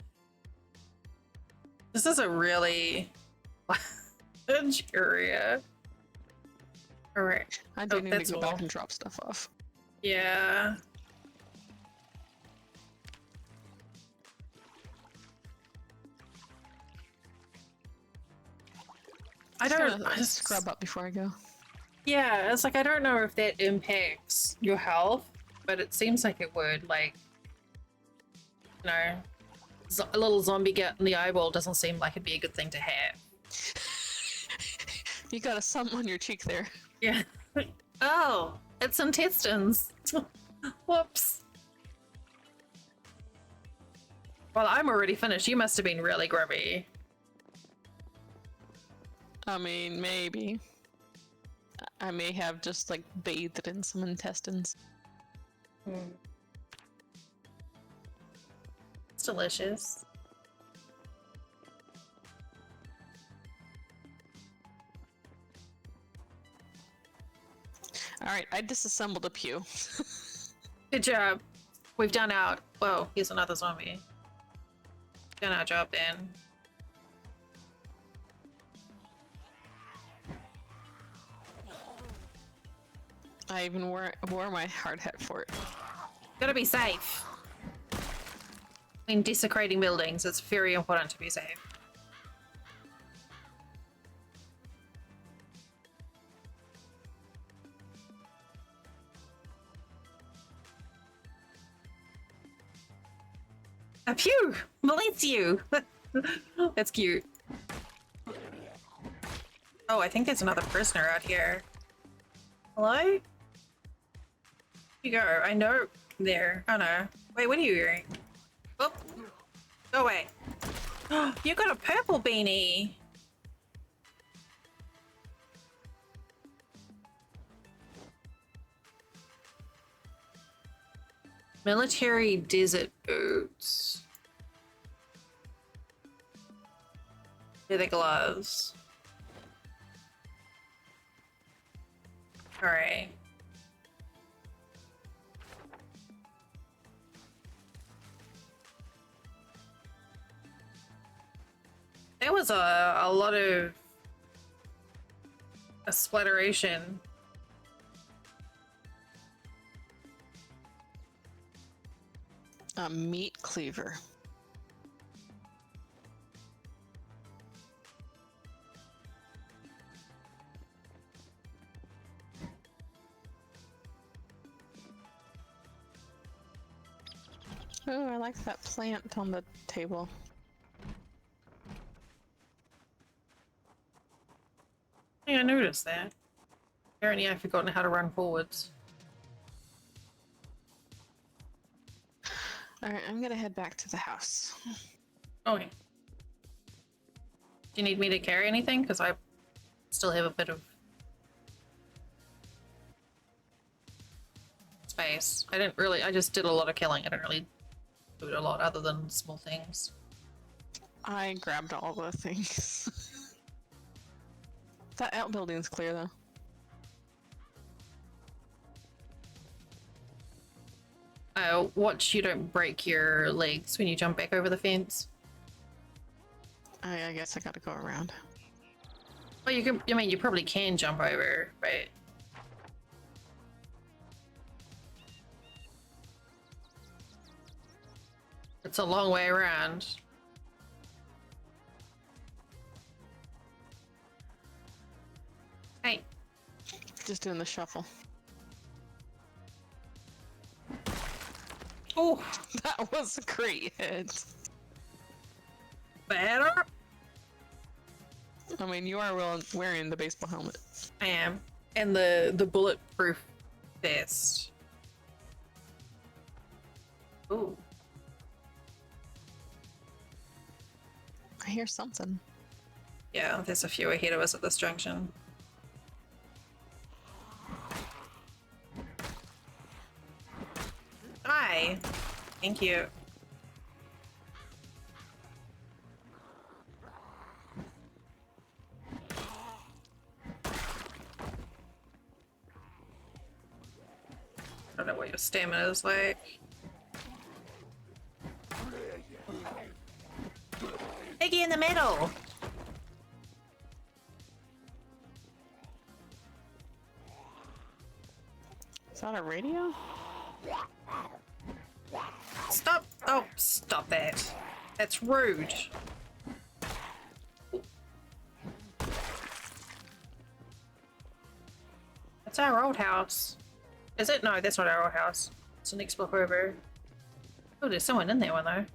This is a really large area. Alright. I do need to that's go all. back and drop stuff off. Yeah. I don't Just scrub up before I go. Yeah, it's like I don't know if that impacts your health, but it seems like it would. Like, you know, a little zombie gut in the eyeball doesn't seem like it'd be a good thing to have. You got a something on your cheek there. Yeah. Oh, it's intestines. Whoops. Well, I'm already finished. You must have been really grubby. I mean, maybe. I may have just like bathed in some intestines. It's delicious. Alright, I disassembled a pew. Good job. We've done our... Whoa, here's another zombie. Done our job then. I even wore my hard hat for it. Gotta be safe. When desecrating buildings, it's very important to be safe. A pew! Bless you! That's cute. Oh, I think there's another prisoner out here. Hello? You go. I know there. Oh no. Wait, what are you wearing? Oh, go away. You got a purple beanie. Military desert boots. Leather gloves. Alright. There was a lot of a splatteration. A meat cleaver. Oh, I like that plant on the table. Yeah, I noticed that. Apparently I've forgotten how to run forwards. Alright, I'm gonna head back to the house. Okay. Do you need me to carry anything? Because I still have a bit of space. I just did a lot of killing. I didn't really do a lot other than small things. I grabbed all the things. That outbuilding's clear though. Watch you don't break your legs when you jump back over the fence. I guess I gotta go around. Well, you can. I mean, you probably can jump over, but it's a long way around. Hey, Just doing the shuffle. oh, That was a great hit. better. I mean, you are wearing the baseball helmet. I am, and the bulletproof vest. Ooh, I hear something. yeah. There's a few ahead of us at this junction. Hi. Thank you. I don't know what your stamina is like. Piggy in the middle! Is that a radio? Stop! Oh, stop that. That's rude. That's our old house. Is it? No, that's not our old house. It's the next block over. Oh, there's someone in that one though.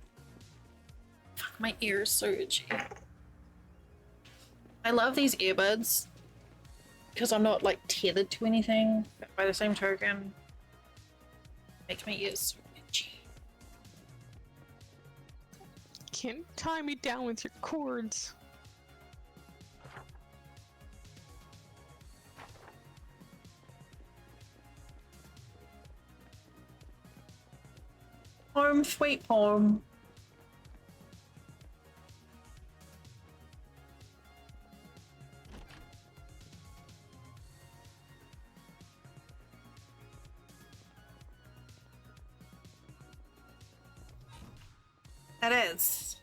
Fuck, my ear is so itchy. I love these earbuds because I'm not like tethered to anything, but by the same token, makes my ears so itchy. Can't tie me down with your cords. Home sweet home. That is.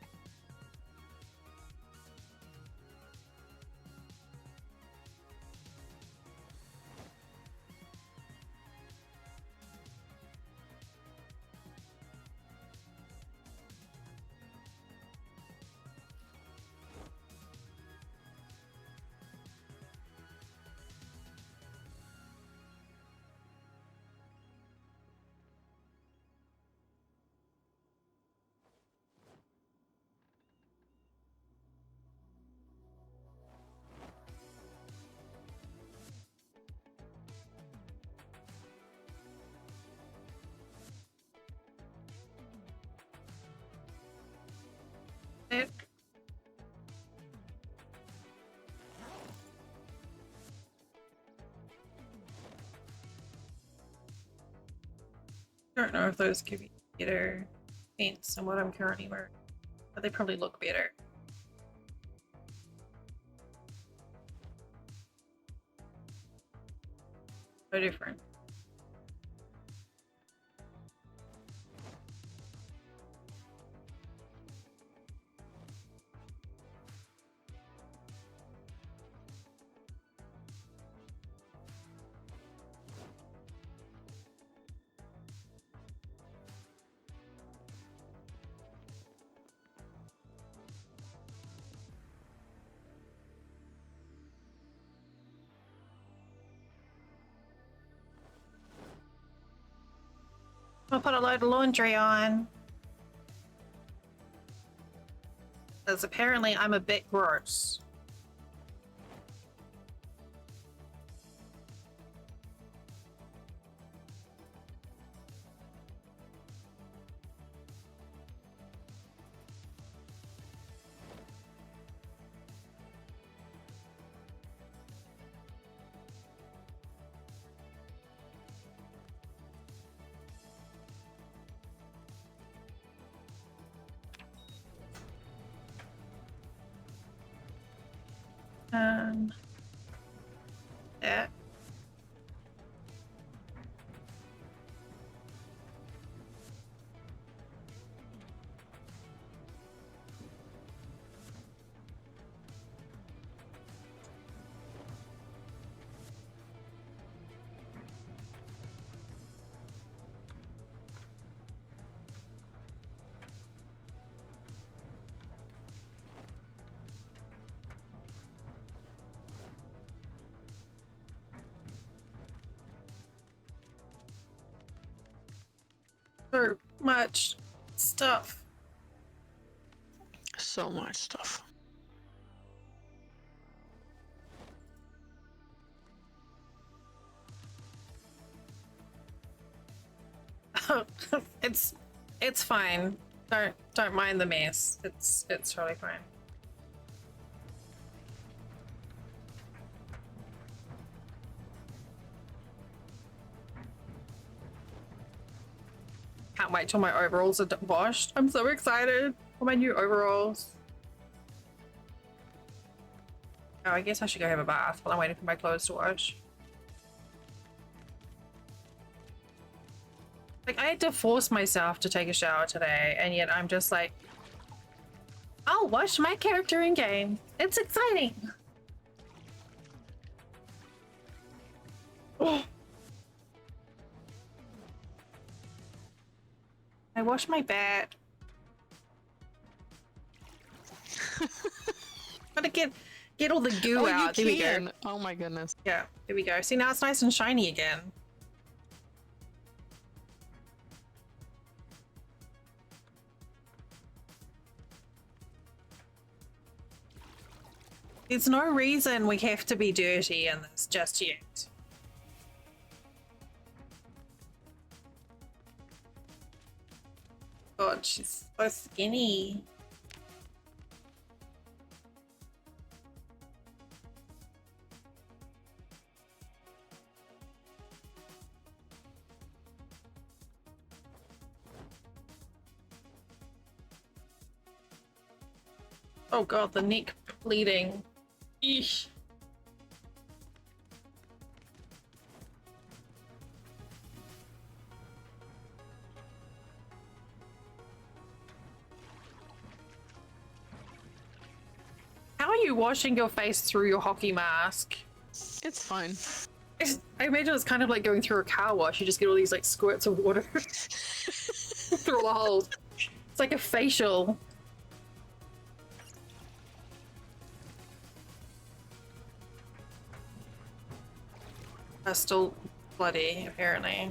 It. I don't know if those give you better paints than what I'm currently wearing, but they probably look better. So different. I'll put a load of laundry on. Because apparently I'm a bit gross. Yeah. So much stuff. So much stuff. It's fine. Don't mind the mess. It's totally fine. Can't wait till my overalls are washed. I'm so excited for my new overalls. Oh, I guess I should go have a bath while I'm waiting for my clothes to wash. Like, I had to force myself to take a shower today, and yet I'm just like, I'll wash my character in game. It's exciting. Oh. I wash my bat. Gotta get all the goo out. There we go. Oh my goodness. Yeah, there we go. See, now it's nice and shiny again. There's no reason we have to be dirty in this just yet. God, she's so skinny. Oh God, the neck bleeding. Eesh. How are you washing your face through your hockey mask? It's fine. I imagine it's kind of like going through a car wash. You just get all these like squirts of water through all the holes. It's like a facial. That's still bloody, apparently.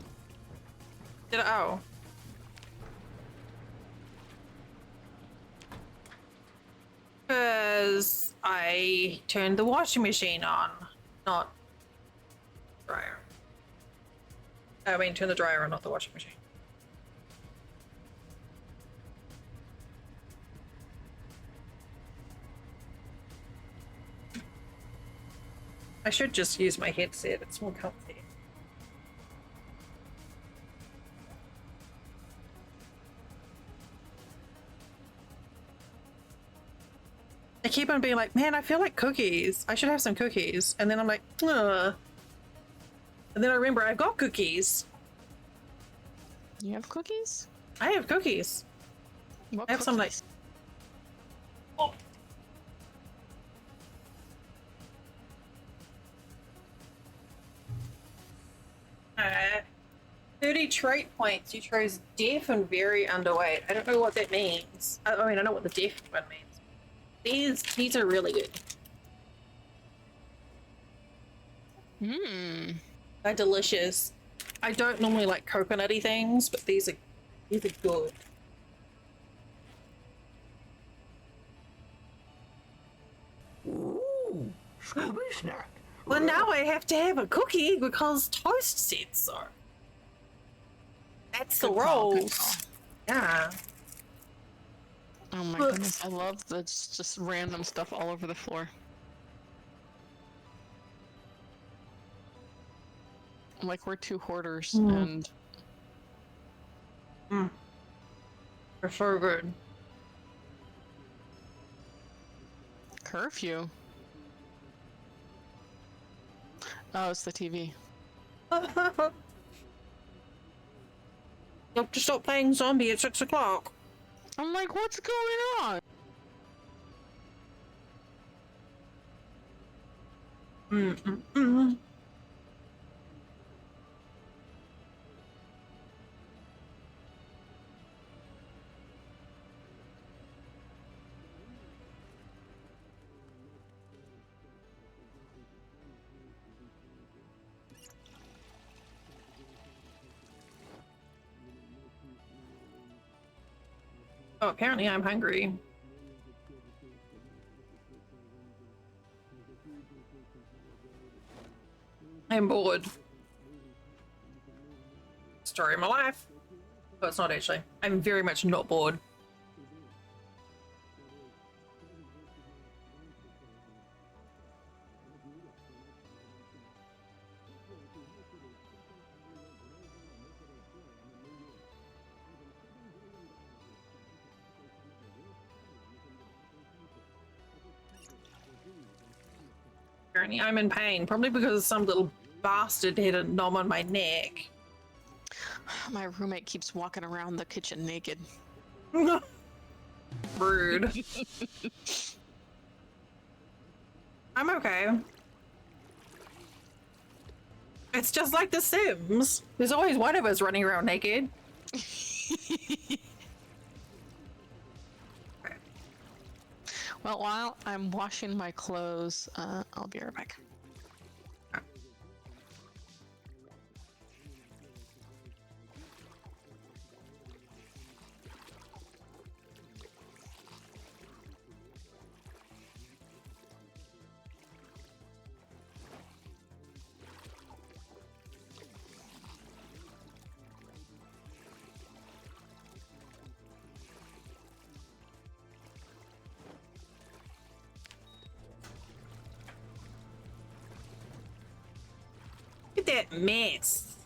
Did I? Oh. Because I turned the washing machine on, not dryer. I mean, turn the dryer on, not the washing machine. I should just use my headset, it's more comfy. I keep on being like, man, I feel like cookies. I should have some cookies. And then I'm like, ugh. And then I remember I've got cookies. You have cookies? I have cookies. What I have some like... cookies? Oh. Uh, 30 trait points. You chose deaf and very underweight. I don't know what that means. I mean, I know what the deaf one means. These are really good. Mmm. They're delicious. I don't normally like coconutty things, but these are good. Ooh, Scooby snack. Well, now I have to have a cookie because Toast said so. That's the Good call, good rules. call. Yeah. Oh my Look. goodness, I love that's just random stuff all over the floor. Like we're two hoarders and They're so good. curfew. Oh, it's the TV. You have to stop playing zombie at 6 o'clock. I'm like, what's going on? Oh, apparently I'm hungry. I'm bored. Story of my life. But it's not actually. I'm very much not bored. Apparently I'm in pain, probably because some little bastard had a nom on my neck. My roommate keeps walking around the kitchen naked. Rude. I'm okay. It's just like The Sims. There's always one of us running around naked. Well, while I'm washing my clothes, I'll be right back. Look at that mess.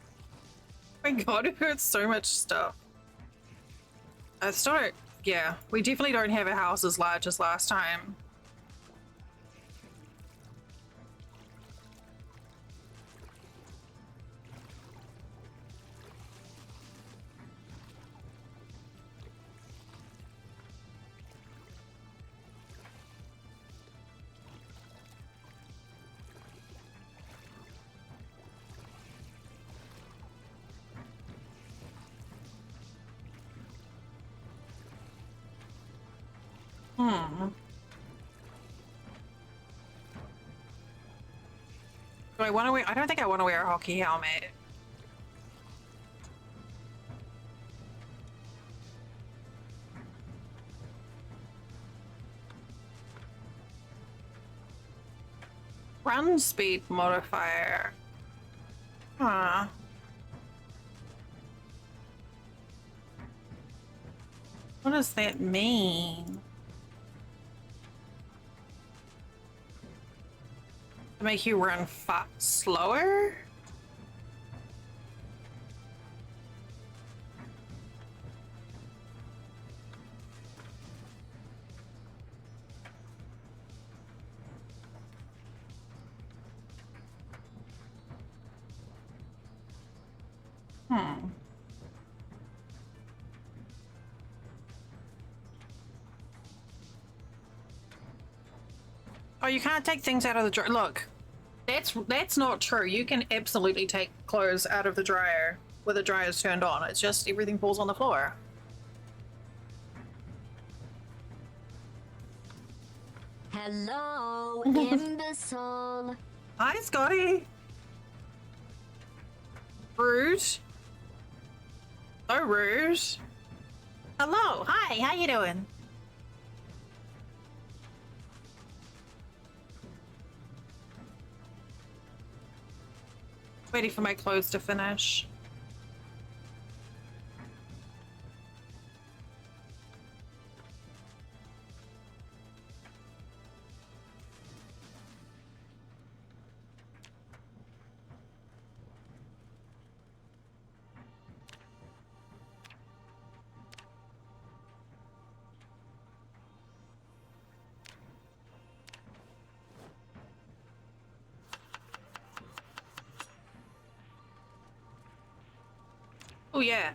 Oh my god, it hurts so much stuff. I still don't, yeah, we definitely don't have a house as large as last time. Do I want to wear? I don't think I want to wear a hockey helmet. Run speed modifier. Huh. What does that mean? To make you run slower? Oh, you can't take things out of the dryer. Look, that's not true. You can absolutely take clothes out of the dryer with the dryer's turned on. It's just everything falls on the floor. Hello, imbecile. Hi, Scotty. Rude. So rude. Hello, hi, how you doing? Waiting for my clothes to finish. Oh yeah.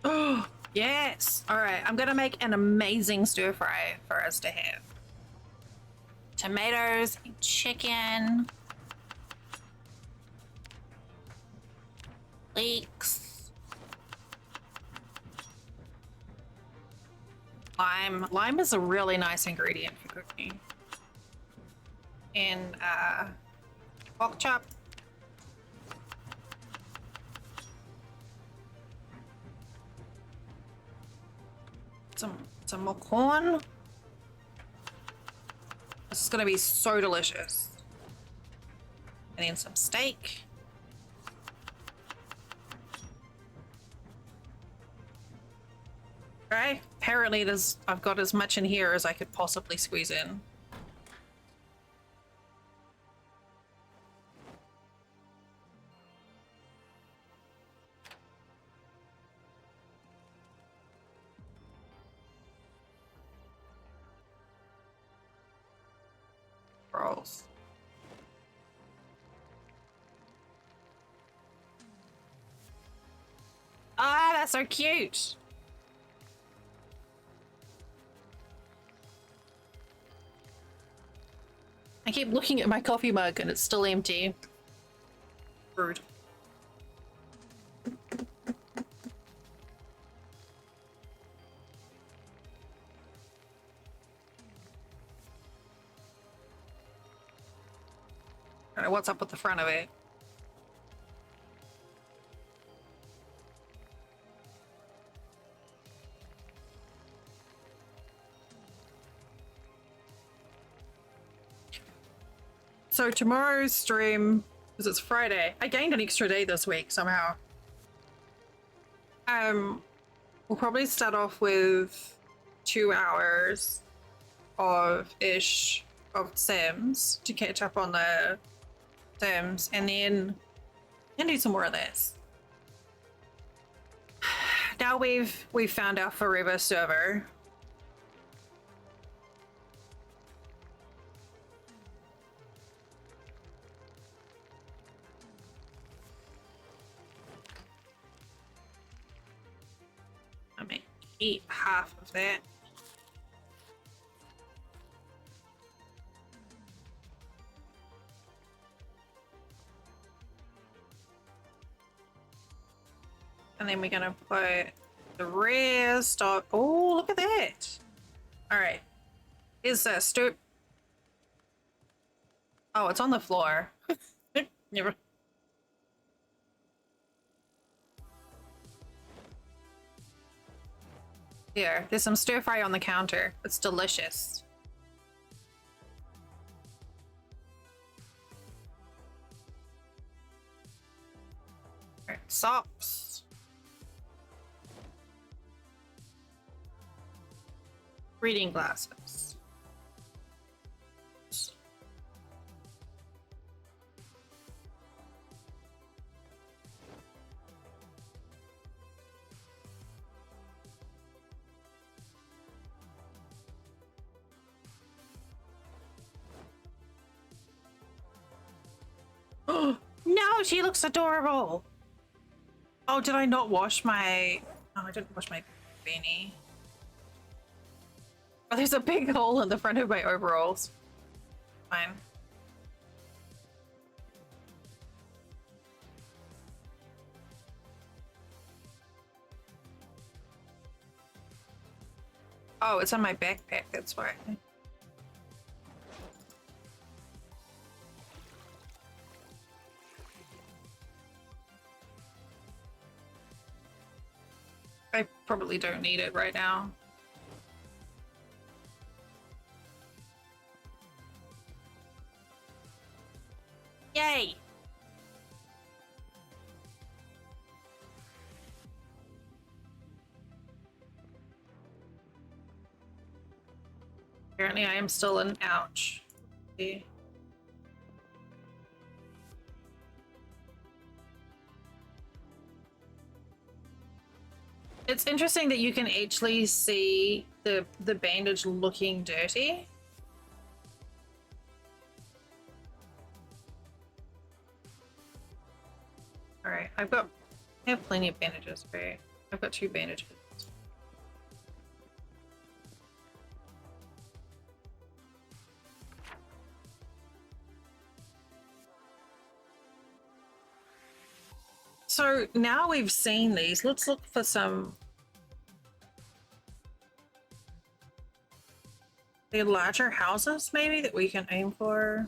Oh yes. All right. I'm gonna make an amazing stir fry for us to have. Tomatoes, chicken, leeks, lime. Lime is a really nice ingredient for cooking. And pork chop. Some more corn. This is gonna be so delicious. And then some steak. Right? Apparently I've got as much in here as I could possibly squeeze in. Rolls. Ah, that's so cute. I keep looking at my coffee mug and it's still empty. Rude. I don't know what's up with the front of it. So tomorrow's stream, because it's Friday, I gained an extra day this week somehow. We'll probably start off with 2 hours of Sims to catch up on the Sims, and then do some more of this. Now we've found our forever server. I may eat half of that. And then we're gonna put the rest of, oh, look at that. All right, here's the stoop. Oh, it's on the floor. Never. Here, there's some stir fry on the counter. It's delicious. All right, socks. Reading glasses. Oh no, she looks adorable. Oh, did I not wash my... Oh, I didn't wash my beanie. Oh, there's a big hole in the front of my overalls. Fine. Oh, it's on my backpack, that's why. probably don't need it right now. Yay! Apparently I am still an ouch. See? It's interesting that you can actually see the bandage looking dirty. Alright, I have plenty of bandages, right? I've got 2 bandages. So now we've seen these, let's look for some. The larger houses maybe that we can aim for.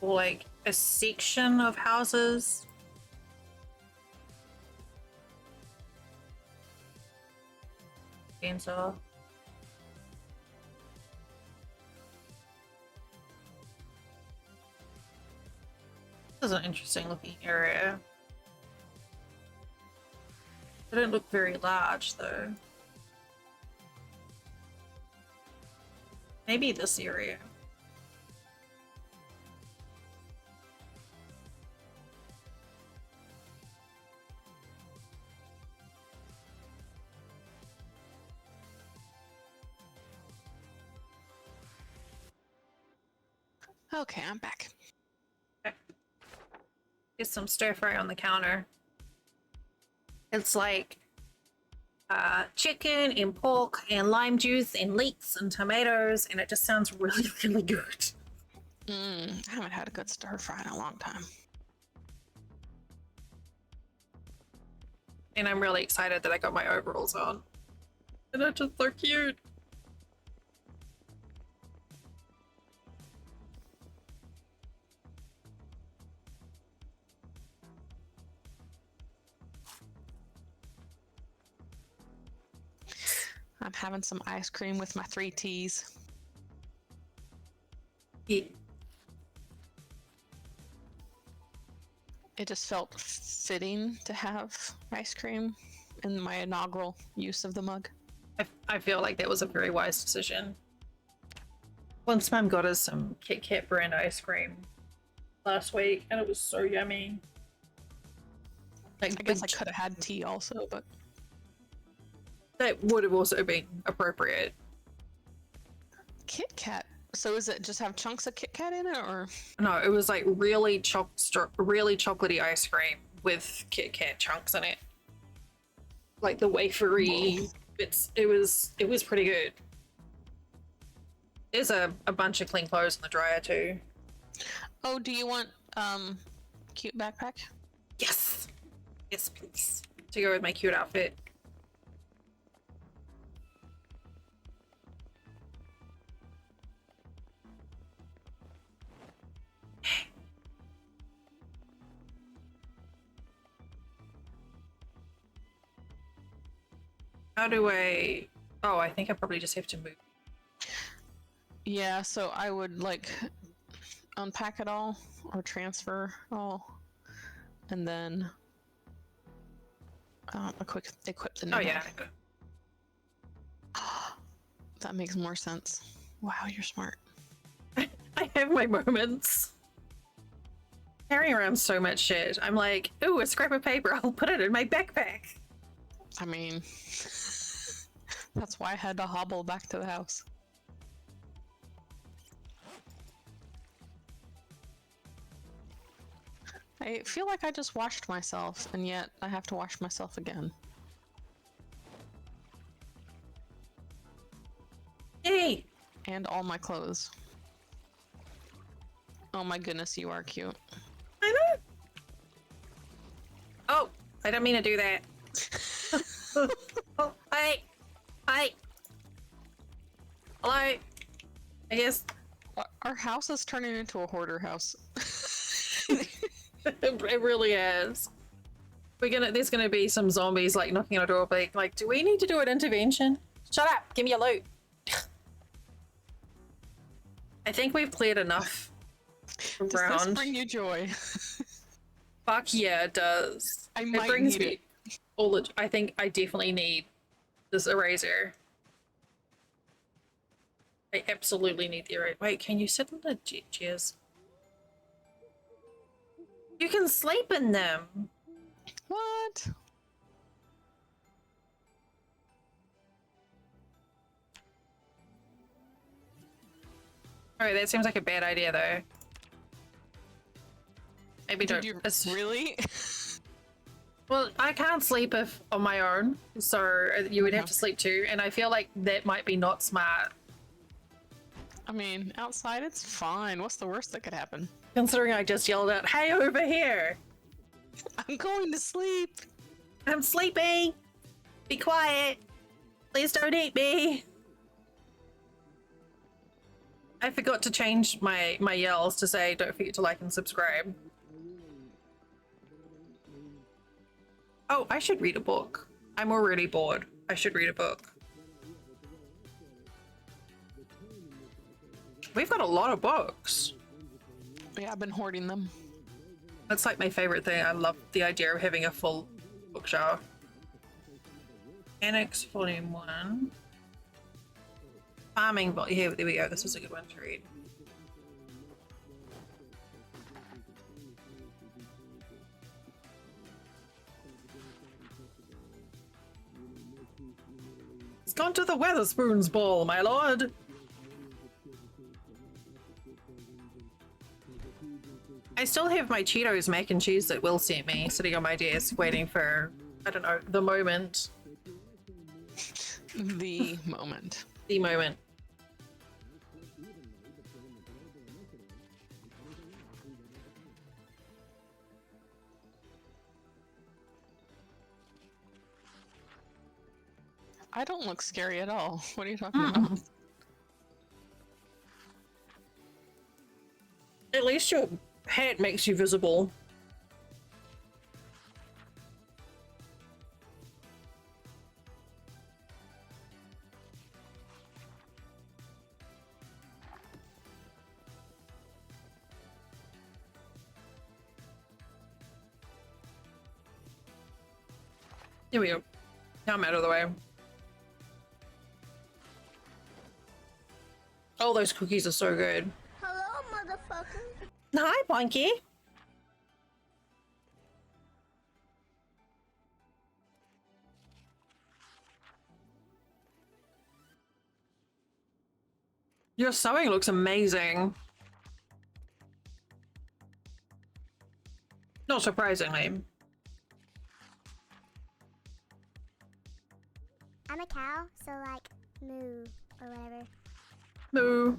Or like a section of houses. Chainsaw. This is an interesting looking area. They don't look very large though. Maybe this area. Okay, I'm back. Get some stir fry on the counter. It's like chicken and pork and lime juice and leeks and tomatoes, and it just sounds really, really good. I haven't had a good stir fry in a long time. And I'm really excited that I got my overalls on. And they're just so cute. I'm having some ice cream with my 3 T's. Yeah. It just felt fitting to have ice cream in my inaugural use of the mug. I feel like that was a very wise decision. Once Mum got us some Kit Kat brand ice cream last week, and it was so yummy. Like, I guess I could have had tea also, but that would have also been appropriate. Kit Kat. So is it just have chunks of Kit Kat in it, or? No, it was like really really chocolatey ice cream with Kit Kat chunks in it. Like the wafery bits. It was pretty good. There's a bunch of clean clothes in the dryer too. Oh, do you want cute backpack? Yes! Yes, please. To go with my cute outfit. How do I... Oh, I think I probably just have to move. Yeah, so I would like unpack it all or transfer all, and then equip the new Oh yeah. bag. That makes more sense. Wow, you're smart. I have my moments. Carrying around so much shit. I'm like, ooh, a scrap of paper. I'll put it in my backpack. I mean, that's why I had to hobble back to the house. I feel like I just washed myself, and yet I have to wash myself again. Yay! And all my clothes. Oh my goodness, you are cute. I know. Oh, I don't mean to do that. Oh, hi. Hi. Hello. I guess Our house is turning into a hoarder house. It really is. There's gonna be some zombies like knocking on a door, like, do we need to do an intervention? Shut up! Give me your loot. I think we've cleared enough Does this ground. bring you joy? Fuck yeah, it does. I It might brings need me it. I think I definitely need this eraser. I absolutely need the eraser. Wait, can you sit in the chairs? You can sleep in them. What? Alright, that seems like a bad idea though. Maybe Did don't. you really? Well, I can't sleep if on my own, so you would have to sleep too, and I feel like that might be not smart. I mean, outside it's fine. What's the worst that could happen? Considering I just yelled out, "Hey, over here! I'm going to sleep. I'm sleeping! Be quiet! Please don't eat me!" I forgot to change my yells to say, "Don't forget to like and subscribe." Oh, I should read a book. I'm already bored. I should read a book. We've got a lot of books. Yeah, I've been hoarding them. That's like my favorite thing. I love the idea of having a full bookshelf. Annex Volume 1. Farming, but here, there we go. This is a good one to read. It's gone to the Weatherspoons Ball, my lord. I still have my Cheetos mac and cheese that Will sent me sitting on my desk waiting for, I don't know, the moment. The moment. The moment. I don't look scary at all. What are you talking about? At least your hat makes you visible. Here we go. Now I'm out of the way. Oh, those cookies are so good. Hello, motherfucker. Hi, Blanky. Your sewing looks amazing. Not surprisingly. I'm a cow, so like moo or whatever. Moo.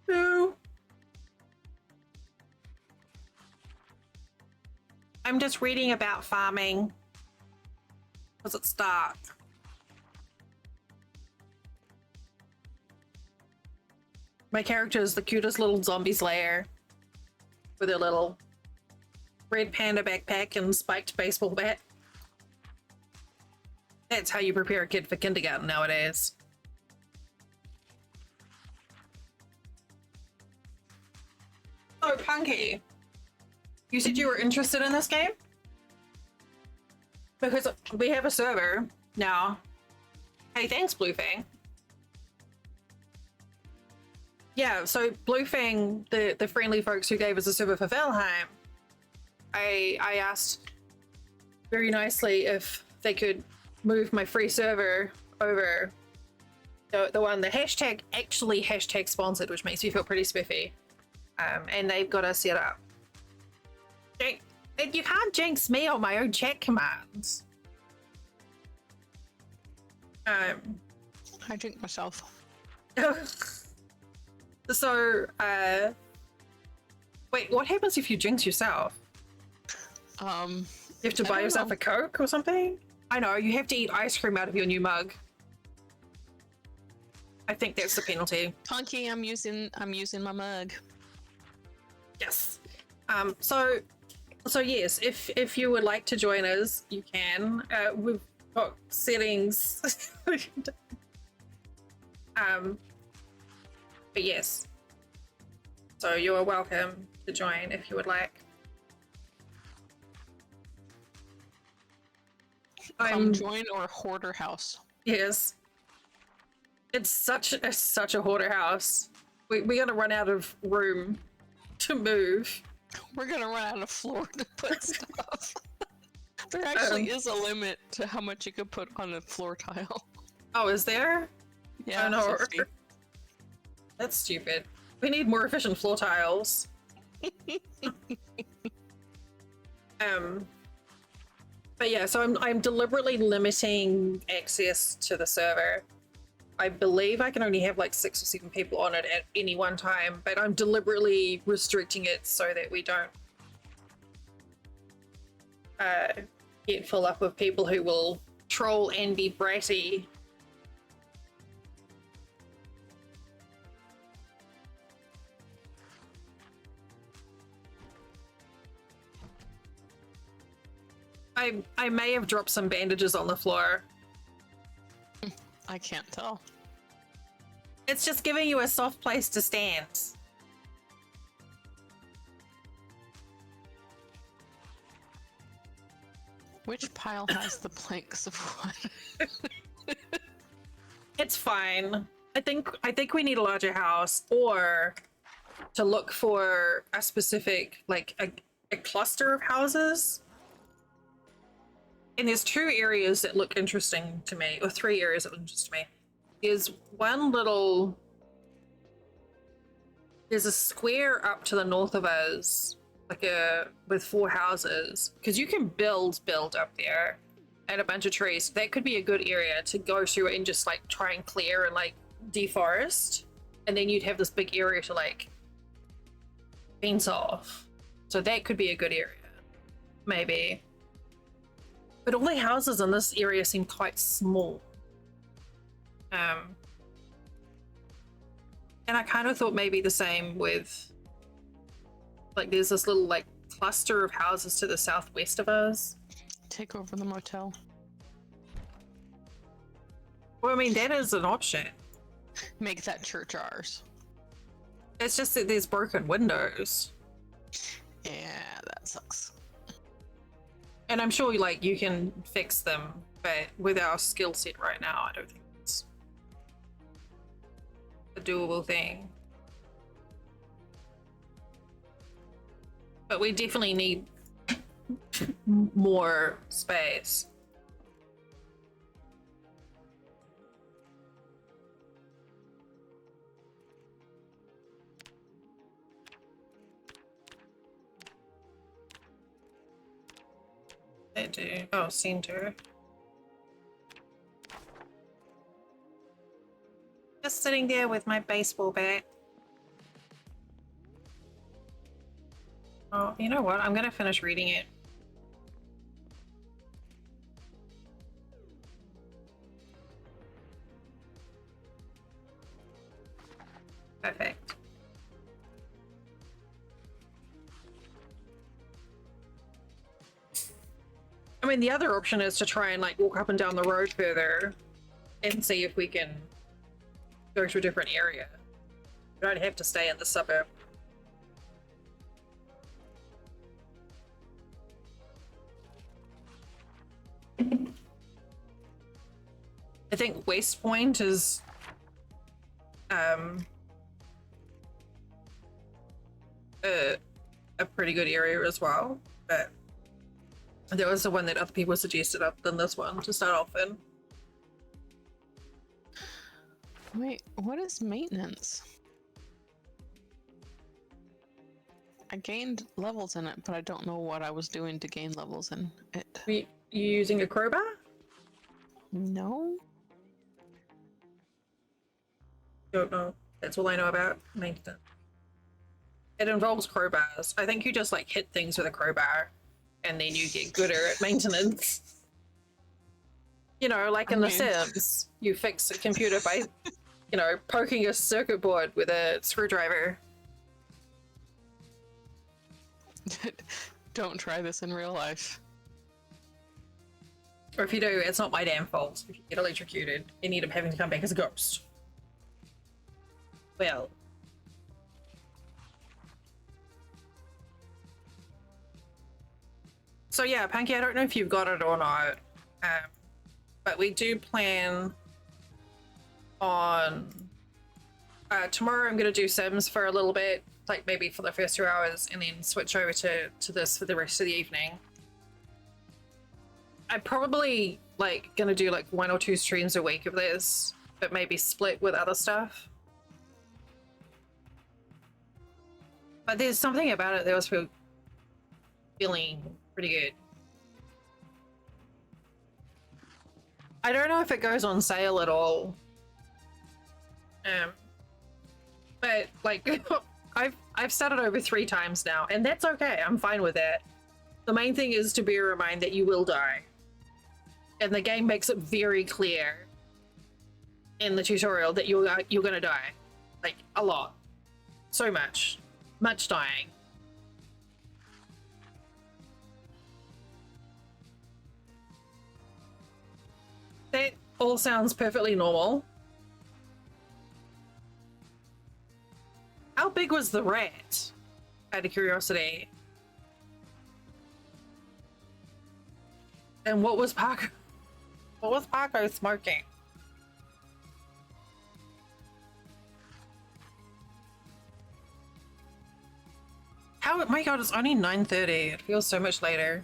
Moo. I'm just reading about farming. Because it's dark. My character is the cutest little zombie slayer. With a little red panda backpack and spiked baseball bat. That's how you prepare a kid for kindergarten nowadays. Oh, Punky. You said you were interested in this game? Because we have a server now. Hey, thanks, Bluefang. Yeah, so Bluefang, the friendly folks who gave us a server for Valheim, I asked very nicely if they could move my free server over the one, the hashtag actually hashtag sponsored, which makes me feel pretty spiffy. And they've got us set up. You can't jinx me on my own chat commands. I drink myself. So, wait, what happens if you jinx yourself? You have to I buy don't yourself know. a Coke or something? I know, you have to eat ice cream out of your new mug. I think that's the penalty. Punky, I'm using my mug. Yes. So yes, if you would like to join us, you can. We've got settings. But yes. So you are welcome to join if you would like. Come join our hoarder house. Yes. It's such a hoarder house. We're gonna run out of room to move. We're gonna run out of floor to put stuff. There actually is a limit to how much you could put on a floor tile. Oh, is there? Yeah, Oh, no. 50. That's stupid. We need more efficient floor tiles. But yeah, so I'm deliberately limiting access to the server. I believe I can only have like 6 or 7 people on it at any one time, but I'm deliberately restricting it so that we don't get full up of people who will troll and be bratty. I may have dropped some bandages on the floor. I can't tell. It's just giving you a soft place to stand. Which pile has the planks of wood? It's fine. I think we need a larger house, or to look for a specific, like a cluster of houses. And there's 2 areas that look interesting to me, or 3 areas that look interesting to me. There's there's a square up to the north of us, like with 4 houses, because you can build up there, and a bunch of trees. That could be a good area to go through and just like try and clear and like deforest, and then you'd have this big area to like fence off. So that could be a good area, maybe. But all the houses in this area seem quite small. And I kind of thought maybe the same with, like, there's this little like cluster of houses to the southwest of us. Take over the motel. Well, I mean, that is an option. Make that church ours. It's just that there's broken windows. Yeah, that sucks. And I'm sure like you can fix them, but with our skill set right now, I don't think it's a doable thing. But we definitely need more space. They do. Oh, center. Just sitting there with my baseball bat. Oh, you know what? I'm gonna finish reading it. Perfect. I mean, the other option is to try and like walk up and down the road further and see if we can go to a different area. We don't have to stay in the suburb. I think West Point is a pretty good area as well, but there was the one that other people suggested up than this one to start off in. Wait, what is maintenance? I gained levels in it, but I don't know what I was doing to gain levels in it. You using a crowbar? No? Don't know. That's all I know about maintenance. It involves crowbars. I think you just like hit things with a crowbar and then you get gooder at maintenance. You know, like in The Sims, you fix a computer by you know, poking a circuit board with a screwdriver. Don't try this in real life. Or if you do, it's not my damn fault if you get electrocuted and end up having to come back as a ghost. Well. So yeah, Punky, I don't know if you've got it or not, but we do plan on tomorrow. I'm gonna do Sims for a little bit, like maybe for the first 2 hours, and then switch over to this for the rest of the evening. I'm probably like gonna do like 1 or 2 streams a week of this, but maybe split with other stuff. But there's something about it that was feeling pretty good. I don't know if it goes on sale at all. But like I've started over 3 times now, and that's okay. I'm fine with that. The main thing is to bear in mind that you will die. And the game makes it very clear in the tutorial that you're gonna die. Like, a lot. So much. Much dying. That all sounds perfectly normal. How big was the rat? Out of curiosity. And what was Paco? What was Paco smoking? How? My God, it's only 9:30. It feels so much later.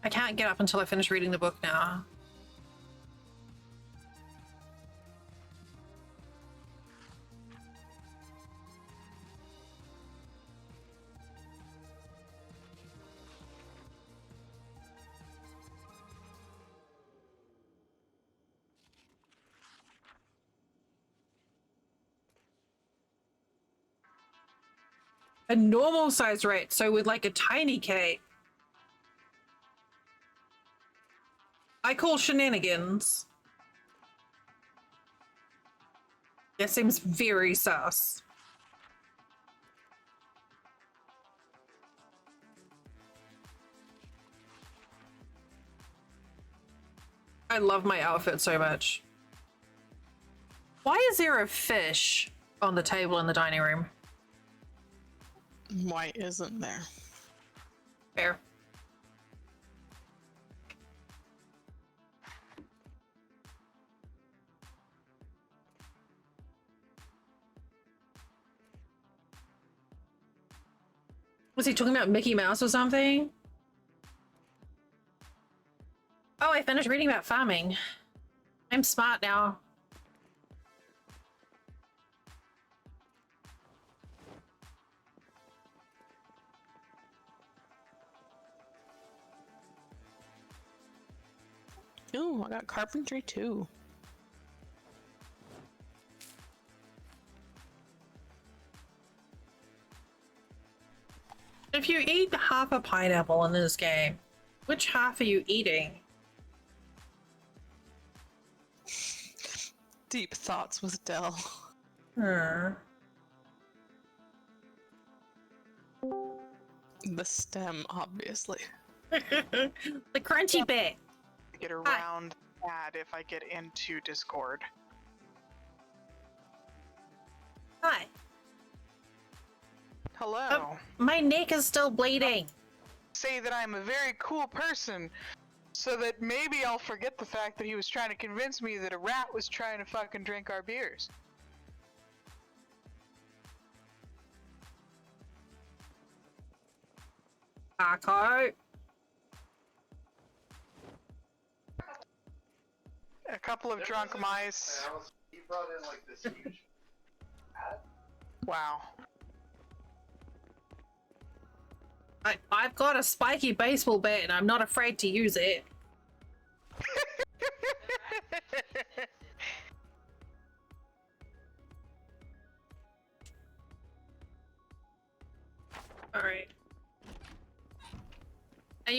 I can't get up until I finish reading the book now. A normal size rat, so with like a tiny cat. I call shenanigans. That seems very sus. I love my outfit so much. Why is there a fish on the table in the dining room? Why isn't there? Fair. Was he talking about Mickey Mouse or something? Oh, I finished reading about farming. I'm smart now. Ooh, I got carpentry too. If you eat half a pineapple in this game, which half are you eating? Deep thoughts with Dell. Hmm. The stem, obviously. The crunchy bit. Get around that if I get into Discord. Hi. Hello. My neck is still bleeding. Say that I'm a very cool person, so that maybe I'll forget the fact that he was trying to convince me that a rat was trying to fucking drink our beers. Paco. A couple of drunk mice. He brought in like this huge hat. Wow. I've got a spiky baseball bat and I'm not afraid to use it. Alright. Are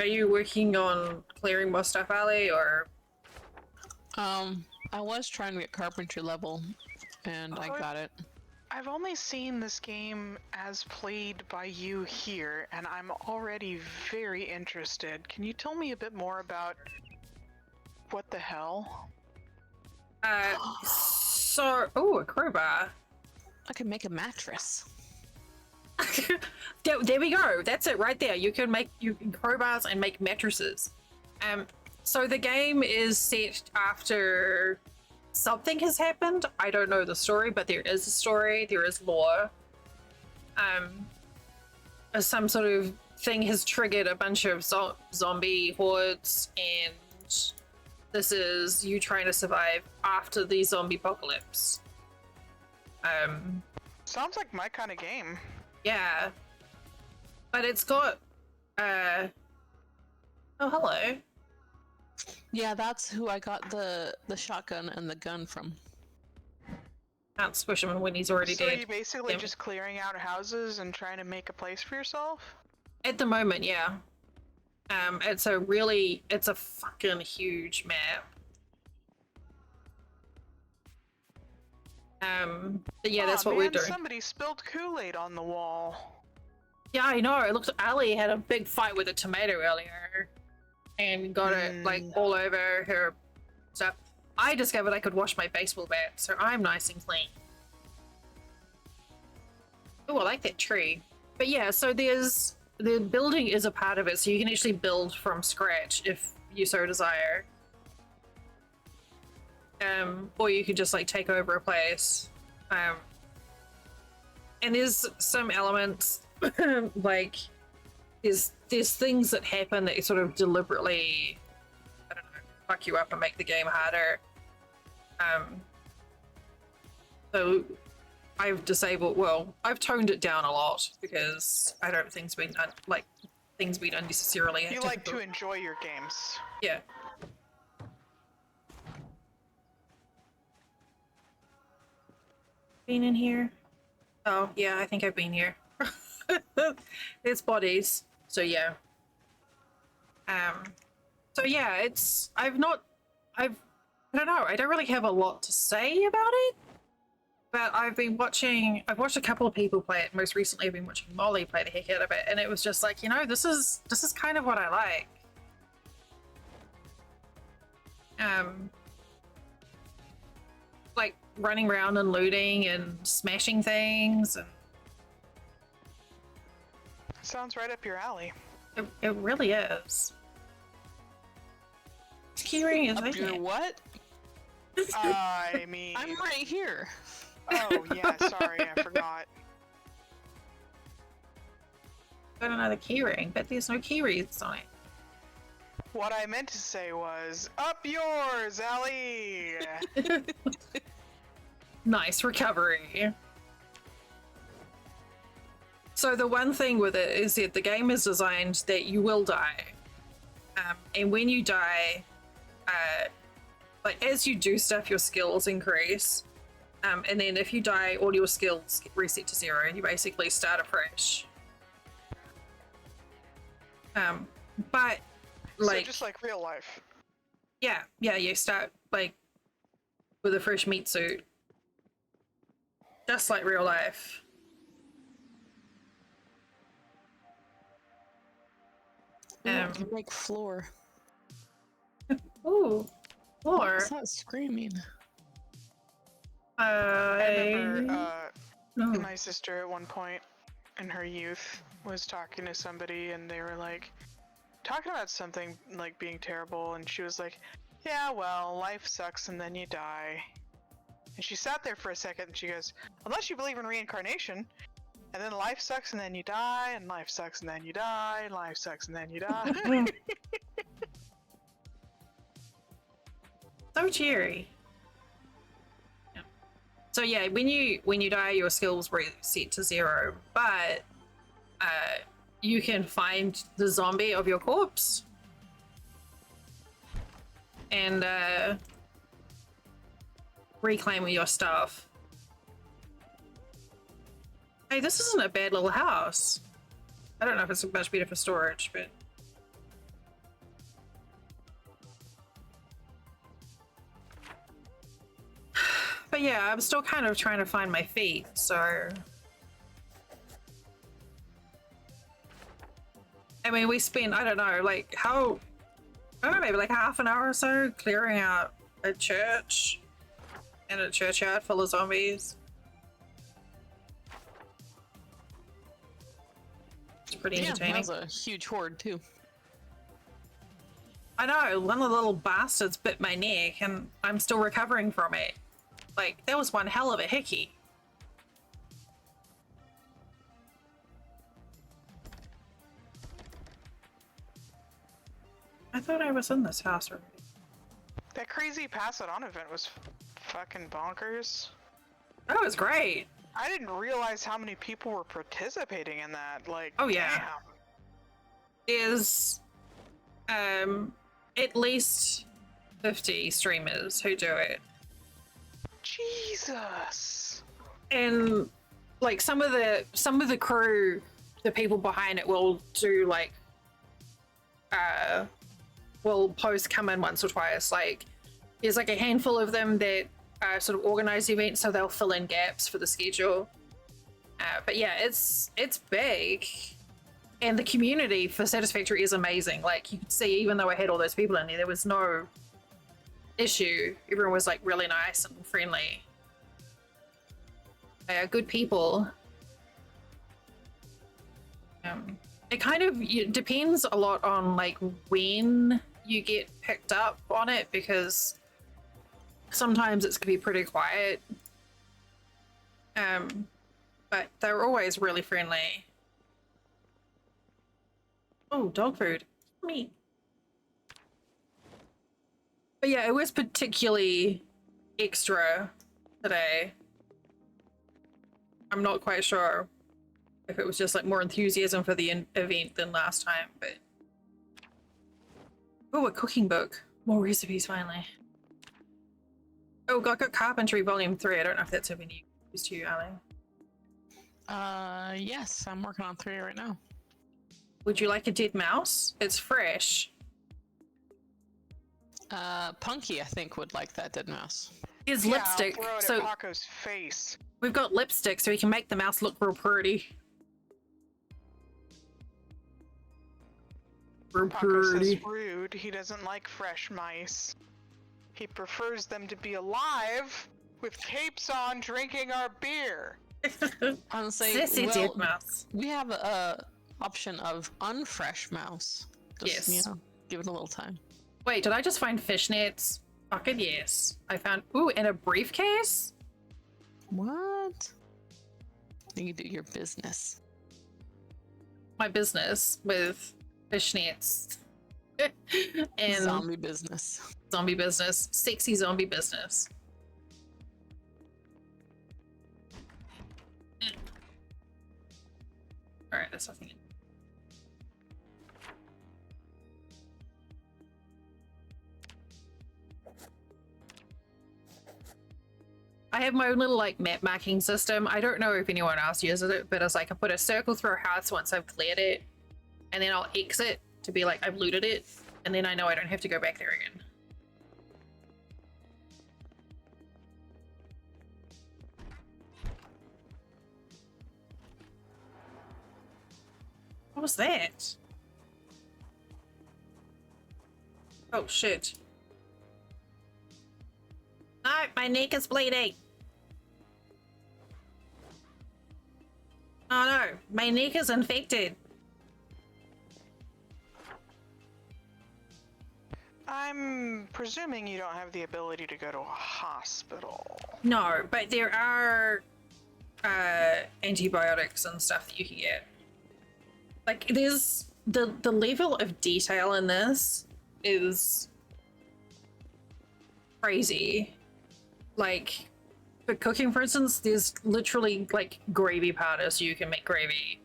you working on clearing more stuff, Ali, or I was trying to get carpentry level, and I got it. I've only seen this game as played by you here, and I'm already very interested. Can you tell me a bit more about what the hell? oh, a crowbar. I can make a mattress. There we go. That's it right there. You can crowbars and make mattresses. So the game is set after something has happened. I don't know the story, but there is a story. There is lore. Some sort of thing has triggered a bunch of zombie hordes, and this is you trying to survive after the zombie apocalypse. Sounds like my kind of game. Yeah. But it's got, oh, hello. Yeah, that's who I got the shotgun and the gun from. Can't squish him when he's already So are dead. you basically Yeah. just clearing out houses and trying to make a place for yourself? At the moment, yeah. It's a fucking huge map. But yeah, that's Aw, what we're man, doing. Somebody spilled Kool-Aid on the wall. Yeah, I know. It looks Ali had a big fight with a tomato earlier and got it like all over her stuff. I discovered I could wash my baseball bat, so I'm nice and clean. Oh, I like that tree. But yeah, so the building is a part of it, so you can actually build from scratch if you so desire. Or you could just like take over a place. And there's some elements like there's things that happen that sort of deliberately, I don't know, fuck you up and make the game harder. So I've I've toned it down a lot because I don't think things being unnecessarily You like difficult. to enjoy your games. Yeah. Been in here? Oh, yeah, I think I've been here. It's bodies, so yeah. So yeah, I don't know, I don't really have a lot to say about it. But I've watched a couple of people play it. Most recently I've been watching Molly play the heck out of it, and it was just like, this is kind of what I like. Like running around and looting and smashing things, and Sounds right up your alley. it really is. Keyring is Up right your there. what? I mean... I'm right here. Oh, yeah, sorry, I forgot. Got another keyring, but there's no key reads on it. What I meant to say was, up yours, alley! Nice recovery. So the one thing with it is that the game is designed that you will die. And when you die, like as you do stuff, your skills increase. And then if you die, all your skills get reset to 0 and you basically start afresh. But like, so just like real life. yeah, you start like with a fresh meat suit. Just like real life. I can make floor. Ooh, or What's that screaming? I remember, no. my sister at one point in her youth was talking to somebody and they were like talking about something like being terrible, and she was like, yeah, well, life sucks and then you die. And she sat there for a second and she goes, unless you believe in reincarnation, and then life sucks and then you die, and life sucks and then you die, and life sucks and then you die. So cheery. Yeah. So yeah, when you die, your skills reset to 0, but you can find the zombie of your corpse and reclaim your stuff. Hey, this isn't a bad little house. I don't know if it's much better for storage, but yeah, I'm still kind of trying to find my feet, so I mean, we spent, I don't know, like I don't know, maybe like half an hour or so clearing out a church and a churchyard full of zombies. It's pretty entertaining. Yeah, that was a huge horde too. I know, one of the little bastards bit my neck and I'm still recovering from it. Like, that was one hell of a hickey. I thought I was in this house already. That crazy pass it on event was fucking bonkers. That was great. I didn't realize how many people were participating in that. Like, Oh, yeah. damn. Is at least 50 streamers who do it. Jesus. And like some of the crew, the people behind it will do like will post come in once or twice. Like there's like a handful of them that sort of organize events, so they'll fill in gaps for the schedule. But yeah, it's big, and the community for Satisfactory is amazing. Like you could see, even though I had all those people in there was no issue. Everyone was like really nice and friendly. They are good people. It kind of depends a lot on like when you get picked up on it, because sometimes it's gonna be pretty quiet. But they're always really friendly. Oh, dog food. Me. But yeah, it was particularly extra today. I'm not quite sure if it was just like more enthusiasm for the event than last time, but oh, a cooking book, more recipes finally. Oh, got Carpentry Volume 3. I don't know if that's of any use to you, Ali. Yes, I'm working on 3 right now. Would you like a dead mouse? It's fresh. Punky, I think, would like that dead mouse. Here's Yeah, lipstick. I'll throw it So at Paco's face. we've got lipstick, so we can make the mouse look real pretty. Real Paco says pretty. rude. He doesn't like fresh mice. He prefers them to be alive with capes on, drinking our beer. Honestly, Sissy dead well, mouse. we have a option of unfresh mouse. Just, Yes. you know, give it a little time. Wait, did I just find fishnets? Fucking yes. I found, ooh, in a briefcase? What? You do your business. My business with fishnets. And Zombie business. zombie business. Sexy zombie business. Alright, that's nothing. I have my own little like map marking system. I don't know if anyone else uses it, but it's like I put a circle through a house once I've cleared it, and then I'll exit to be like I've looted it, and then I know I don't have to go back there again. What was that? Oh shit. No, my neck is bleeding. Oh no, my neck is infected. I'm presuming you don't have the ability to go to a hospital. No, but there are antibiotics and stuff that you can get. Like there's the level of detail in this is crazy. Like, for cooking, for instance, there's literally like gravy powder so you can make gravy.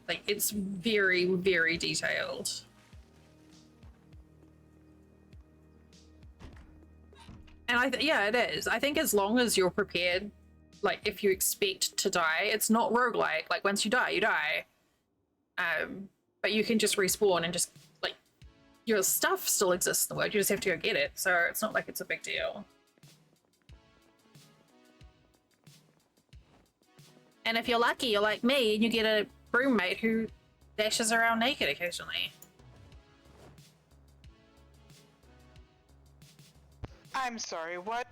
Like, it's very, very detailed. And yeah, it is. I think as long as you're prepared, like if you expect to die, it's not roguelike. Like once you die, you die. But you can just respawn and just like your stuff still exists in the world. You just have to go get it. So it's not like it's a big deal. And if you're lucky, you're like me and you get a roommate who dashes around naked occasionally. I'm sorry, what?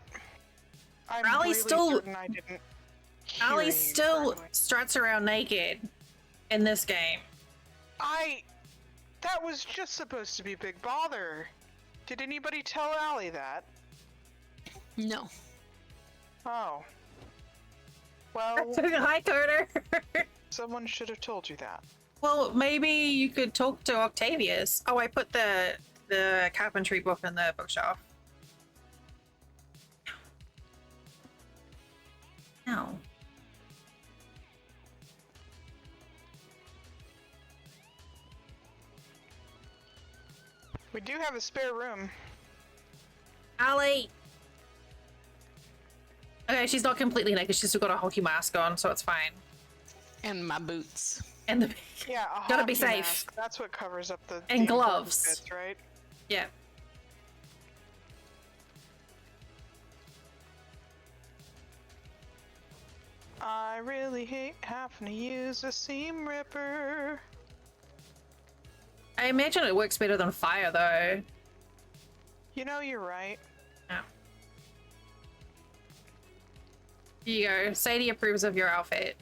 I'm Raleigh really still- certain I didn't hear Ali you still correctly. struts around naked in this game. That was just supposed to be Big Bother. Did anybody tell Allie that? No. Oh. Well, Hi, Coder. someone should have told you that. Well, maybe you could talk to Octavius. Oh, I put the carpentry book in the bookshelf. No. We do have a spare room. Ali! Okay, she's not completely naked. She's still got a hockey mask on, so it's fine. And my boots. And the Yeah, a Gotta be hockey safe. mask. That's what covers up the And the important gloves. bits, right? yeah. I really hate having to use a seam ripper. I imagine it works better than fire, though. You know, you're right. Yeah. Here you go. Sadie approves of your outfit.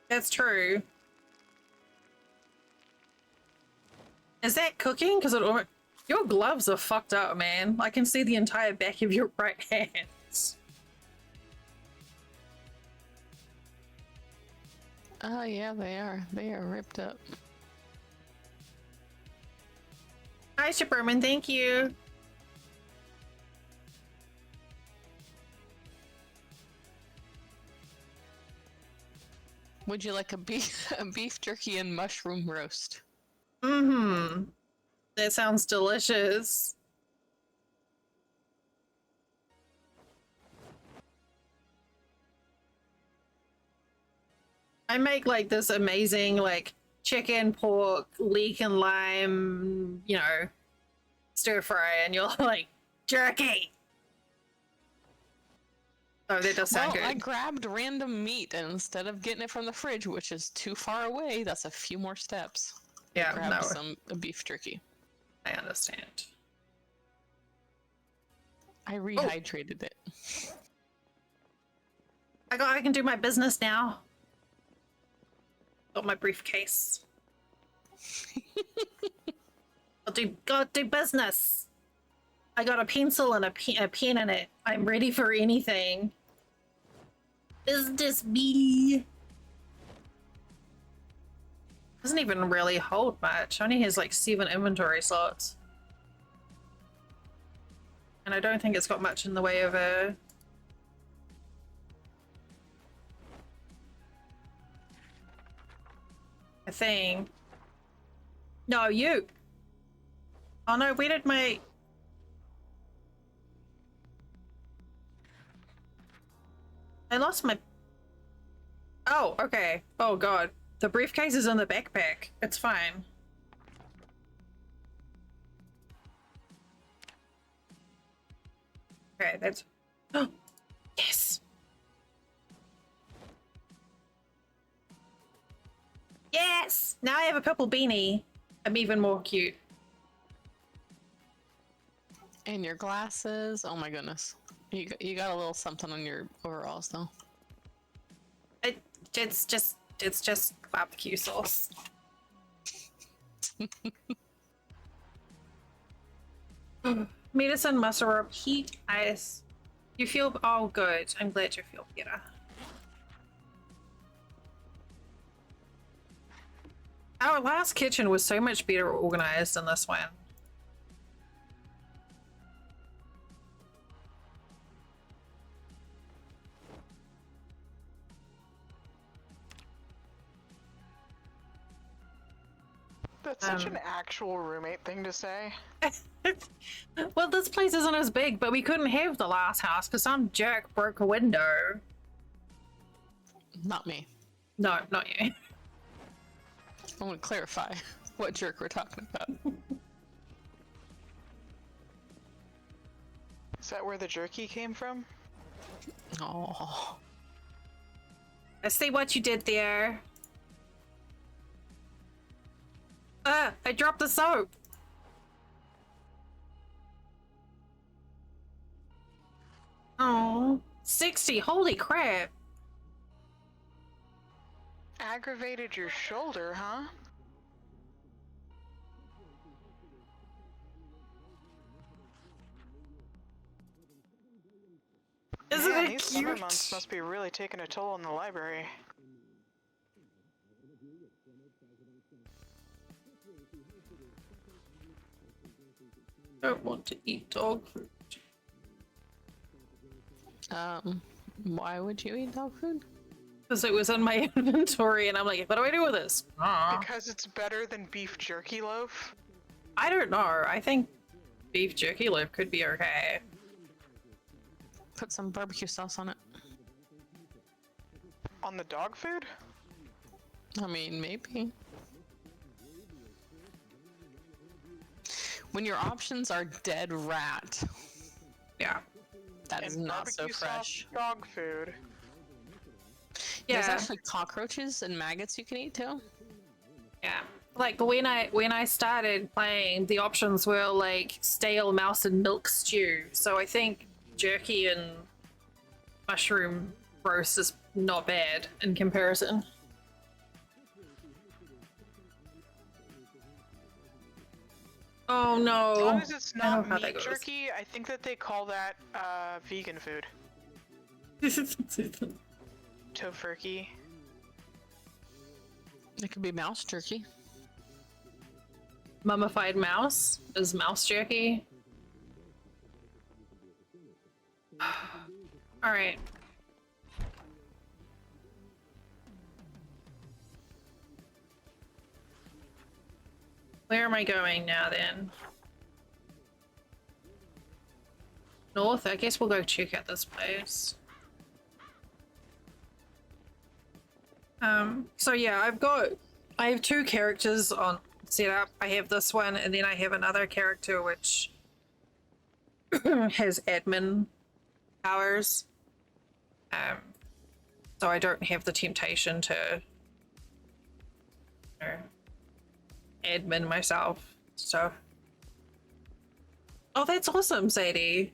That's true. Is that cooking? Because your gloves are fucked up, man. I can see the entire back of your right hand. Oh yeah, they are. They are ripped up. Hi, Superman. Thank you. Would you like a beef a beef jerky and mushroom roast? Mm-hmm. That sounds delicious. I make like this amazing like chicken, pork, leek and lime, you know, stir fry, and you're like, jerky. Oh, that does sound Well, I good. grabbed random meat, and instead of getting it from the fridge, which is too far away, that's a few more steps. Yeah, Grab no, some beef jerky. I understand. I rehydrated it. I can do my business now. Got my briefcase. Gotta do business. I got a pencil and a pen in it. I'm ready for anything. Business me. Doesn't even really hold much. Only has like 7 inventory slots. And I don't think it's got much in the way of a thing. No, you. Oh no, where did my... I lost my... Oh, okay. Oh god. The briefcase is in the backpack. It's fine. Okay, that's... Oh, yes! Yes! Now I have a purple beanie. I'm even more cute. And your glasses. Oh my goodness. You got a little something on your overalls though. It's just barbecue sauce. Medicine, muscle up, heat, ice. You feel... Oh, good. I'm glad you feel better. Our last kitchen was so much better organized than this one. That's such an actual roommate thing to say. Well, this place isn't as big, but we couldn't have the last house because some jerk broke a window. Not me. No, not you. I want to clarify what jerk we're talking about. Is that where the jerky came from? Oh. I see what you did there. I dropped the soap. Oh, 60. Holy crap. Aggravated your shoulder, huh? Isn't Man, it these summer cute? months must be really taking a toll on the library. Don't want to eat dog food. Why would you eat dog food? Because it was in my inventory and I'm like, what do I do with this? Because it's better than beef jerky loaf? I don't know. I think beef jerky loaf could be okay. Put some barbecue sauce on it. On the dog food? I mean, maybe. When your options are dead rat, Yeah. that is And not so barbecue sauce fresh. dog food. There's Yeah. actually cockroaches and maggots you can eat too. Yeah. Like when I started playing, the options were like stale mouse and milk stew. So I think jerky and mushroom roast is not bad in comparison. Oh no. As long as it's I know not how that meat goes. jerky, I think that they call that vegan food. Tofurkey. It could be mouse jerky. Mummified mouse is mouse jerky. All right. Where am I going now then? North? I guess we'll go check out this place. So yeah, I have two characters on set up. I have this one and then I have another character which has admin powers. So I don't have the temptation to admin myself. So oh, that's awesome, Sadie.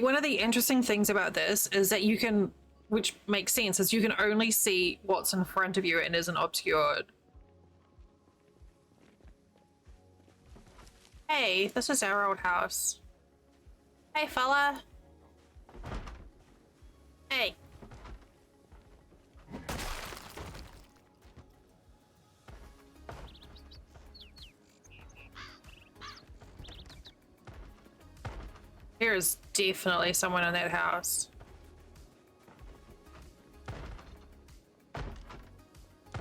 One of the interesting things about this is that you can, which makes sense, is you can only see what's in front of you and isn't obscured. Hey, this is our old house. Hey, fella. Hey. There's definitely someone in that house.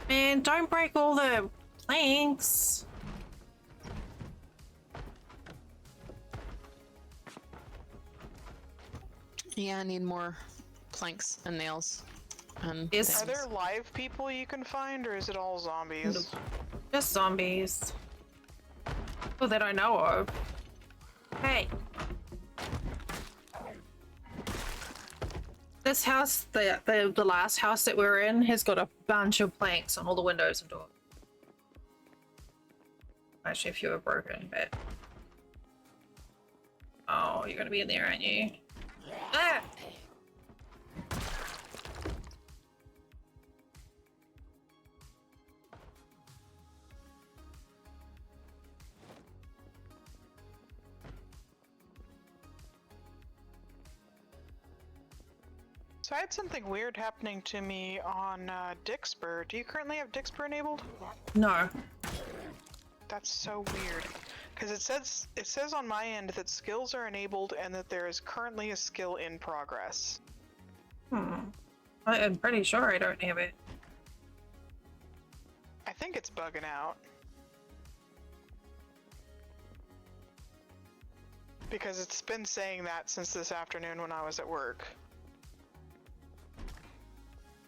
Man, don't break all the planks. Yeah, I need more planks and nails. And Is- Are there live people you can find, or is it all zombies? Just zombies. Well, that I know of. Hey. This house, the last house that we're in, has got a bunch of planks on all the windows and doors. Actually, a few are broken, but... Oh, you're gonna be in there, aren't you? Ah! So I had something weird happening to me on Dixper. Do you currently have Dixper enabled? No. That's so weird. Because it says on my end that skills are enabled and that there is currently a skill in progress. I'm pretty sure I don't have it. I think it's bugging out. Because it's been saying that since this afternoon when I was at work.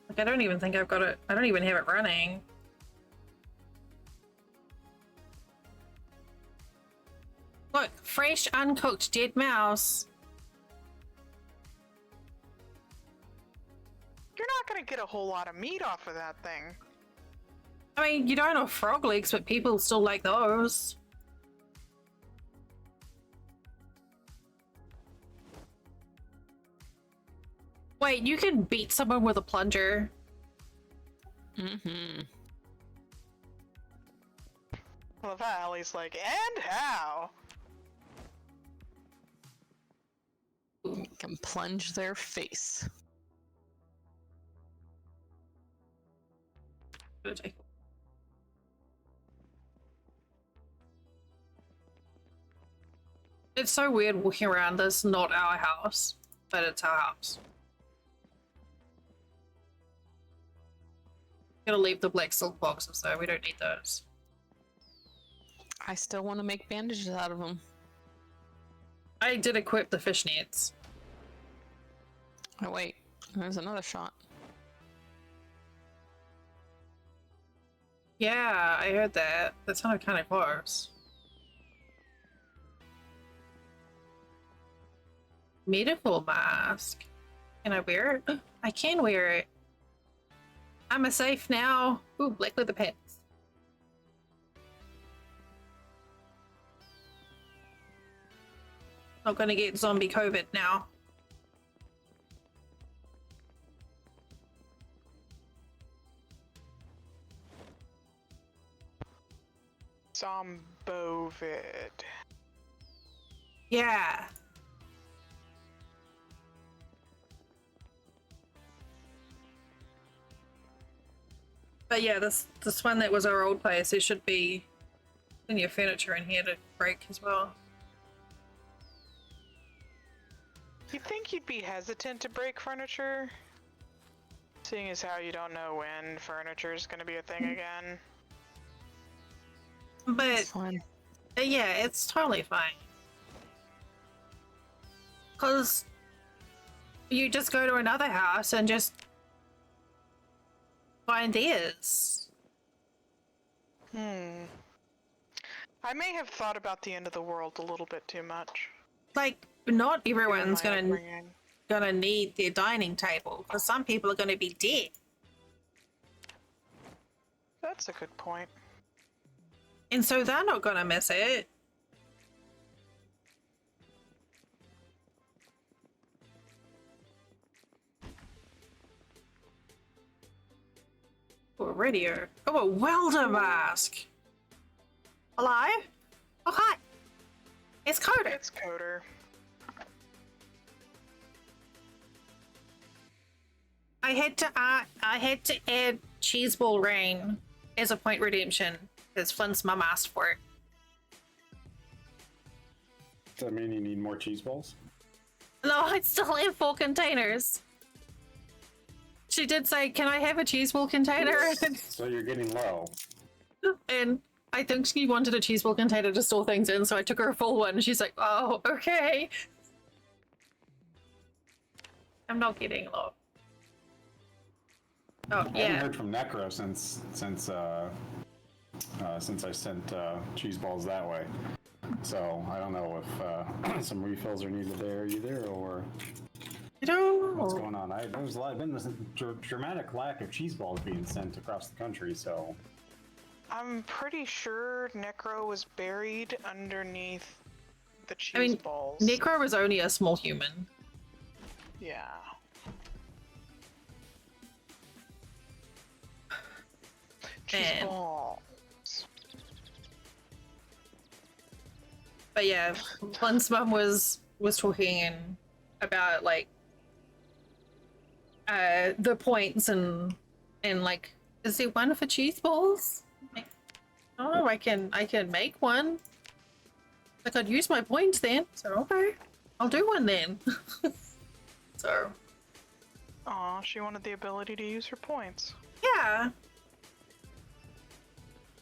Like, I don't even think I've got it. I don't even have it running. Look, fresh, uncooked dead mouse. You're not gonna get a whole lot of meat off of that thing. I mean, you don't have frog legs, but people still like those. Wait, you can beat someone with a plunger. Mm-hmm. I love how Allie's like, and how? You can plunge their face. It's so weird walking around this not our house, but it's our house. Gonna leave the black silk boxes though, we don't need those. I still want to make bandages out of them. I did equip the fishnets. Oh wait, there's another shot. Yeah, I heard that. That sounded kind of close. Medical mask. Can I wear it? I can wear it. I'm a safe now. Ooh, black leather pants. Not gonna get zombie COVID now. Zombovid. Yeah. But yeah, this one that was our old place, there should be plenty of furniture in here to break as well. You think you'd be hesitant to break furniture? Seeing as how you don't know when furniture is going to be a thing again. But It's fine. yeah, it's totally fine. Because you just go to another house and just find theirs. I may have thought about the end of the world a little bit too much. Like, not everyone's My gonna upbringing. need their dining table, because some people are gonna be dead. That's a good point. And so they're not gonna miss it. Oh, a radio. Oh, a welder mask. Hello? Oh, hi. It's Coder. It's Coder. I had to add Cheeseball Rain as a point redemption because Flynn's mum asked for it. Does that mean you need more cheese balls? No, I still have 4 containers. She did say, "Can I have a cheeseball container?" So you're getting low. And I think she wanted a cheeseball container to store things in, so I took her a full one. She's like, "Oh, okay." I'm not getting low. Oh, I haven't yeah. heard from Necro since I sent cheese balls that way. So I don't know if some refills are needed there either, or I don't what's know. going on. There's been this dramatic lack of cheese balls being sent across the country. So I'm pretty sure Necro was buried underneath the cheese balls. Necro was only a small human. Yeah. Cheese And- balls. But yeah, Flynn's mum was talking about like the points and like, is there one for cheese balls? Like, oh, I can make one. I could use my points then. So okay, I'll do one then. So. Aw, she wanted the ability to use her points. Yeah.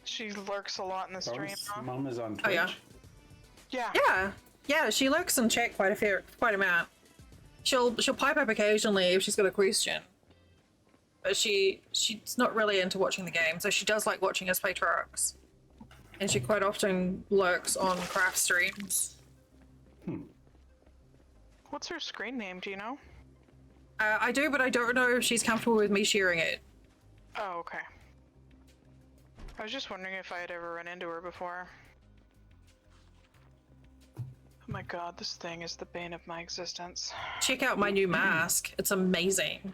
She lurks a lot in the stream. Huh? Mom is on Twitch. Oh yeah. Yeah. Yeah. Yeah. She lurks in chat quite a amount. She'll pipe up occasionally if she's got a question. But she's not really into watching the game, so she does like watching us play trucks. And she quite often lurks on craft streams. What's her screen name? Do you know? I do, but I don't know if she's comfortable with me sharing it. Oh, okay. I was just wondering if I had ever run into her before. Oh my god, this thing is the bane of my existence. Check out my new mask. It's amazing.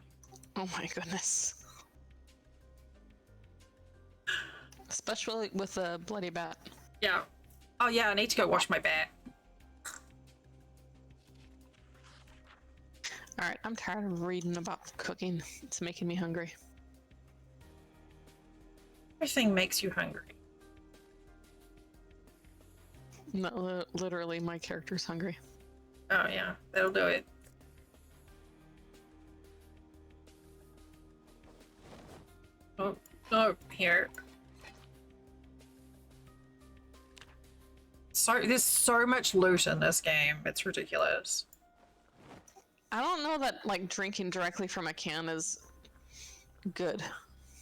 Oh my goodness. Especially with a bloody bat. Yeah. Oh yeah, I need to go wash my bat. Alright, I'm tired of reading about cooking. It's making me hungry. Everything makes you hungry. No, literally, my character's hungry. Oh yeah, that'll do it. Oh, here. So there's so much loot in this game. It's ridiculous. I don't know that, like, drinking directly from a can is good.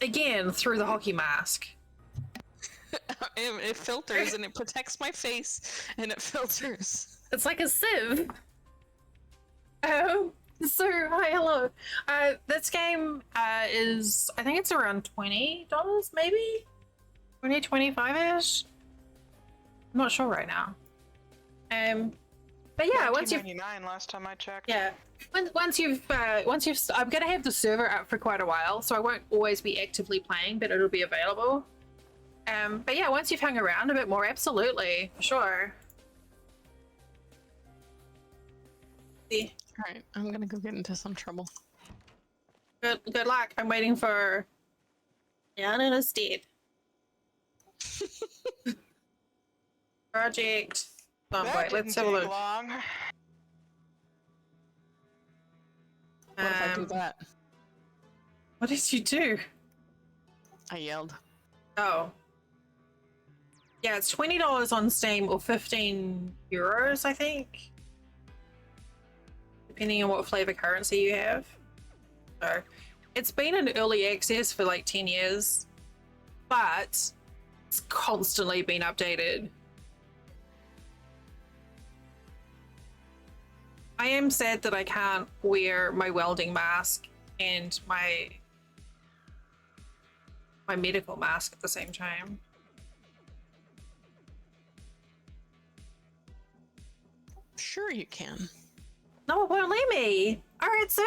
Again, through the hockey mask. It filters and it protects my face and it filters. It's like a sieve. Oh, so hi, hello. This game is, I think it's around $20, maybe? 20, 25-ish? I'm not sure right now. But yeah, once you've $19.99 last time I checked. yeah, once you've I'm gonna have the server up for quite a while, so I won't always be actively playing, but it'll be available. But yeah, once you've hung around a bit more, absolutely, sure. Yeah. Alright, I'm gonna go get into some trouble. Good luck. I'm waiting for Down in a Stead. Project. Oh, That wait, didn't let's have a take look. long. What if I do that? What did you do? I yelled. Oh. Yeah, it's $20 on Steam or 15 euros, I think. Depending on what flavor currency you have. So, it's been in early access for like 10 years, but it's constantly been updated. I am sad that I can't wear my welding mask and my medical mask at the same time. Sure you can. No, it won't let me. All right, so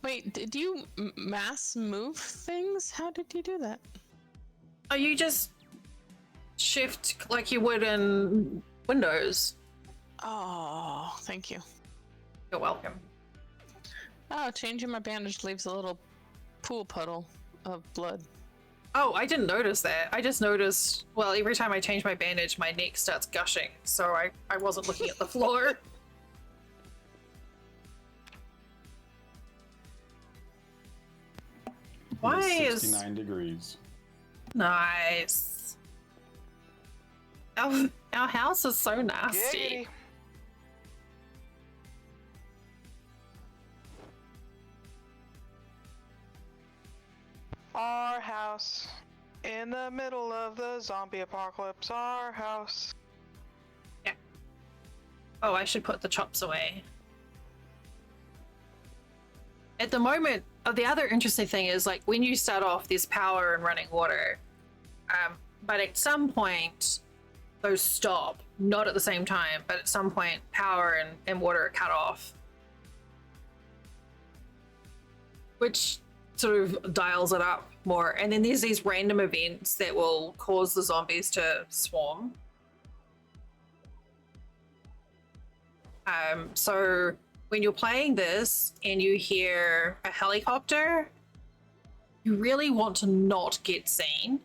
Wait, did you mass move things? How did you do that? oh, you just shift like you would in Windows. Oh, thank you. You're welcome. Oh, changing my bandage leaves a little pool puddle of blood. Oh, I didn't notice that. I just noticed, well, every time I change my bandage, my neck starts gushing, so I wasn't looking at the floor. Why is 69 degrees. nice? Our house is so nasty. Giggity. Our house. In the middle of the zombie apocalypse, our house. Oh, I should put the chops away. At the moment, the other interesting thing is, like, when you start off, there's power and running water. But at some point, those stop. Not at the same time, but at some point, power and water are cut off. Which sort of dials it up more. And then there's these random events that will cause the zombies to swarm. So when you're playing this and you hear a helicopter, you really want to not get seen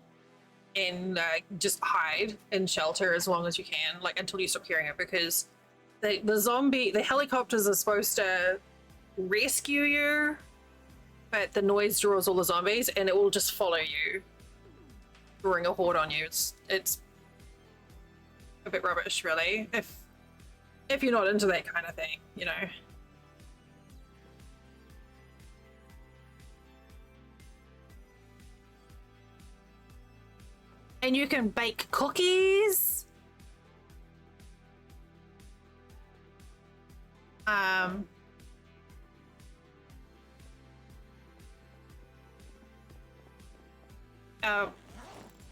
and just hide in shelter as long as you can, like until you stop hearing it, because the helicopters are supposed to rescue you, but the noise draws all the zombies and it will just follow you, drawing a horde on you. It's a bit rubbish, really, if you're not into that kind of thing, you know. And you can bake cookies. Oh,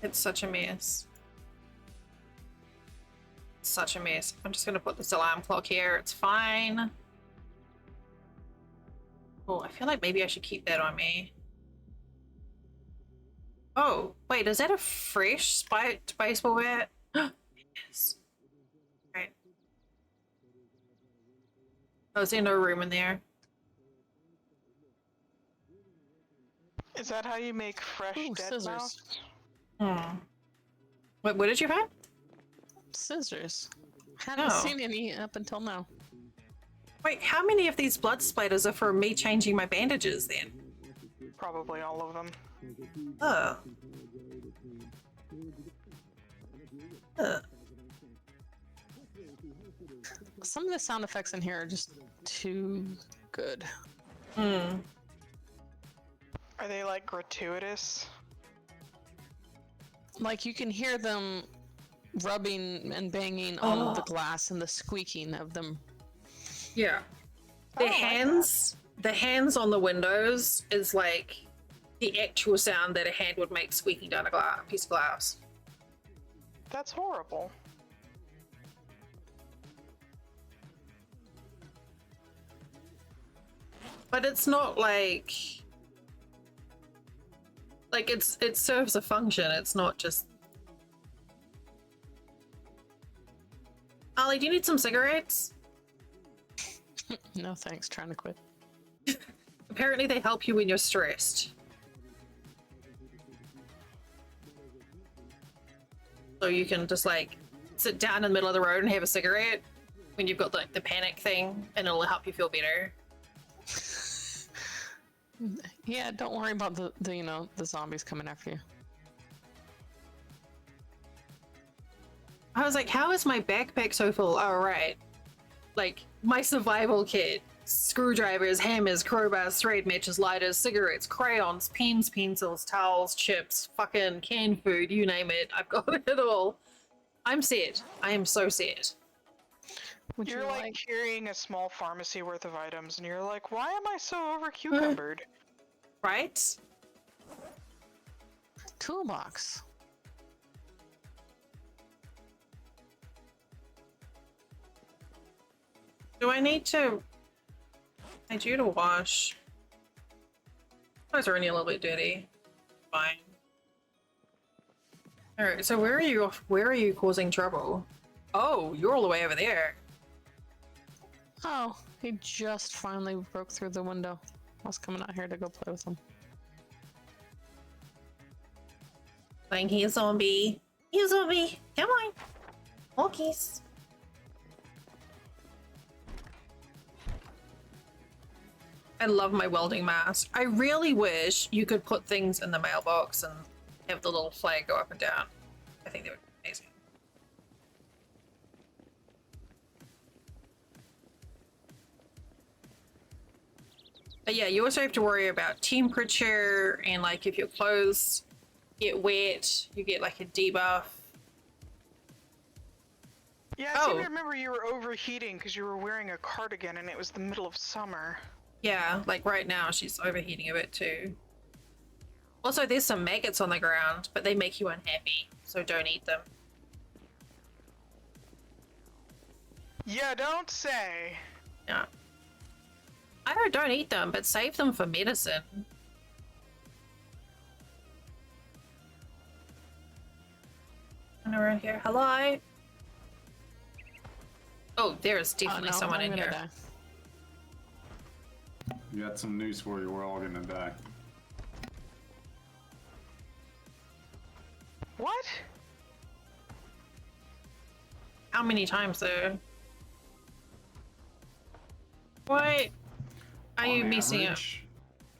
it's such a mess. Such a mess. I'm just gonna put this alarm clock here. It's fine. Oh, I feel like maybe I should keep that on me. Oh, wait, is that a fresh spiked baseball bat? Yes. Right. Oh, is there no room in there? Is that how you make fresh Ooh, dead scissors. mouse? Wait, what did you find? Scissors. Hadn't Oh. seen any up until now. Wait, how many of these blood splatters are from me changing my bandages then? Probably all of them. Oh. Some of the sound effects in here are just too good. Hmm. Are they like gratuitous? Like you can hear them rubbing and banging on the glass and the squeaking of them. Yeah. I The don't like hands on the windows is like the actual sound that a hand would make squeaking down a piece of glass. That's horrible. But it's not like it serves a function. It's not just. Ollie, do you need some cigarettes? No thanks, trying to quit. Apparently they help you when you're stressed. So you can just like sit down in the middle of the road and have a cigarette when you've got like the panic thing, and it'll help you feel better. Yeah, don't worry about the the zombies coming after you. I was like, how is my backpack so full? Oh, right. Like, my survival kit. Screwdrivers, hammers, crowbars, thread matches, lighters, cigarettes, crayons, pens, pencils, towels, chips, fucking canned food, you name it. I've got it all. I'm set. I am so set. Would You're you like carrying a small pharmacy worth of items, and you're like, why am I so over cucumbered? Right? toolbox? Do I need to... I need you to wash. Those are only a little bit dirty. Fine. Alright, so where are you causing trouble? Oh, you're all the way over there. Oh, he just finally broke through the window. I was coming out here to go play with him. Playing he a zombie. He a zombie. Come on. Walkies. I love my welding mask. I really wish you could put things in the mailbox and have the little flag go up and down. I think that would be amazing. But yeah, you also have to worry about temperature and like if your clothes get wet, you get like a debuff. Yeah, I seem to remember you were overheating because you were wearing a cardigan and it was the middle of summer. Yeah, like right now she's overheating a bit too. Also, there's some maggots on the ground, but they make you unhappy, so don't eat them. Yeah, don't say. Yeah. I don't eat them, but save them for medicine. And around here, hello? Oh, there's Oh, definitely no, someone I'm in gonna here. die. You got some news for you. We're all gonna die. What? How many times though? Why are you On messing up?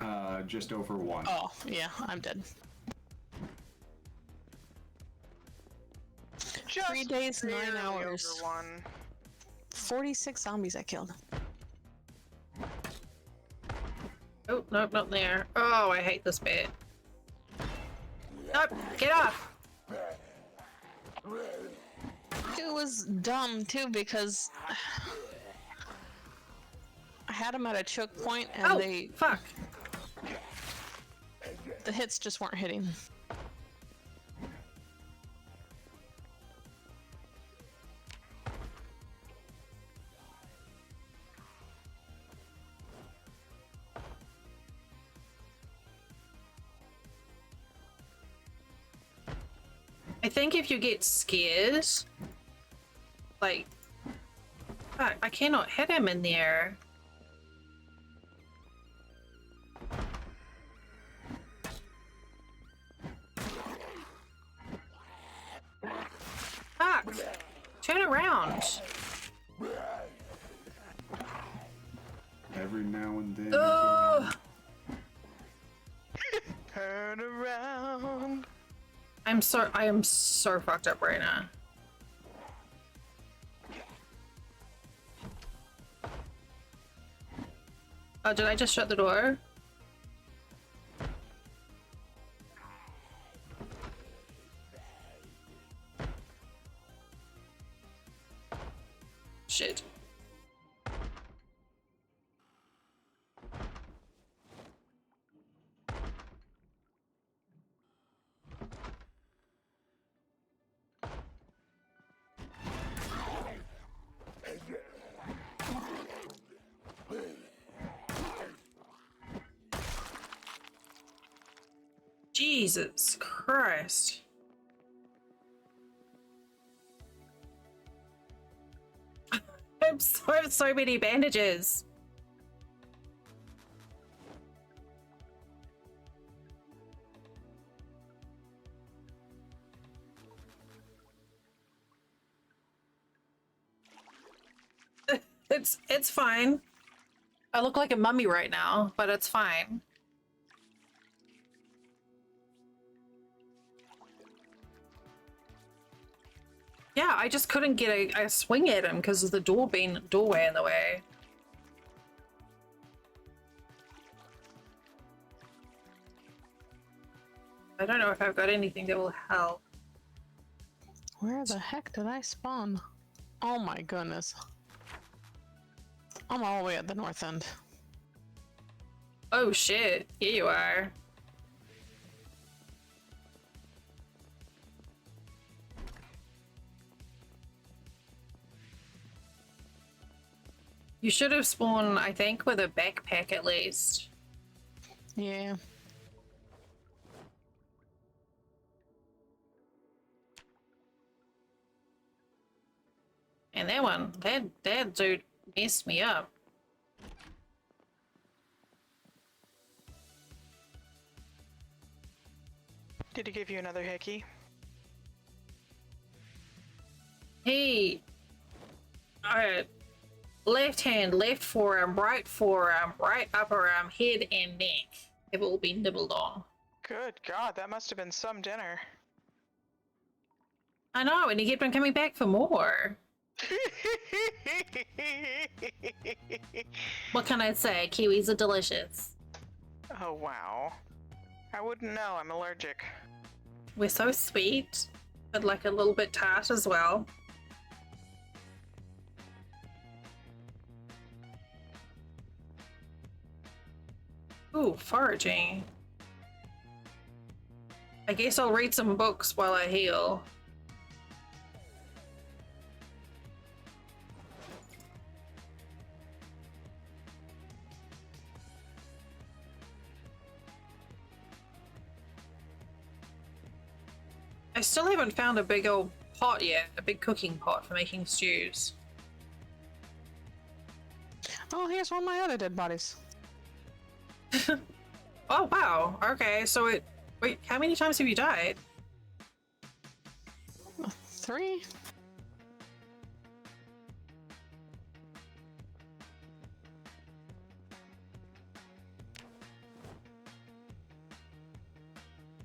average, just over one. Oh, yeah, I'm dead. Just 3 days, 9 barely hours. Over one. 46 zombies I killed. Oh, nope, not there. Oh, I hate this bit. Nope, get off! It was dumb too because I had them at a choke point and Oh, the fuck. hits just weren't hitting. I think if you get scared, like, fuck, I cannot hit him in there. Fuck! Turn around. Every now and then. Ugh. Turn around. I am so fucked up right now. Oh, did I just shut the door? Shit. Jesus Christ. I have so many bandages. It's fine. I look like a mummy right now, but it's fine. Yeah, I just couldn't get a swing at him because of the doorway in the way. I don't know if I've got anything that will help. Where the heck did I spawn? Oh my goodness. I'm all the way at the north end. Oh shit, here you are. You should have spawned, I think, with a backpack at least. Yeah. And that dude messed me up. Did he give you another hickey? He, left hand, left forearm, right upper arm, head, and neck have all been nibbled on. Good God, that must have been some dinner. I know, and he kept on coming back for more. What can I say? Kiwis are delicious. Oh wow. I wouldn't know, I'm allergic. We're so sweet, but like a little bit tart as well. Ooh, foraging. I guess I'll read some books while I heal. I still haven't found a big old pot yet, a big cooking pot for making stews. Oh, here's one of my other dead bodies. Oh wow. Okay, so it. Wait, how many times have you died? 3?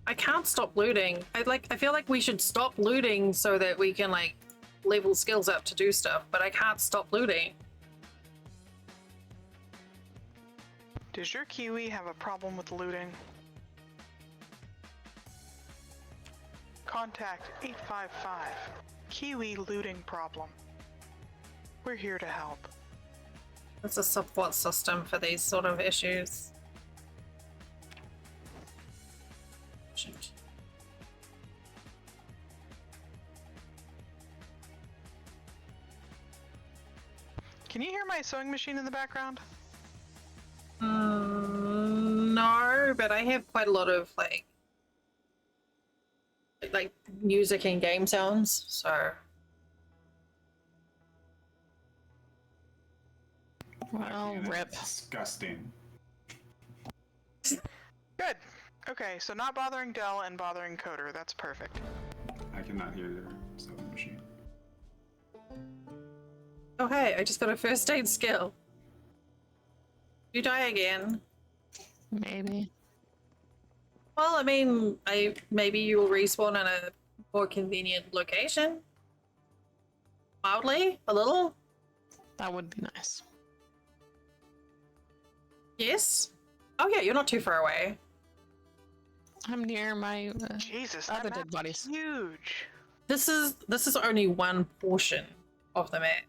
I can't stop looting. I feel like we should stop looting so that we can like level skills up to do stuff, but I can't stop looting. Does your Kiwi have a problem with looting? Contact 855. Kiwi looting problem. We're here to help. It's a support system for these sort of issues. Shit. Can you hear my sewing machine in the background? No, but I have quite a lot of like music and game sounds, so Well, Yeah, rip. Disgusting. Good. Okay, so not bothering Dell and bothering Coder. That's perfect. I cannot hear your sewing machine. oh hey, I just got a first aid skill. You die again. Maybe. Well, I mean, maybe you will respawn in a more convenient location. Mildly, a little. That would be nice. Yes. Oh yeah, you're not too far away. I'm near my Jesus, other that dead map's bodies. huge. This is only one portion of the map.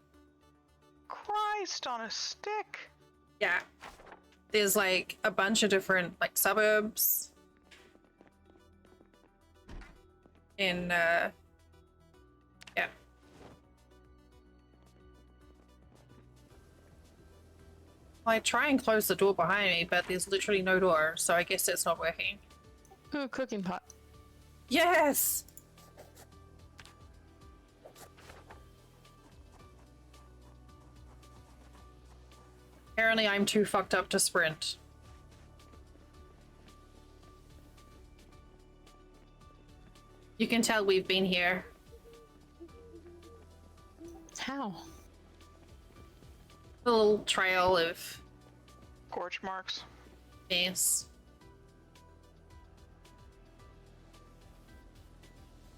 Christ on a stick. Yeah. There's like a bunch of different like suburbs. In yeah. I try and close the door behind me, but there's literally no door, so I guess it's not working. Ooh, cooking pot. Yes! Apparently I'm too fucked up to sprint. You can tell we've been here. How? A little trail of Scorch marks. mess.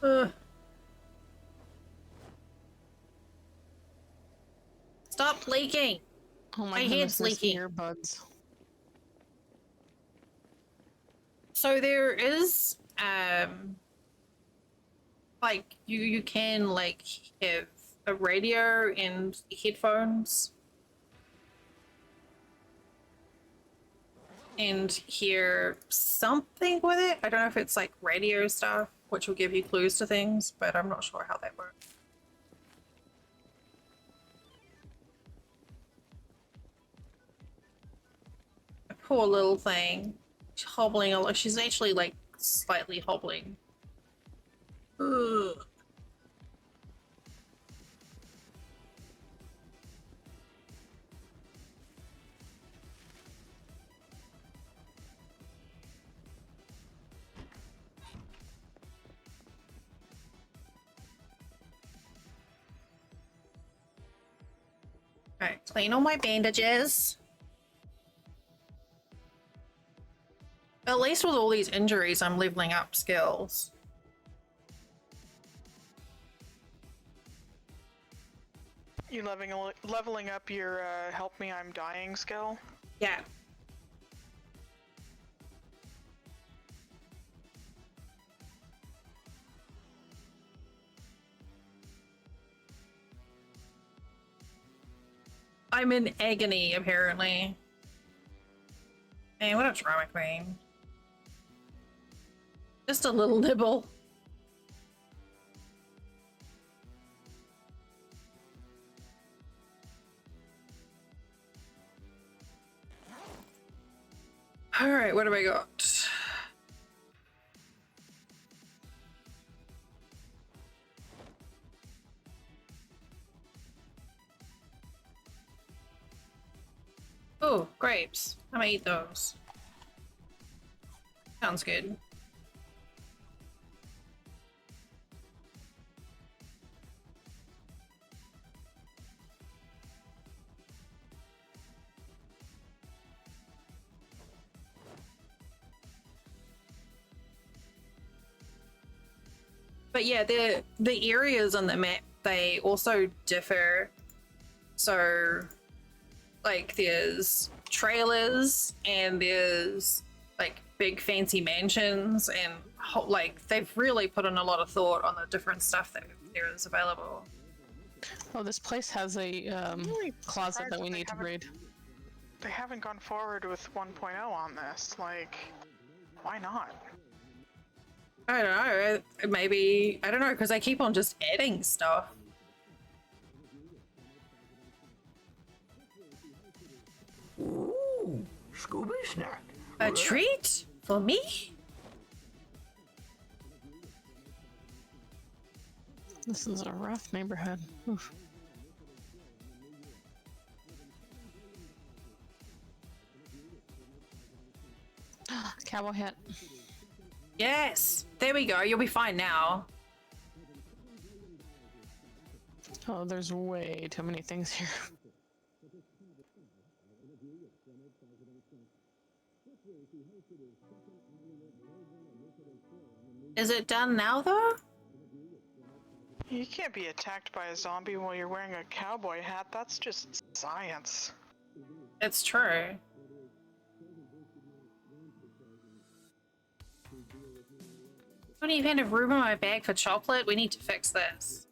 Ugh. Stop leaking! Oh my My goodness, head's this leaking. earbuds. So there is like you can like have a radio and headphones and hear something with it. I don't know if it's like radio stuff, which will give you clues to things, but I'm not sure how that works. A poor little thing. She's hobbling a lot. She's actually like slightly hobbling. Ugh. Alright, clean all my bandages. At least with all these injuries, I'm leveling up skills. You leveling up your help me I'm dying skill? Yeah. I'm in agony, apparently. Man, what a drama queen. Just a little nibble. Alright, what have I got? grapes. I might eat those. Sounds good. But yeah, the areas on the map, they also differ. So like there's trailers and there's like big fancy mansions and like they've really put in a lot of thought on the different stuff that there is available. Oh, this place has a Really closet surprised that we they need to haven't- raid. They haven't gone forward with 1.0 on this. Like, why not? I don't know. Maybe I don't know because I keep on just adding stuff. Ooh, Scooby snack. A treat for me? This is a rough neighborhood. Oof. Cowboy hat. Yes. There we go. You'll be fine now. Oh, there's way too many things here. Is it done now though? You can't be attacked by a zombie while you're wearing a cowboy hat. That's just science. It's true. Don't even have room in my bag for chocolate. We need to fix this.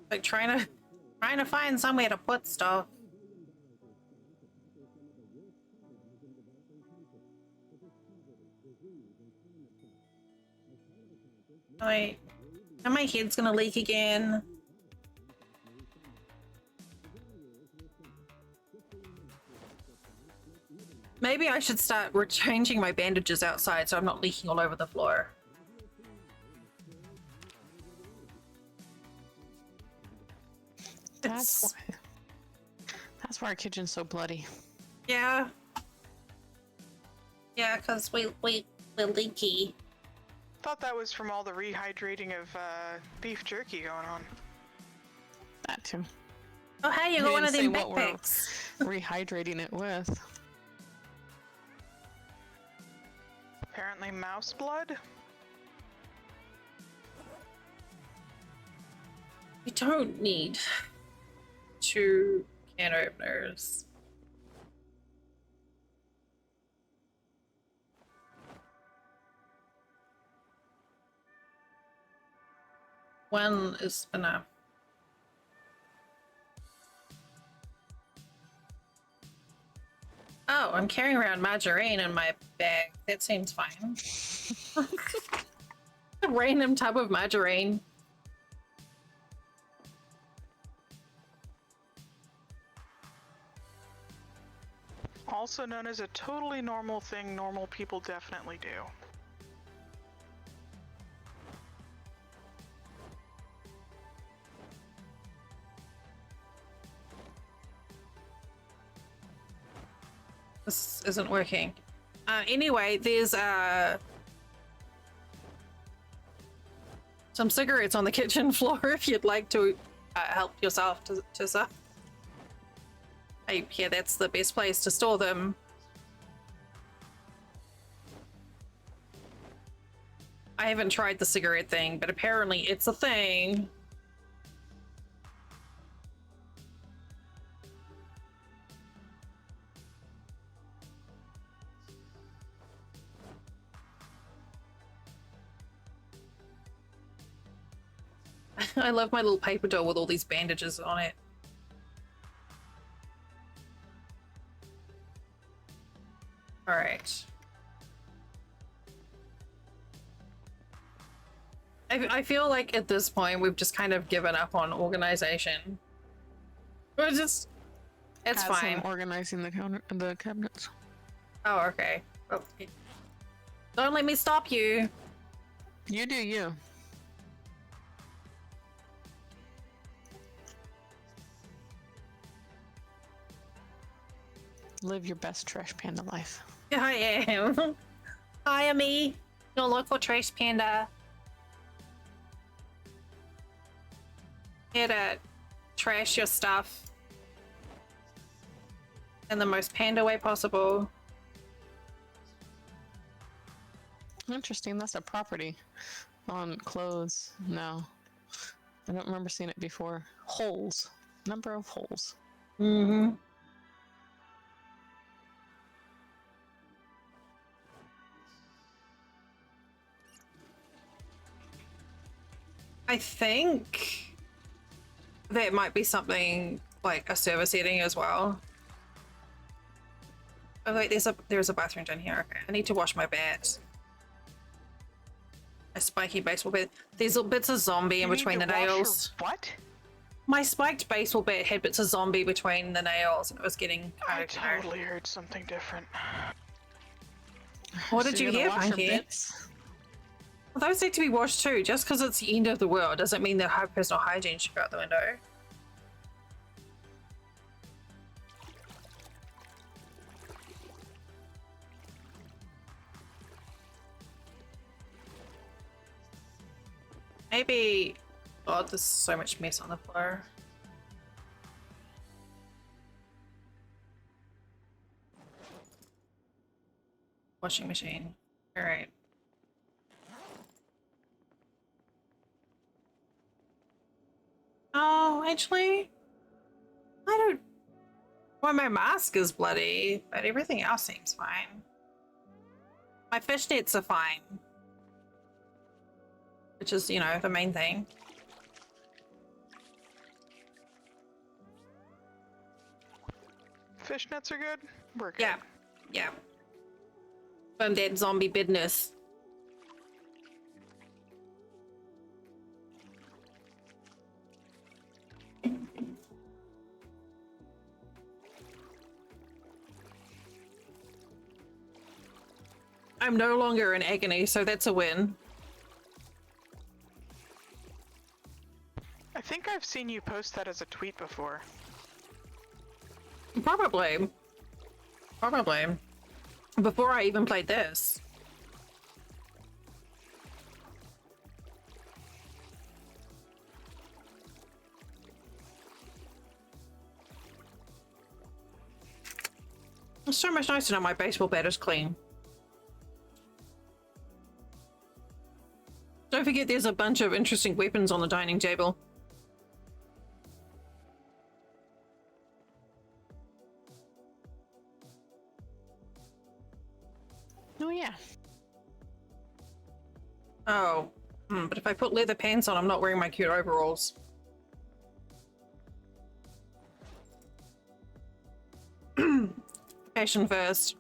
Like trying to find somewhere to put stuff. Wait, and my head's gonna leak again. Maybe I should start changing my bandages outside so I'm not leaking all over the floor. That's why our kitchen's so bloody. Yeah. Yeah, because we're leaky. Thought that was from all the rehydrating of beef jerky going on. That too. Oh, hey, you got We one of didn't them say what we're backpacks. rehydrating it with. Apparently mouse blood? We don't need 2 can openers. One is enough. Oh, I'm carrying around margarine in my bag. That seems fine. A random tub of margarine. Also known as a totally normal thing normal people definitely do. This isn't working. Anyway, there's some cigarettes on the kitchen floor if you'd like to help yourself to some. Yeah, that's the best place to store them. I haven't tried the cigarette thing, but apparently it's a thing. I love my little paper doll with all these bandages on it. All right. I feel like at this point we've just kind of given up on organization. We're just, it's As fine. I'm organizing the cabinets. Oh, okay. Oh, don't let me stop you. You do you. Live your best trash panda life. Yeah, I am. Hire me, your local trash panda. Here to trash your stuff in the most panda way possible. Interesting, that's a property on clothes. No. I don't remember seeing it before. Holes. Number of holes. Mm-hmm. I think that might be something like a server setting as well. Oh wait, there's a bathroom down here. Okay, I need to wash my bat. A spiky baseball bat. There's little bits of zombie in You need between to the wash your nails. What? My spiked baseball bat had bits of zombie between the nails, and it was getting kind I of tired. totally heard something different. What did So you you're hear, gonna wash your Punky? bits? Well, those need to be washed too. Just because it's the end of the world doesn't mean that personal hygiene should go out the window. Maybe. Oh, there's so much mess on the floor. Washing machine. All right. Oh, actually, I don't. Well, my mask is bloody, but everything else seems fine. My fishnets are fine, which is, you know, the main thing. Fishnets are good? We're good. Yeah, yeah. From that zombie business. I'm no longer in agony, so that's a win. I think I've seen you post that as a tweet before. Probably. Probably. Before I even played this. It's so much nicer now my baseball bat is clean. Don't forget there's a bunch of interesting weapons on the dining table. Oh yeah. Oh, but if I put leather pants on, I'm not wearing my cute overalls. Fashion first.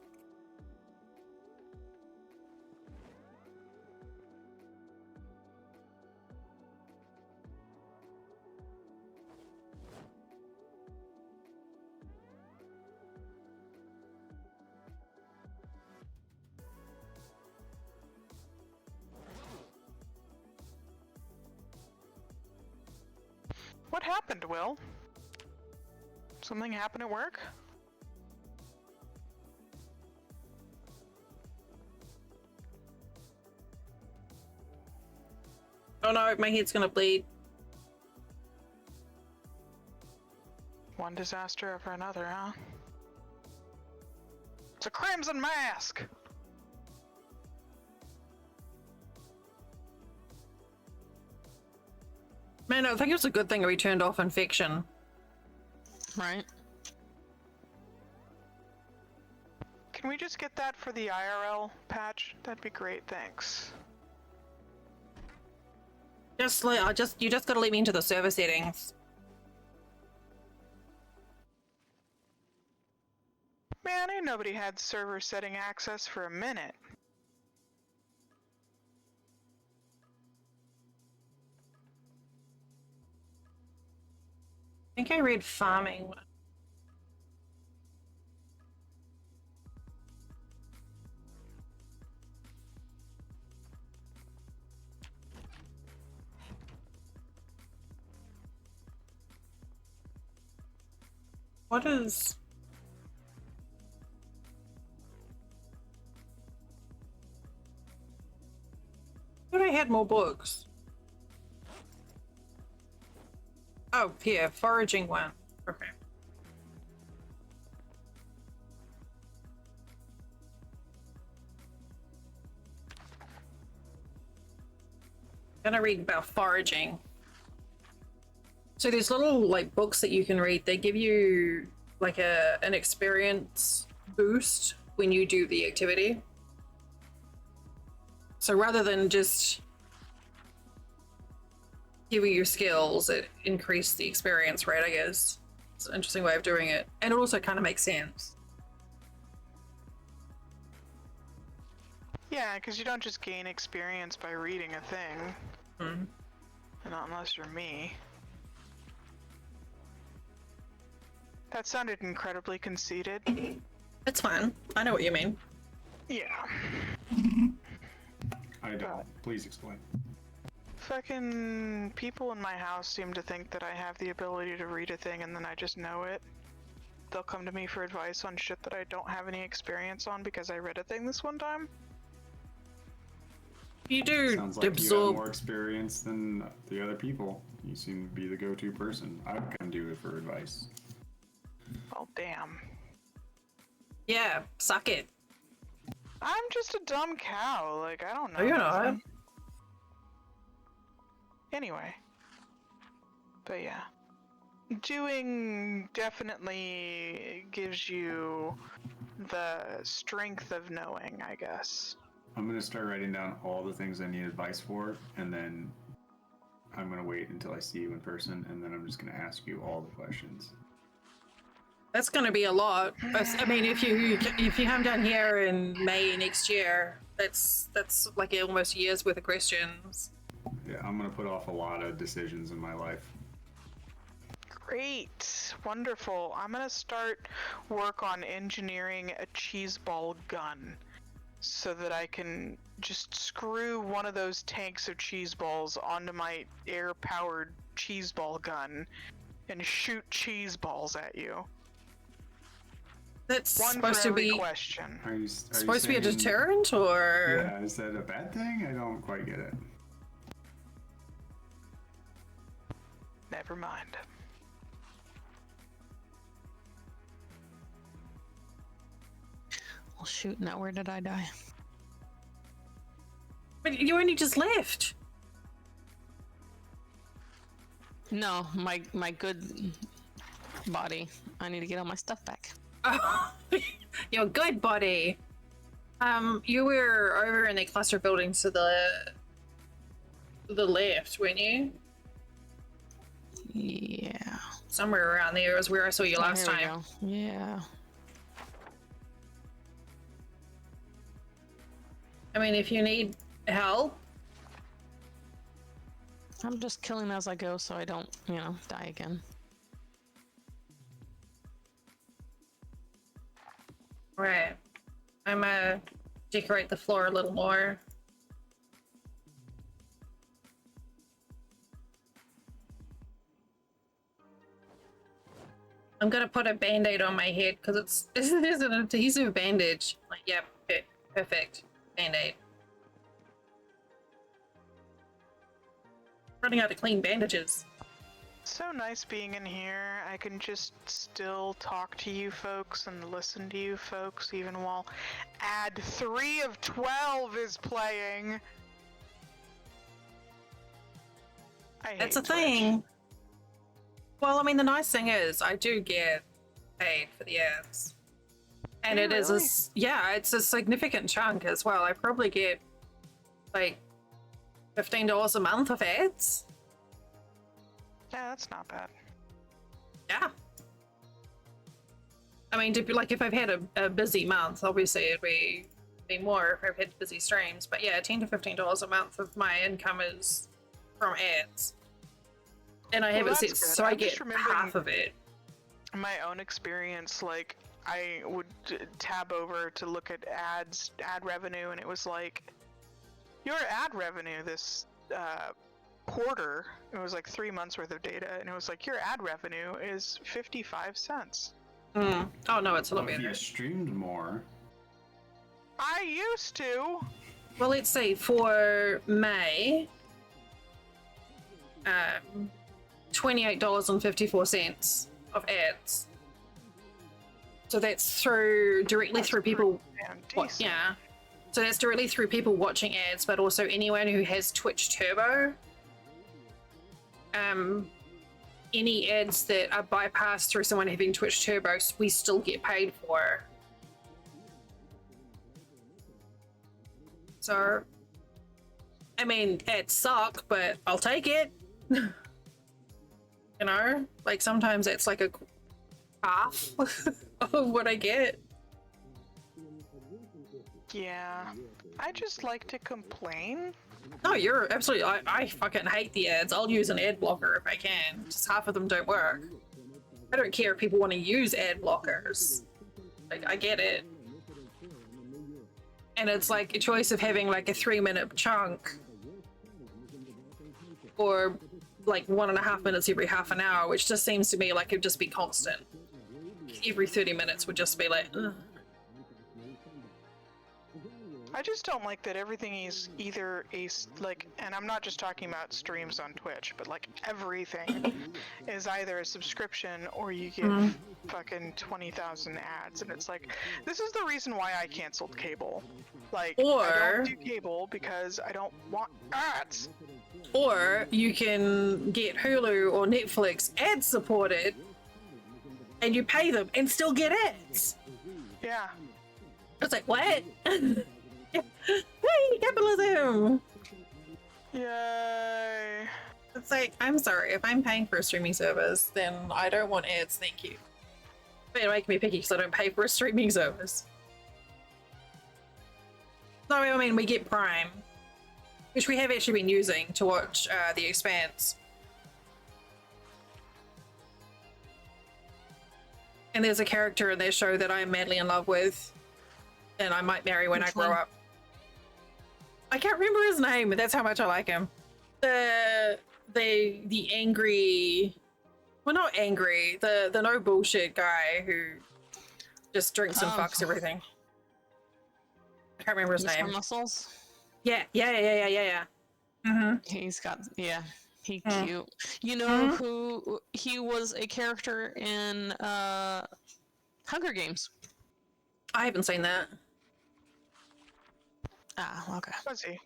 What happened, Will? Something happened at work? Oh no, my head's gonna bleed. One disaster after another, huh? It's a crimson mask! Man, I think it was a good thing we turned off infection. Right. Can we just get that for the IRL patch? That'd be great, thanks. You just gotta leave me into the server settings. Man, ain't nobody had server setting access for a minute. I think I read farming one. What is... I thought I had more books. Oh, here, foraging one. Okay. Gonna read about foraging. So there's little like books that you can read. They give you like an experience boost when you do the activity. So rather than just giving you skills, it increased the experience rate, I guess. It's an interesting way of doing it. And it also kind of makes sense. Yeah, because you don't just gain experience by reading a thing. Hmm. Not unless you're me. That sounded incredibly conceited. It's fine. I know what you mean. Yeah. I don't. Please explain. Fucking people in my house seem to think that I have the ability to read a thing and then I just know it. They'll come to me for advice on shit that I don't have any experience on because I read a thing this one time. You do Sounds like you have absorb. more experience than the other people. You seem to be the go-to person. I would come to it for advice. Oh, damn. Yeah, suck it. I'm just a dumb cow. Like, I don't know. No, you're not. nothing. Anyway. But yeah. Doing definitely gives you the strength of knowing, I guess. I'm gonna start writing down all the things I need advice for, and then I'm gonna wait until I see you in person, and then I'm just gonna ask you all the questions. That's going to be a lot. I mean, if you come down here in May next year, that's like almost a year's worth of questions. Yeah, I'm gonna put off a lot of decisions in my life. Great. Wonderful. I'm gonna start work on engineering a cheese ball gun so that I can just screw one of those tanks of cheese balls onto my air-powered cheese ball gun and shoot cheese balls at you. That's One supposed for to every be question. Are you supposed to be a saying- deterrent, or Yeah, is that a bad thing? I don't quite get it. Never mind. Well, shoot, now where did I die? but you only just left. No, my good body. I need to get all my stuff back. Oh, your good body. You were over in the cluster buildings to the left, weren't you? Yeah. Somewhere around there was where I saw you last Oh, here we time. go. Yeah. I mean, if you need help, I'm just killing as I go so I don't, die again. right. I'm gonna decorate the floor a little more. I'm gonna put a band-aid on my head because it's an adhesive bandage. Like, yep, perfect band-aid. Running out of clean bandages. So nice being in here. I can just still talk to you folks and listen to you folks even while Ad 3 of 12 is playing. I hate It's a Twitch. thing. Well, I mean, the nice thing is I do get paid for the ads. And Do you it is really? yeah, it's a significant chunk as well. I probably get like $15 a month of ads. Yeah, that's not bad. Yeah. I mean, like if I've had a busy month, obviously it'd be more if I've had busy streams. But yeah, $10 to $15 a month of my income is from ads, and I have it Well, set that's good. so I I'm get just remembering- half of it. My own experience, like I would tab over to look at ad revenue, and it was like your ad revenue this quarter. It was like 3 months worth of data, and it was like your ad revenue is 55 cents. Mm. Oh no, it's a lot Well, if better. you streamed more, I used to. Well, let's see, for May, $28.54 of ads. So that's directly through people. Damn What? decent. Yeah. So that's directly through people watching ads, but also anyone who has Twitch Turbo. Any ads that are bypassed through someone having Twitch Turbo, we still get paid for. So, I mean, ads suck, but I'll take it. You know, like sometimes it's like a half of what I get. Yeah. I just like to complain. No, you're absolutely. I fucking hate the ads. I'll use an ad blocker if I can. Just half of them don't work. I don't care if people want to use ad blockers. Like, I get it. And it's like a choice of having like a 3-minute chunk or like 1.5 minutes every half an hour, which just seems to me like it'd just be constant. Every 30 minutes would just be like, ugh. I just don't like that everything is either like, and I'm not just talking about streams on Twitch, but like everything is either a subscription or you get fucking 20,000 ads, and it's like, this is the reason why I canceled cable. Like, I Or- don't do cable because I don't want ads. Or you can get Hulu or Netflix ad supported and you pay them and still get ads. Yeah. It's like, what? Hey, capitalism! Yay. It's like, I'm sorry, if I'm paying for a streaming service, then I don't want ads, thank you. But it'll make me picky because I don't pay for a streaming service. No, I mean, we get Prime, which we have actually been using to watch The Expanse. And there's a character in their show that I am madly in love with, and I might marry when Which I grow one? up. I can't remember his name, but that's how much I like him. The angry, well, not angry, the no bullshit guy who just drinks and Oh. fucks everything. I can't remember his Mr. name. Muscles. Yeah. Mm-hmm. He's got, yeah, he Mm. cute. You know who he was a character in Hunger Games. I haven't seen that. Ah, okay. Was he?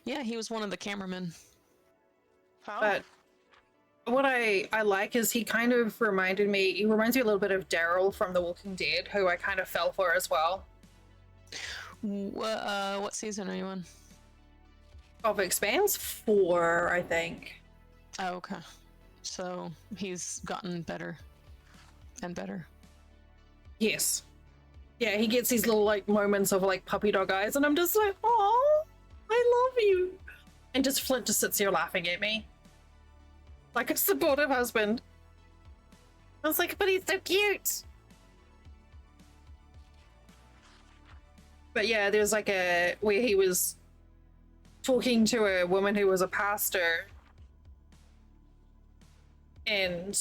Yeah, he was one of the cameramen. Oh. But what I like is he kind of reminds me a little bit of Daryl from The Walking Dead, who I kind of fell for as well. What season are you on? Of Expanse 4, I think. Oh, okay. So he's gotten better and better. Yes. Yeah, he gets these little like moments of like puppy dog eyes, and I'm just like, oh, I love you. And just Flint just sits here laughing at me. Like a supportive husband. I was like, but he's so cute. But yeah, there's like where he was talking to a woman who was a pastor. And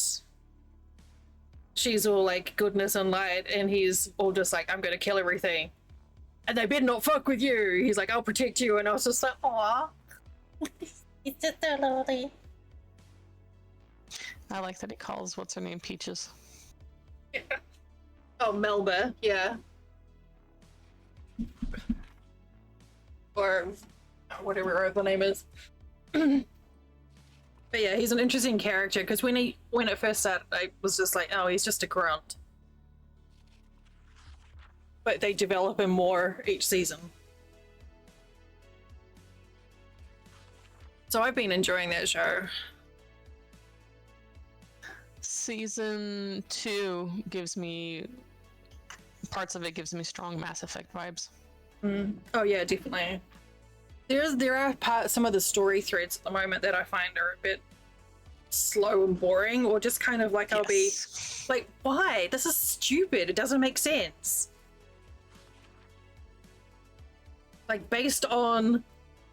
she's all like goodness and light, and he's all just like, I'm gonna kill everything. And they better not fuck with you. He's like, I'll protect you. And I was just like, aw. He's just so lovely. I like that he calls what's her name Peaches. Oh, Melba, yeah. Or whatever her other name is. But yeah, he's an interesting character because when it first started, I was just like, oh, he's just a grunt. But they develop him more each season. So I've been enjoying that show. Season 2 gives me parts of it gives me strong Mass Effect vibes. Oh yeah, definitely. There are some of the story threads at the moment that I find are a bit slow and boring, or just kind of like I'll be like, why? This is stupid. It doesn't make sense. Like, based on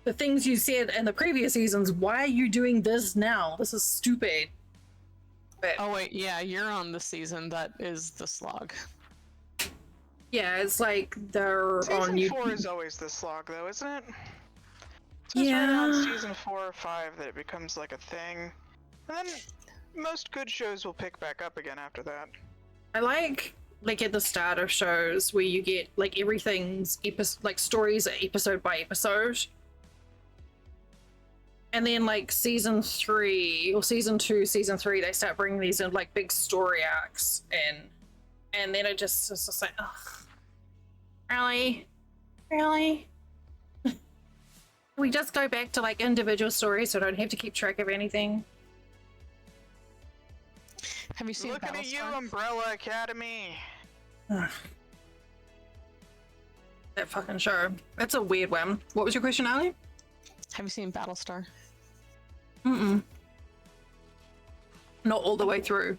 the things you said in the previous seasons, why are you doing this now? This is stupid. But Oh wait, yeah, you're on the season that is the slog. yeah, it's like they're on Season 4 is always the slog, though, isn't it? It's right Yeah. around season 4 or 5 that it becomes like a thing. And then most good shows will pick back up again after that. I like at the start of shows where you get like everything's like stories episode by episode, and then like season 3 or season 2, season 3, they start bringing these in like big story arcs in, and then it's just like, ugh, really. We just go back to like individual stories so I don't have to keep track of anything. Have you seen Looking at you, Battlestar? Umbrella Academy! Ugh. That fucking show. That's a weird one. What was your question, Ali? Have you seen Battlestar? Mm-mm. Not all the way through.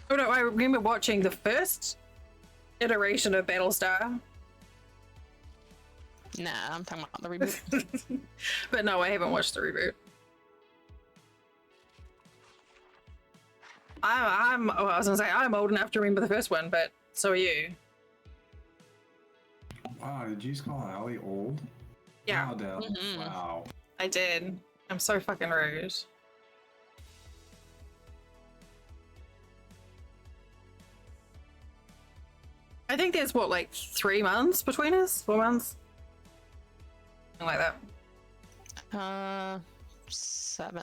Oh no, I remember watching the first iteration of Battlestar. Nah, I'm talking about the reboot. But no, I haven't watched the reboot. I was gonna say, I'm old enough to remember the first one, but so are you. Wow, did you just call Allie old? Yeah, Wow, Del. Wow. I did. I'm so fucking rude. I think there's what, like 3 months between us? 4 months? Something like that. 7.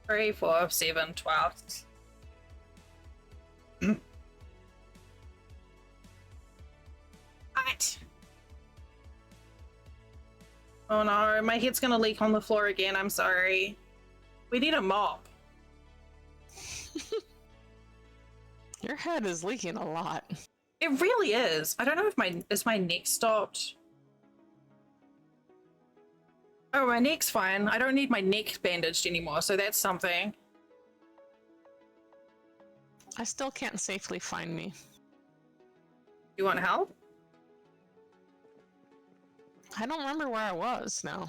3, 4, 7, 12. Right. Oh no, my head's gonna leak on the floor again. I'm sorry. We need a mop. Your head is leaking a lot. It really is. I don't know if my neck stopped. Oh, my neck's fine. I don't need my neck bandaged anymore, so that's something. I still can't safely find me. You want help? I don't remember where I was now.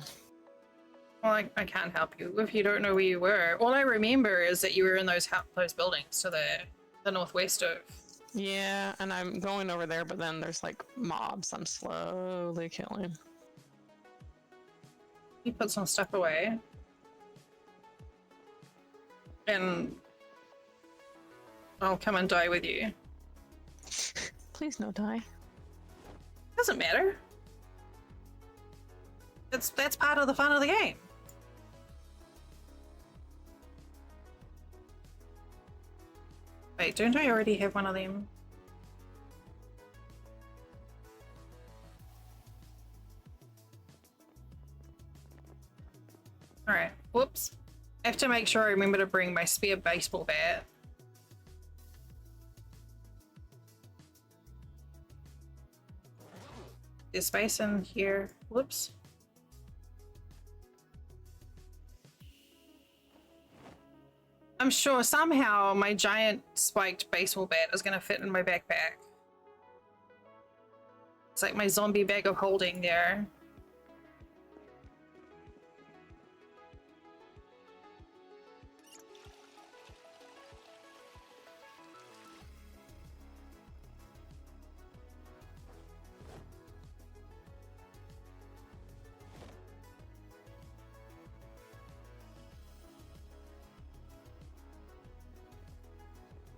Well, I can't help you if you don't know where you were. All I remember is that you were in those buildings to the northwest of. Yeah, and I'm going over there, but then there's like mobs I'm slowly killing. You put some stuff away. And I'll come and die with you. Please no die. Doesn't matter. That's part of the fun of the game. Wait, don't I already have one of them? Alright, whoops. I have to make sure I remember to bring my spare baseball bat. There's space in here. Whoops. I'm sure somehow my giant spiked baseball bat is gonna fit in my backpack. It's like my zombie bag of holding there.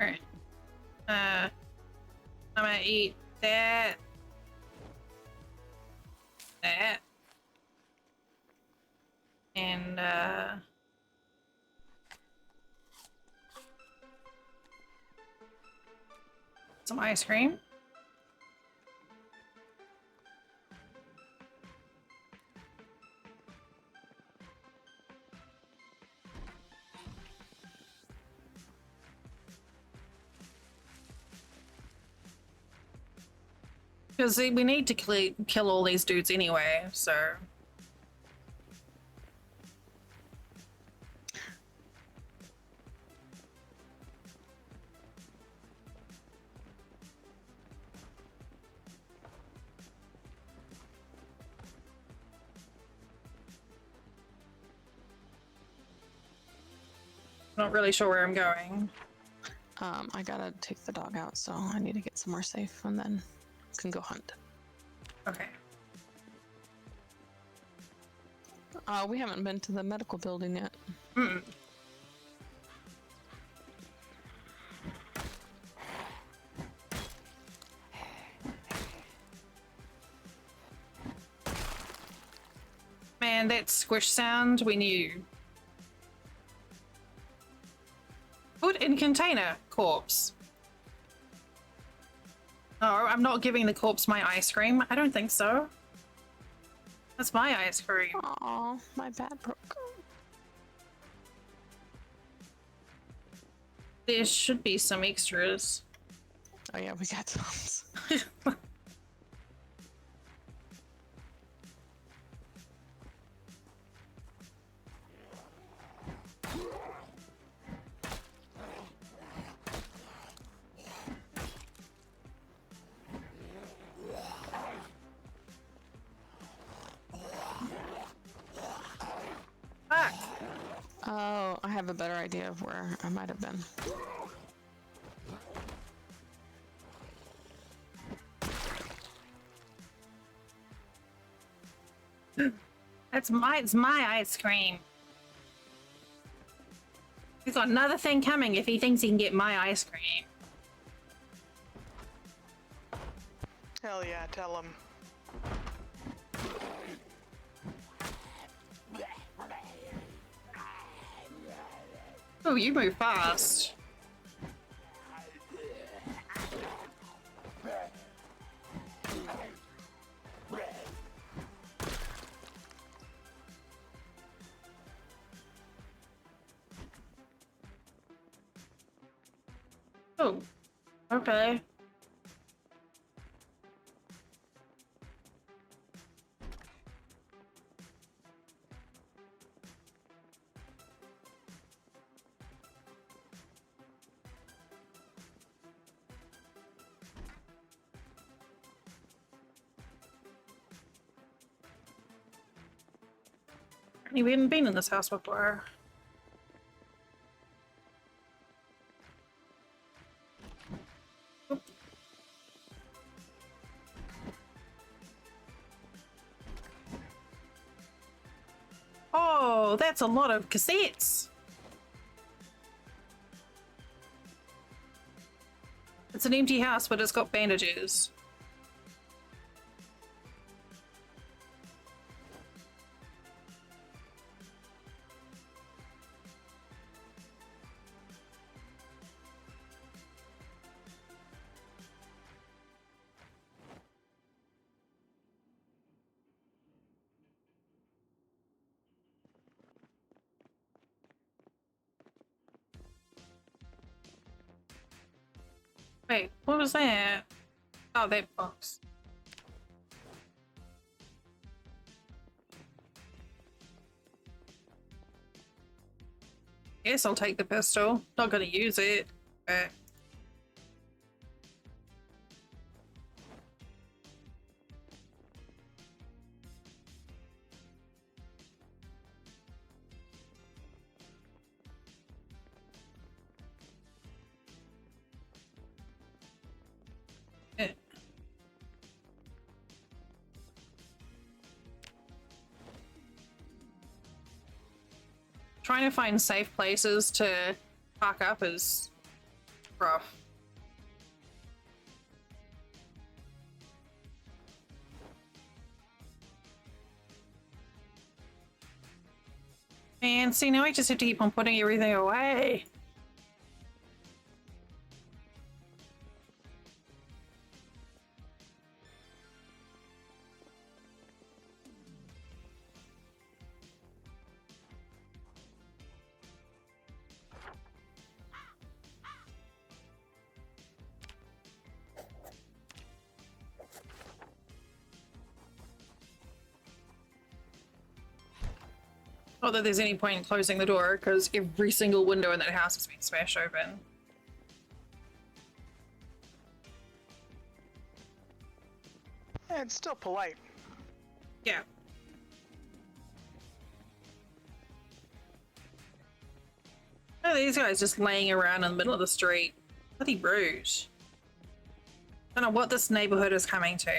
Alright. I'm gonna eat that. That. And, some ice cream. Because we need to kill all these dudes anyway, so. Not really sure where I'm going. I gotta take the dog out, so I need to get somewhere safe and then can go hunt. Okay. We haven't been to the medical building yet. Mm. Man, that squish sound we knew. Put in container, corpse. Oh, I'm not giving the corpse my ice cream. I don't think so. That's my ice cream. Aw, my bat broke. There should be some extras. Oh yeah, we got tons. Fuck. Oh, I have a better idea of where I might have been. It's my ice cream. He's got another thing coming if he thinks he can get my ice cream. Hell yeah, tell him. Oh, you move fast. Oh, okay. We haven't been in this house before. Oop. Oh, that's a lot of cassettes. It's an empty house, but it's got bandages. Wait, what was that? Oh, that box. Guess I'll take the pistol. Not gonna use it, but... Eh. Trying to find safe places to park up is rough. Man, see, now I just have to keep on putting everything away. Not that there's any point in closing the door, because every single window in that house has been smashed open. Yeah, it's still polite. Yeah. Oh, these guys just laying around in the middle of the street. Bloody rude. Don't know what this neighborhood is coming to.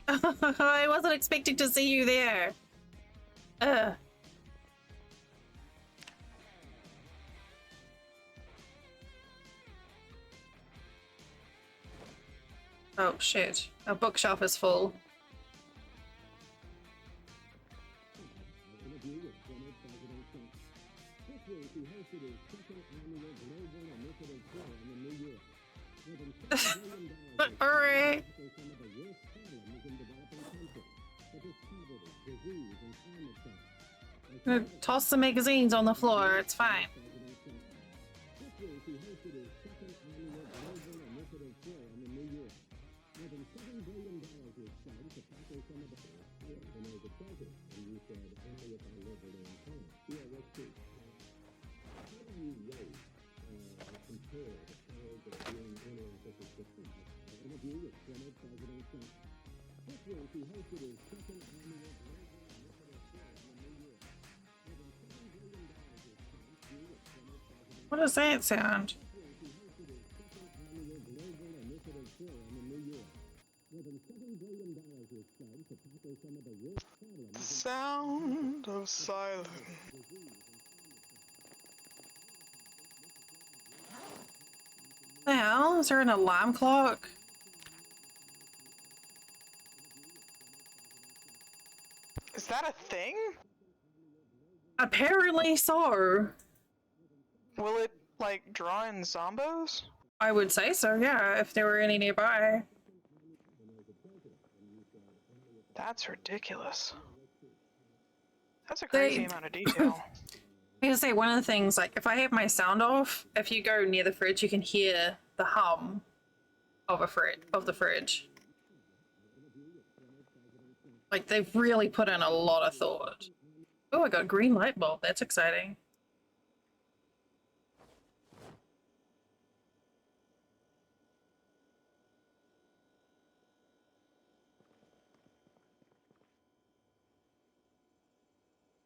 I wasn't expecting to see you there. Ugh. Oh shit. Our bookshelf is full. Alright. Toss the magazines on the floor, it's fine. What does that sound? Sound of silence. The hell? Is there an alarm clock? Is that a thing? Apparently so. Will it, like, draw in zombos? I would say so, yeah, if there were any nearby. That's ridiculous. That's a crazy amount of detail. I gotta say, one of the things, like, if I have my sound off, if you go near the fridge, you can hear the hum of the fridge. Like, they've really put in a lot of thought. Oh, I got a green light bulb. That's exciting.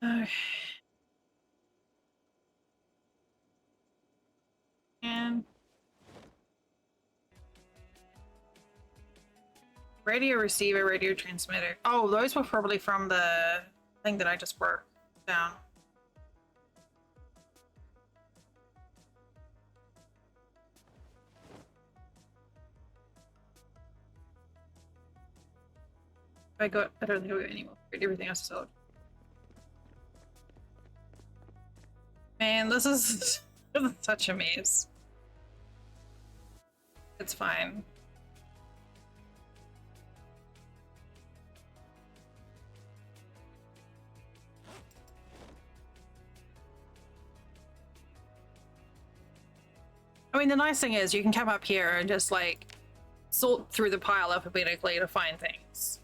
Okay. And radio receiver, radio transmitter. Oh, those were probably from the thing that I just broke down. I don't think I got any more. Everything else is sold. Man, this is such a mess. It's fine. I mean, the nice thing is you can come up here and just like sort through the pile alphabetically to find things.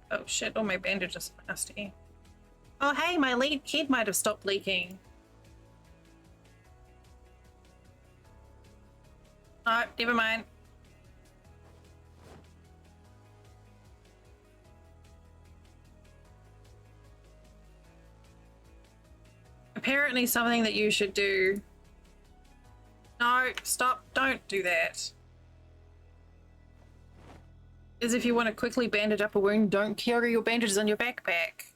Oh shit, all my bandages are nasty. Oh hey, my lead kid might have stopped leaking. Oh, never mind. Apparently something that you should do. No, stop, don't do that. Is if you want to quickly bandage up a wound, don't carry your bandages in your backpack.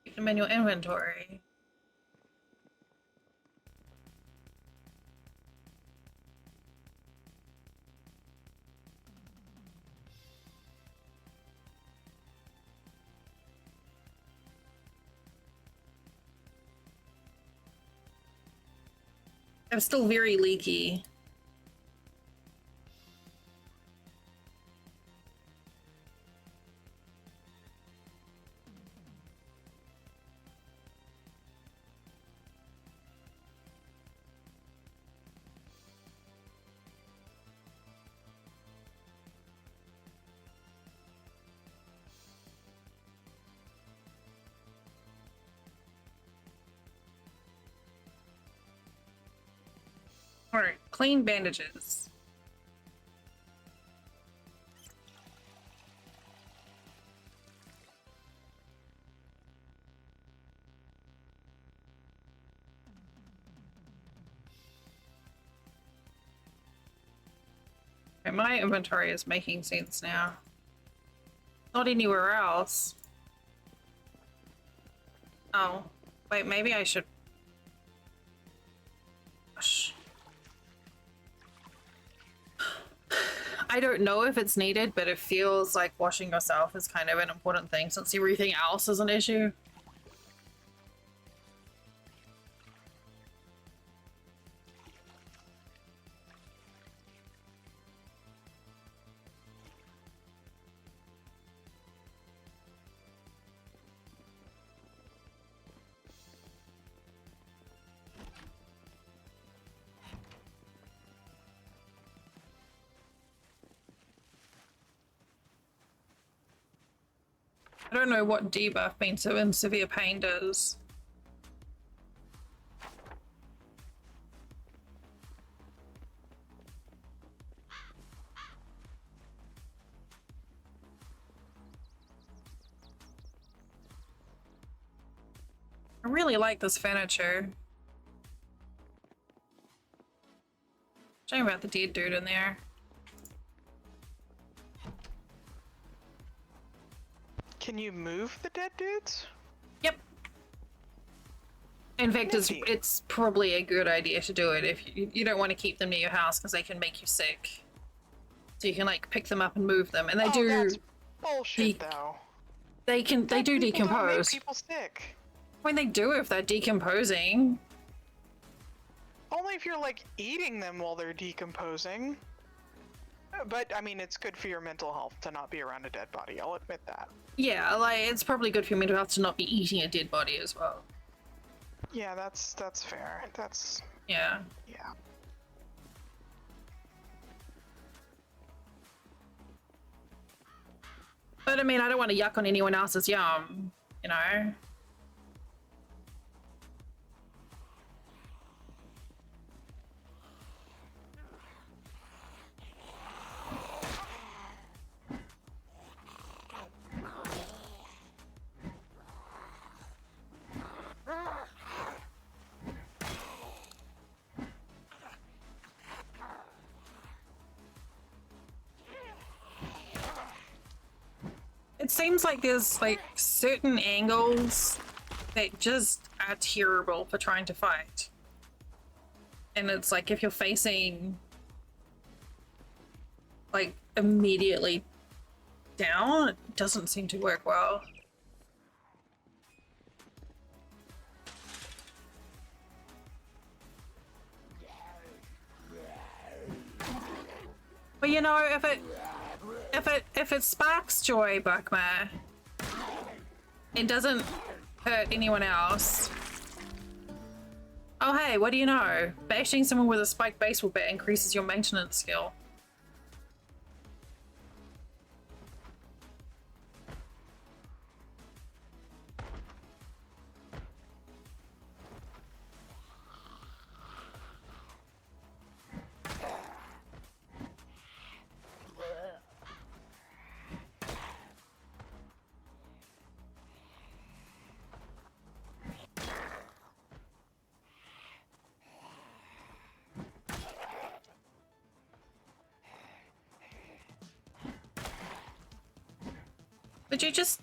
Keep them in your inventory. I'm still very leaky. Alright, clean bandages. Okay, my inventory is making sense now. Not anywhere else. Oh, wait, maybe I should. Gosh. I don't know if it's needed, but it feels like washing yourself is kind of an important thing since everything else is an issue. I don't know what debuff being so in severe pain does. I really like this furniture. Shame about the dead dude in there. Can you move the dead dudes? Yep. In fact, Nifty. it's probably a good idea to do it if you don't want to keep them near your house because they can make you sick. So you can like pick them up and move them, and they do. That's bullshit, though. They do People don't make decompose. people sick. I mean, they do if they're decomposing. Only if you're like eating them while they're decomposing. But I mean, it's good for your mental health to not be around a dead body. I'll admit that. Yeah, like it's probably good for your mental health to not be eating a dead body as well. Yeah, that's fair. That's Yeah. yeah. But I mean, I don't want to yuck on anyone else's yum, you know? It seems like there's like certain angles that just are terrible for trying to fight. And it's like if you're facing like immediately down, it doesn't seem to work well. But you know, if it sparks joy, Buckma, it doesn't hurt anyone else. Oh hey, what do you know? Bashing someone with a spiked baseball bat increases your maintenance skill. Would you just...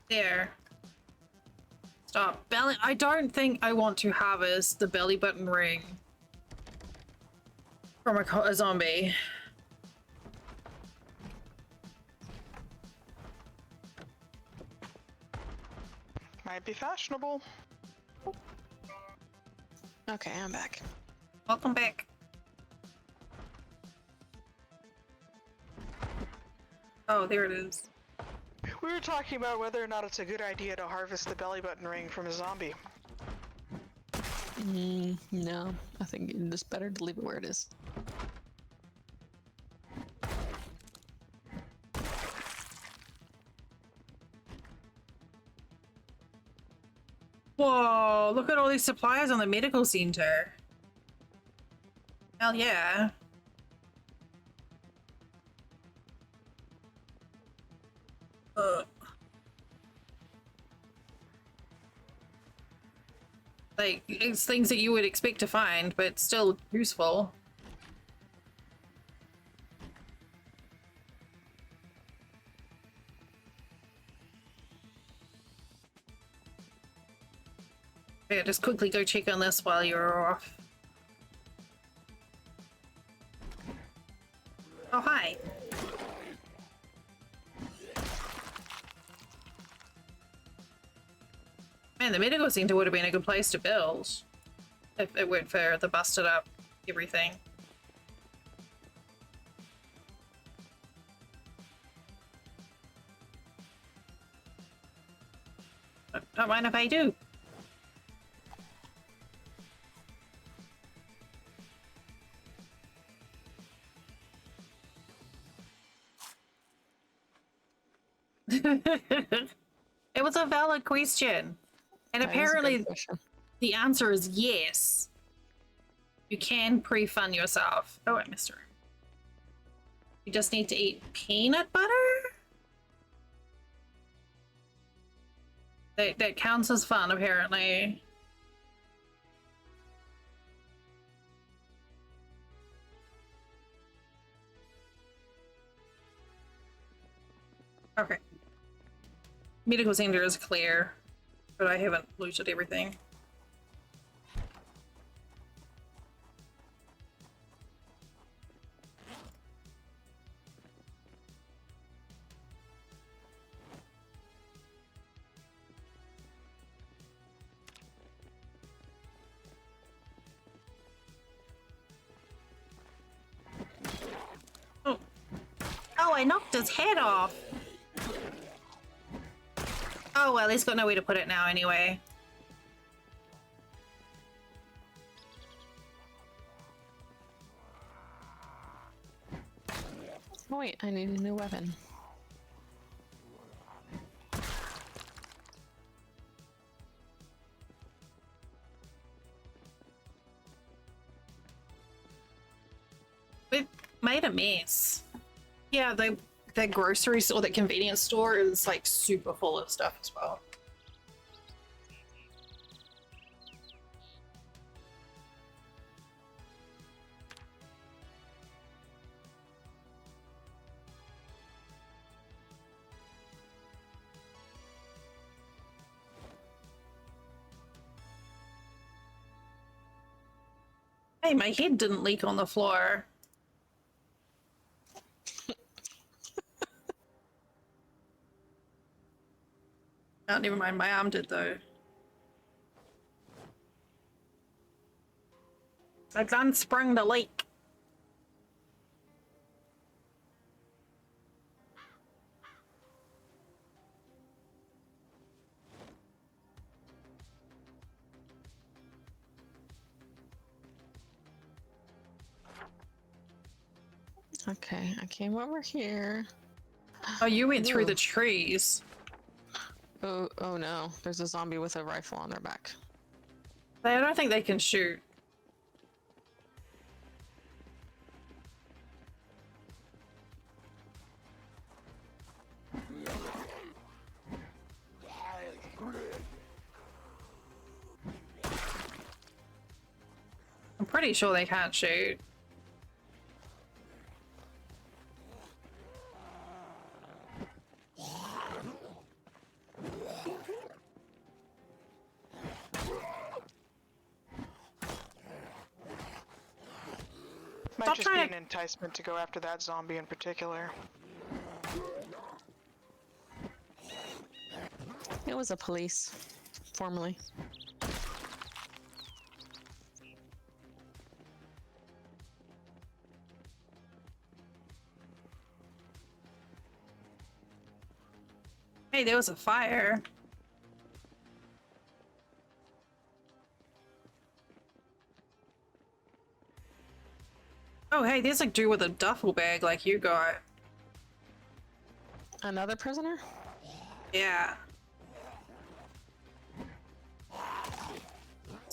There. Stop. Belly... I don't think I want to harvest the belly button ring from a zombie. Might be fashionable. Okay, I'm back. Welcome back. Oh, there it is. We were talking about whether or not it's a good idea to harvest the belly button ring from a zombie. No, I think it's better to leave it where it is. Whoa, look at all these supplies on the medical center. Hell yeah. Like, it's things that you would expect to find, but still useful. Yeah, just quickly go check on this while you're off. Oh, hi. Man, the medical center would have been a good place to build if it weren't for the busted up everything. Don't mind if I do. It was a valid question. And That is a good apparently question. the answer is yes. You can pre-fund yourself. Oh, I missed her. You just need to eat peanut butter? That counts as fun, apparently. Okay. Medical center is clear, but I haven't looted everything. Oh. Oh, I knocked his head off. Oh, well, he's got nowhere to put it now anyway. Oh wait, I need a new weapon. We've made a mess. Yeah, the grocery store, the convenience store is like super full of stuff as well. Hey, my head didn't leak on the floor. Oh, never mind, my arm did though. I've unsprung the leak. Okay, I came over here. Oh, you went through Ooh. the trees. Oh no, there's a zombie with a rifle on their back. I don't think they can shoot. I'm pretty sure they can't shoot. Might Stop just be trying an enticement to go after that zombie in particular. It was a police, formerly. Hey, there was a fire. Oh, hey, there's a dude with a duffel bag like you got. Another prisoner? Yeah.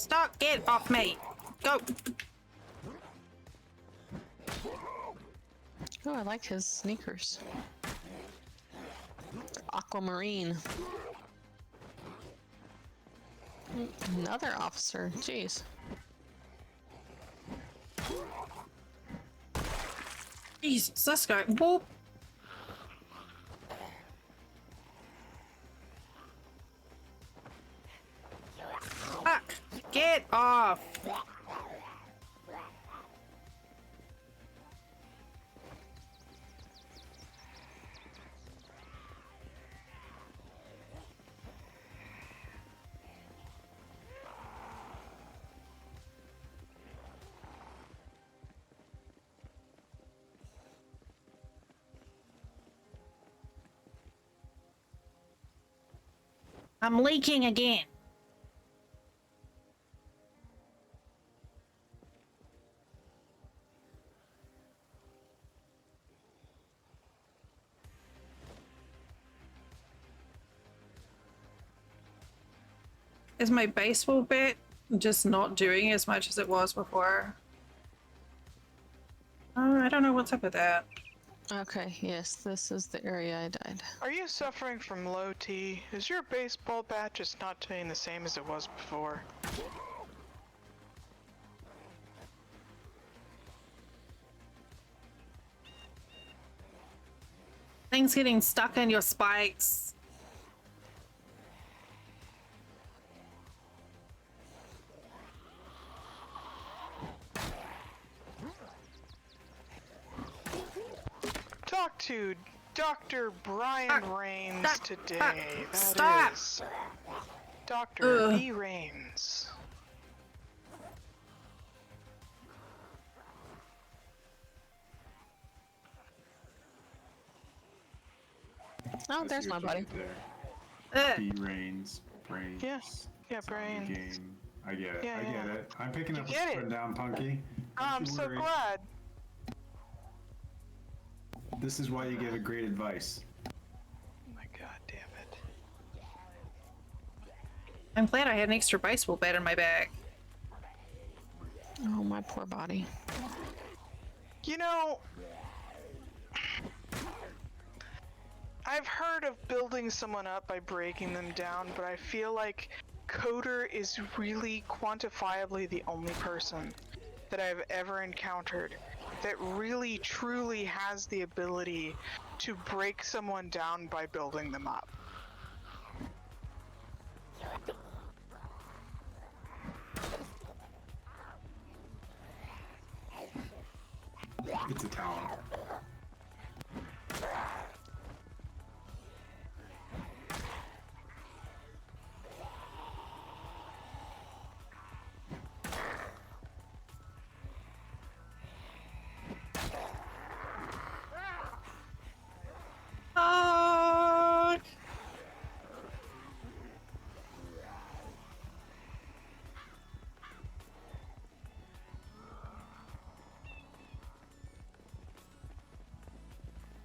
Stop! Get off me! Go! Oh, I like his sneakers. Aquamarine. Another officer. Jeez. Jesus, this guy. Whoop! Fuck! Get off! I'm leaking again. Is my baseball bat just not doing as much as it was before? I don't know what's up with that. Okay, yes, this is the area I died. Are you suffering from low T? Is your baseball bat just not doing the same as it was before? Things getting stuck in your spikes. Talk to Dr. Brian Rains today. That Stop. is Dr. Ugh. B. Rains. Oh, there's my buddy. Ugh. He reigns, brains. Yes. Yeah, it's on the brains. game. I get it. Yeah, I yeah. get it. I'm picking up You what's get it. putting down, Punky. I'm so glad. This is why you give it great advice. Oh my god damn it. I'm glad I had an extra baseball bat in my bag. Oh, my poor body. You know, I've heard of building someone up by breaking them down, but I feel like Coder is really quantifiably the only person that I've ever encountered that really truly has the ability to break someone down by building them up. It's a talent. Fuck!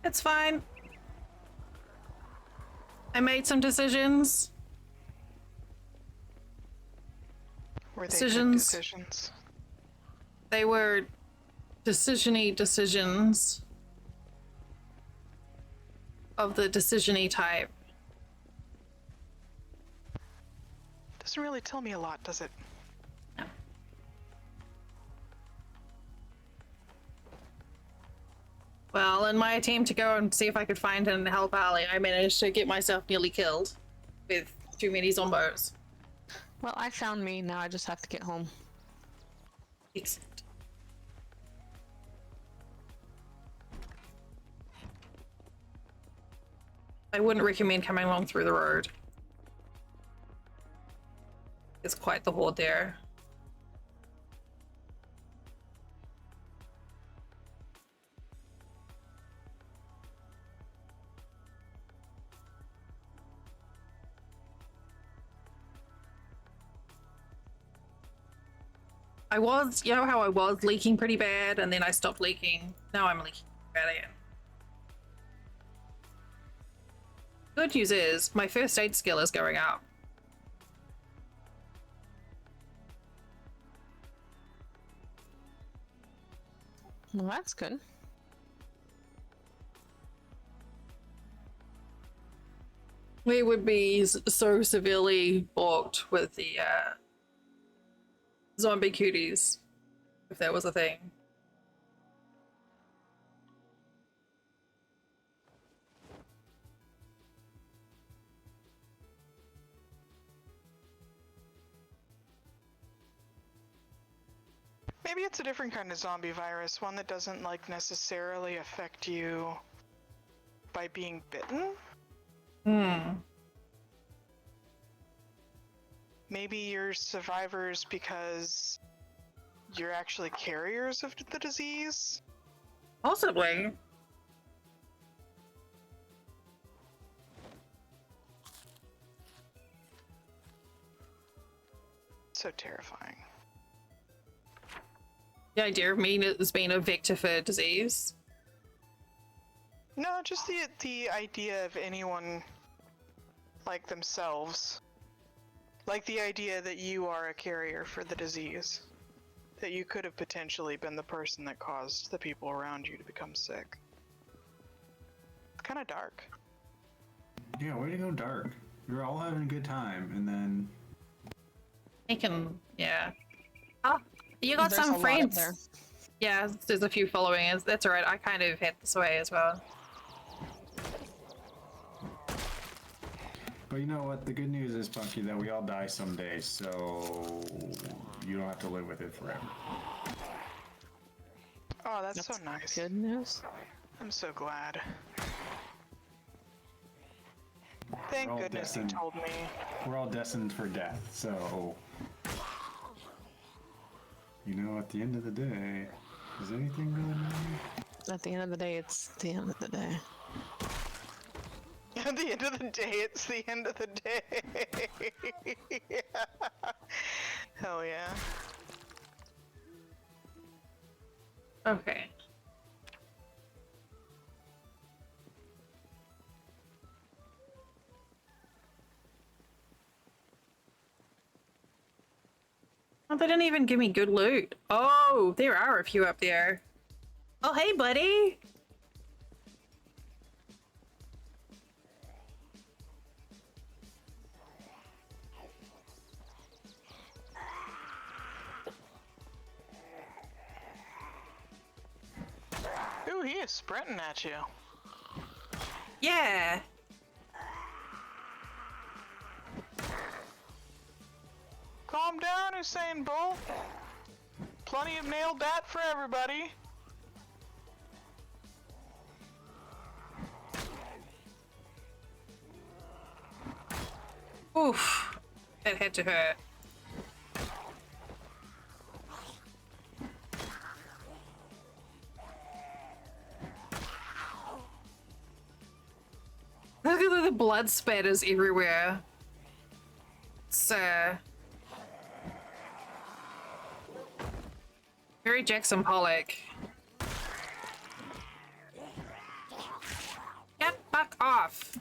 It's fine. I made some decisions. Were they good Decisions. decisions? They were decision-y decisions of the decision-y type. Doesn't really tell me a lot, does it? Well, in my attempt to go and see if I could find and help Ali, I managed to get myself nearly killed with too many zombos. Well, I found me, now I just have to get home. Excellent. I wouldn't recommend coming along through the road. It's quite the horde there. I was, you know how I was leaking pretty bad and then I stopped leaking? Now I'm leaking bad again. Good news is, my first aid skill is going up. Well, that's good. We would be so severely balked with the zombie cuties if that was a thing. Maybe it's a different kind of zombie virus, one that doesn't like necessarily affect you by being bitten. Hmm. Maybe you're survivors because you're actually carriers of the disease. Possibly. So terrifying. The idea of me as being a vector for disease. No, just the idea of anyone like themselves. Like the idea that you are a carrier for the disease. That you could have potentially been the person that caused the people around you to become sick. It's kind of dark. Yeah, way to go dark. You're all having a good time, and then He can, yeah. Oh, you got There's a some lot up friends. there. Yeah, there's a few following us. That's alright. I kind of head this way as well. but you know what? The good news is, Punky, that we all die someday, so you don't have to live with it forever. Oh, that's so nice. Good news. I'm so glad. Thank We're all goodness you destined. told me. We're all destined for death, so you know, at the end of the day, does anything really matter? At the end of the day, it's the end of the day. At the end of the day, it's the end of the day. Yeah. Hell yeah. Okay. Oh, they didn't even give me good loot. Oh, there are a few up there. Oh, hey, buddy. Ooh, he is sprinting at you. Yeah. Calm down, Usain Bolt. Plenty of nailed that for everybody. Oof. That had to hurt. Look at the blood spatters everywhere. It's very Jackson Pollock. Get fuck off.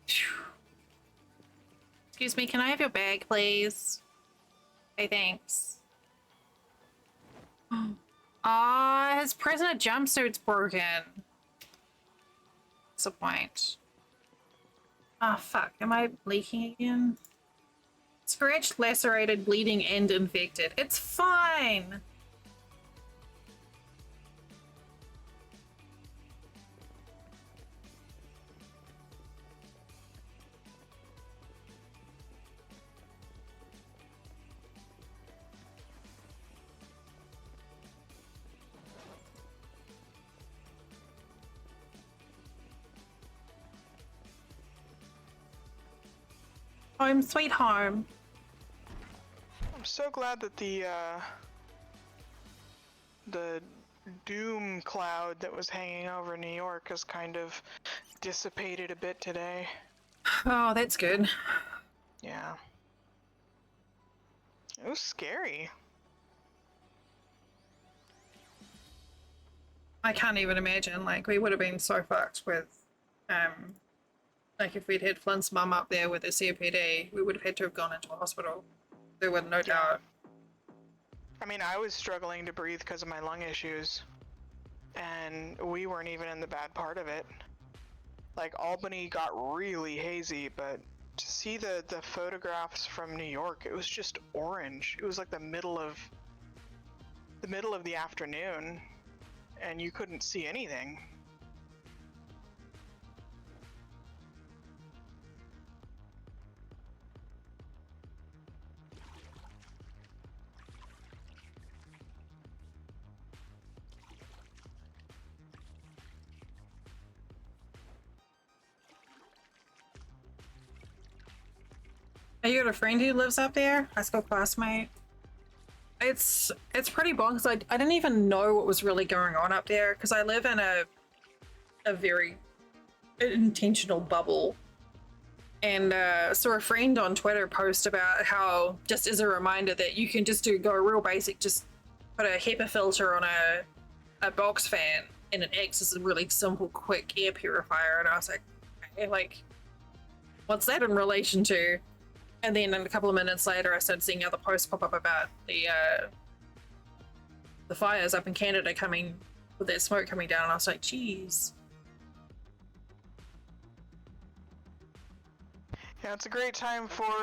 Phew. Excuse me, can I have your bag, please? Hey, thanks. Ah, his prisoner jumpsuit's broken. What's the point? Ah, fuck. Am I leaking again? Scratched, lacerated, bleeding, and infected. It's fine! Home sweet home. I'm so glad that the doom cloud that was hanging over New York has kind of dissipated a bit today. Oh, that's good. Yeah. It was scary. I can't even imagine. Like, we would have been so fucked with, like, if we'd had Flint's mum up there with a COPD, we would have had to have gone into a hospital. There was no doubt. I mean, I was struggling to breathe because of my lung issues, and we weren't even in the bad part of it. Like, Albany got really hazy, but to see the photographs from New York, it was just orange. It was like the middle of the afternoon, and you couldn't see anything. Are you got a friend who lives up there? High school classmate. It's pretty bonkers. I didn't even know what was really going on up there because I live in a very intentional bubble. And saw a friend on Twitter post about how, just as a reminder, that you can just go real basic, just put a HEPA filter on a box fan and it acts as a really simple, quick air purifier. And I was like, okay, like, what's that in relation to? And then a couple of minutes later, I started seeing other posts pop up about the fires up in Canada coming, with that smoke coming down. And I was like, geez. Yeah, it's a great time for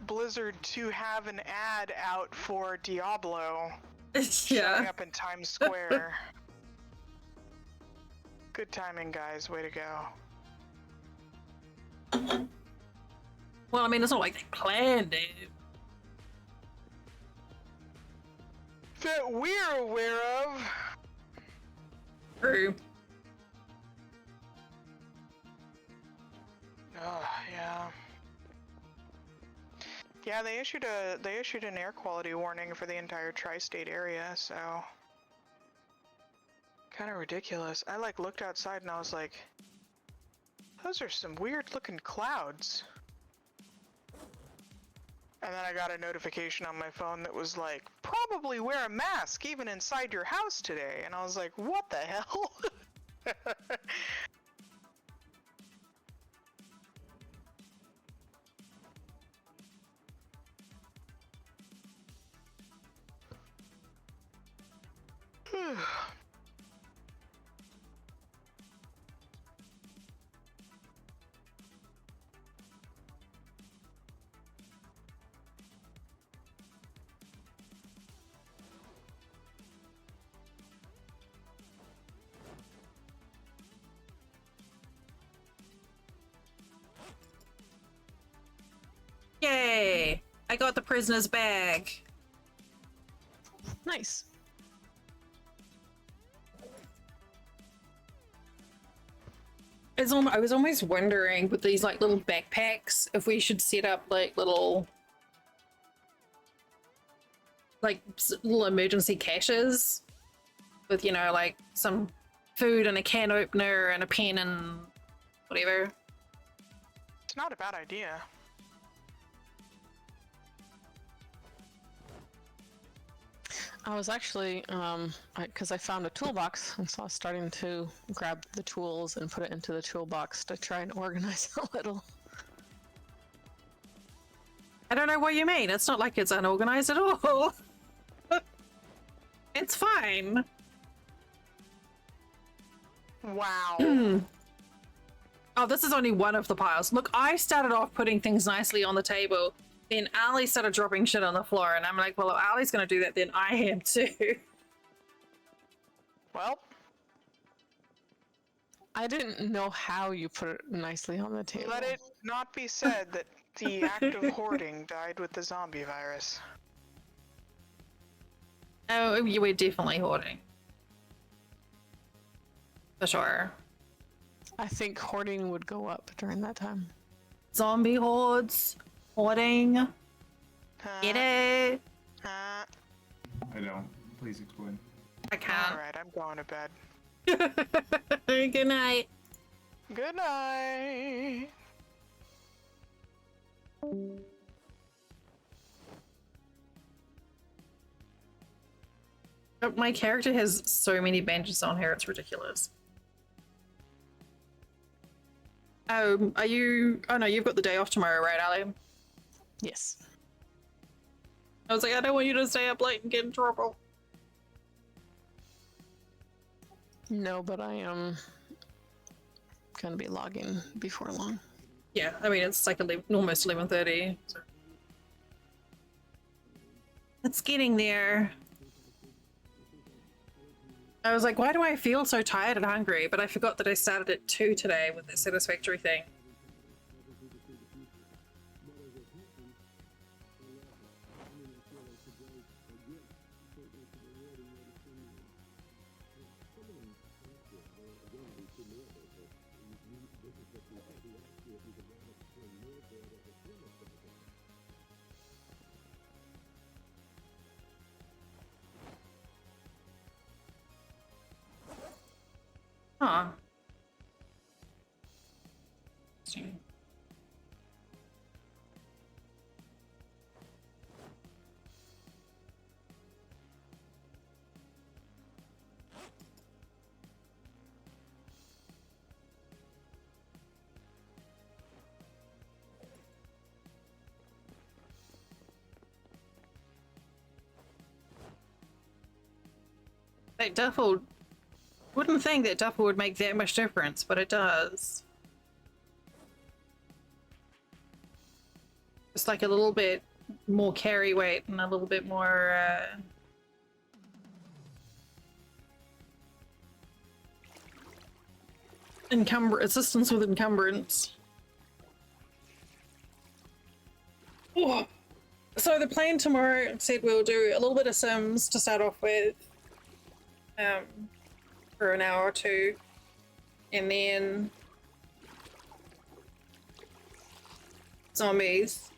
Blizzard to have an ad out for Diablo showing Yeah. up in Times Square. Good timing, guys. Way to go. Well, I mean, it's not like they planned it. That we're aware of. True. Oh, yeah. Yeah, they issued an air quality warning for the entire tri-state area, so kind of ridiculous. I like looked outside and I was like, those are some weird looking clouds. And then I got a notification on my phone that was like, probably wear a mask even inside your house today. And I was like, what the hell? Yay! I got the prisoner's bag. Nice. I was almost wondering with these like little backpacks if we should set up like little emergency caches with, you know, like some food and a can opener and a pen and whatever. It's not a bad idea. I was actually, because I found a toolbox, and so I was starting to grab the tools and put it into the toolbox to try and organize a little. I don't know what you mean. It's not like it's unorganized at all. It's fine. Wow. Oh, this is only one of the piles. Look, I started off putting things nicely on the table. Then Ali started dropping shit on the floor, and I'm like, well, if Ali's gonna do that, then I am too. Well, I didn't know how you put it nicely on the table. let it not be said that the act of hoarding died with the zombie virus. Oh, you were definitely hoarding. For sure. I think hoarding would go up during that time. Zombie hordes, hoarding. Get it? Uh, I don't. Please explain. I can't. Alright, I'm going to bed. Good night. Good night. My character has so many bandages on her, it's ridiculous. Are you... Oh no, you've got the day off tomorrow, right, Ali? Yes. I was like, I don't want you to stay up late and get in trouble. No, but I am gonna be logging before long. Yeah, I mean, it's like almost 11:30. So. It's getting there. I was like, why do I feel so tired and hungry? But I forgot that I started at 2 today with the satisfactory thing. Huh. Interesting. That duffel, wouldn't think that duffel would make that much difference, but it does. Just like a little bit more carry weight and a little bit more assistance with encumbrance. Oh. So the plan tomorrow said we'll do a little bit of Sims to start off with, for an hour or two, and then zombies.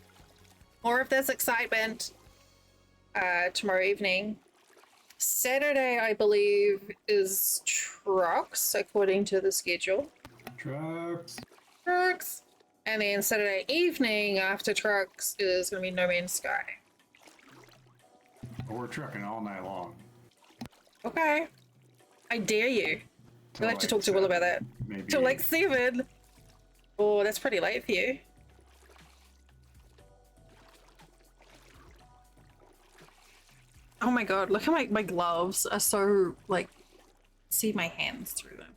More of this excitement tomorrow evening. Saturday, I believe, is trucks, according to the schedule. Trucks. Trucks. And then Saturday evening after trucks is going to be No Man's Sky. We're trucking all night long. Okay. I dare you. Till We'll have to like talk to Will about 7, that. Maybe Till like 8. 7. Oh, that's pretty late for you. Oh my god, look at my gloves are so, like, see my hands through them.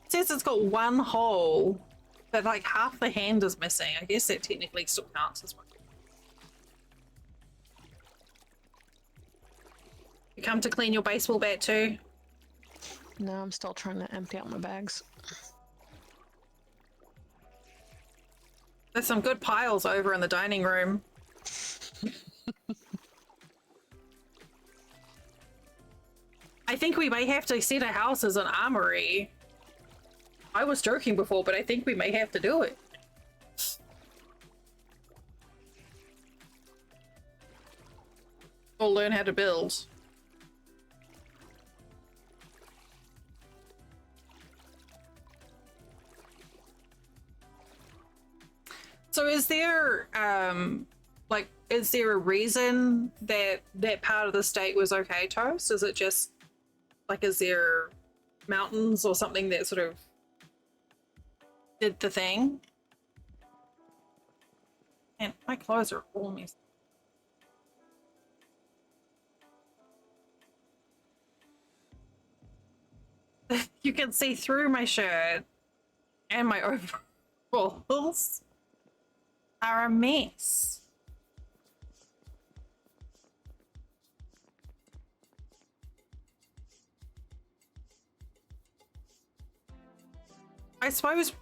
It says it's got one hole, but like half the hand is missing. I guess that technically still counts as one. You come to clean your baseball bat too? No, I'm still trying to empty out my bags. There's some good piles over in the dining room. I think we may have to set a house as an armory. I was joking before, but I think we may have to do it. Or learn how to build. So is there, like, is there a reason that that part of the state was okay, Toast? Is it just, like, is there mountains or something that sort of did the thing? And my clothes are all messed. You can see through my shirt and my overalls are a mess. I suppose.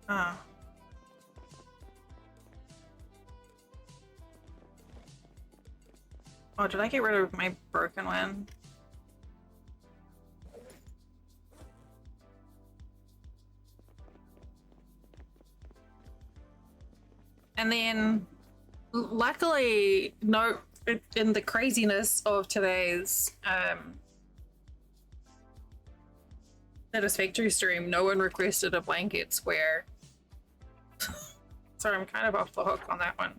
Ah. Oh, did I get rid of my broken one? And then, luckily, no, in the craziness of today's Satisfactory stream, no one requested a blanket square. So I'm kind of off the hook on that one.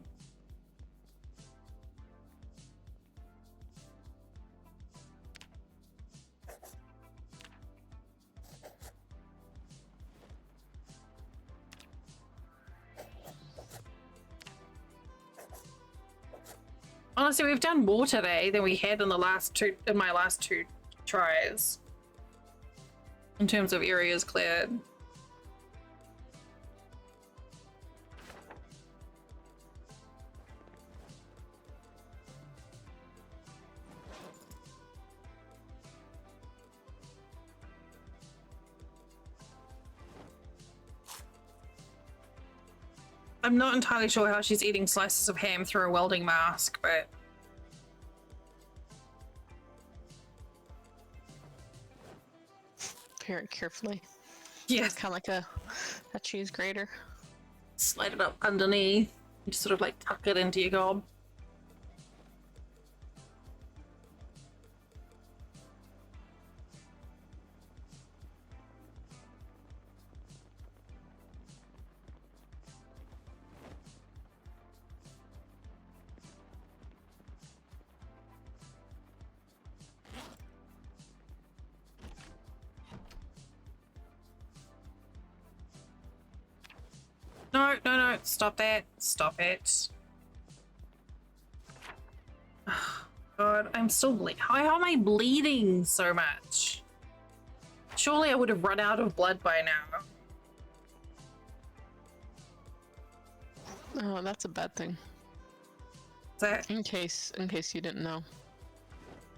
Honestly, we've done more today than we had in my last two tries. In terms of areas cleared. I'm not entirely sure how she's eating slices of ham through a welding mask, but Very carefully. yeah, Kind of like a cheese grater. slide it up underneath. You just sort of like tuck it into your gob. No, no, no, stop that. Stop it. God, I'm still bleeding. How am I bleeding so much? Surely I would have run out of blood by now. Oh, that's a bad thing. Is that In case you didn't know.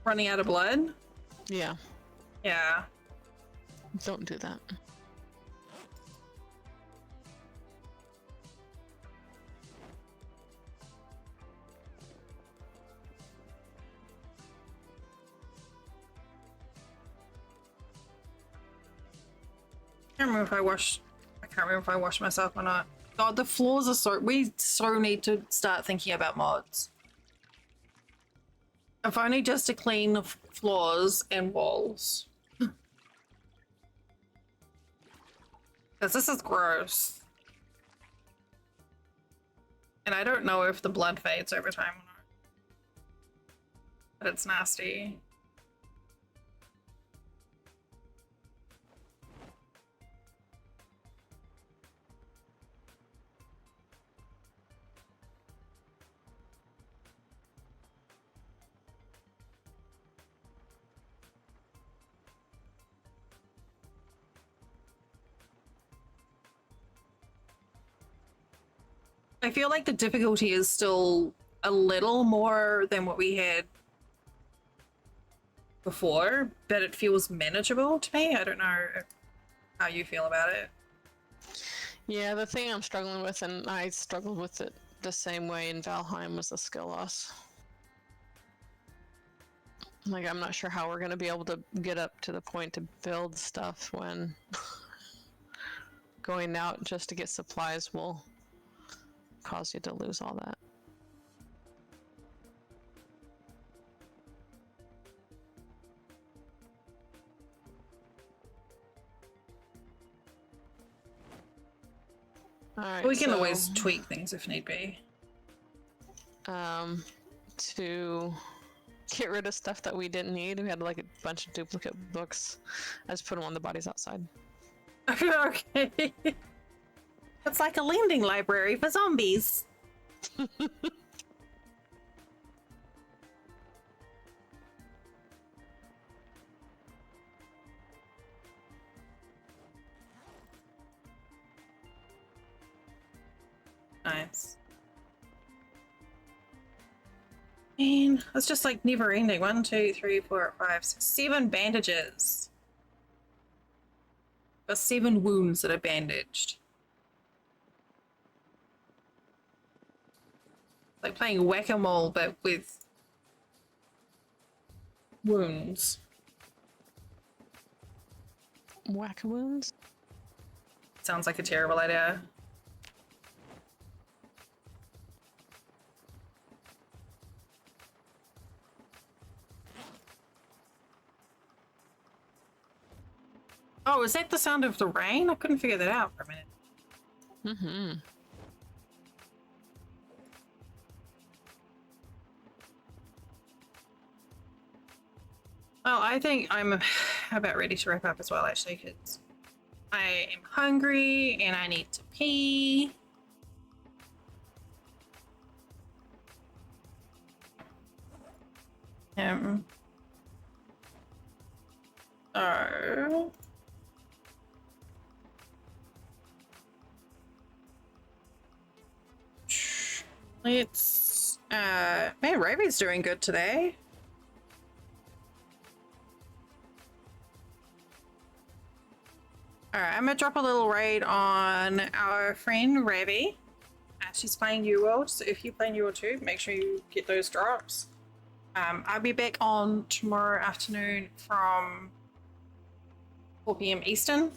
running out of blood? Yeah, Yeah. don't do that. I can't remember if I washed myself or not. God, the floors are we so need to start thinking about mods. If only just to clean the floors and walls. Because this is gross. And I don't know if the blood fades over time or not. But it's nasty. I feel like the difficulty is still a little more than what we had before, but it feels manageable to me. I don't know how you feel about it. Yeah, the thing I'm struggling with, and I struggled with it the same way in Valheim, was the skill loss. Like, I'm not sure how we're gonna be able to get up to the point to build stuff when going out just to get supplies will cause you to lose all that. Alright, We can so, always tweak things if need be. to get rid of stuff that we didn't need, we had like a bunch of duplicate books. I just put them on the bodies outside. Okay. It's like a lending library for zombies. Nice. Man, it's just like never ending. 1, 2, 3, 4, 5, 6, 7 bandages. Got 7 wounds that are bandaged. Like playing whack-a-mole, but with wounds. Whack wounds? Sounds like a terrible idea. Oh, is that the sound of the rain? I couldn't figure that out for a minute. Mm-hmm. Well, I think I'm about ready to wrap up as well, actually, because I am hungry and I need to pee. him. So let's man, Ravi's doing good today. Alright, I'm gonna drop a little raid on our friend Ravi. She's playing New World, so if you play New World too, make sure you get those drops. I'll be back on tomorrow afternoon from 4 p.m. Eastern.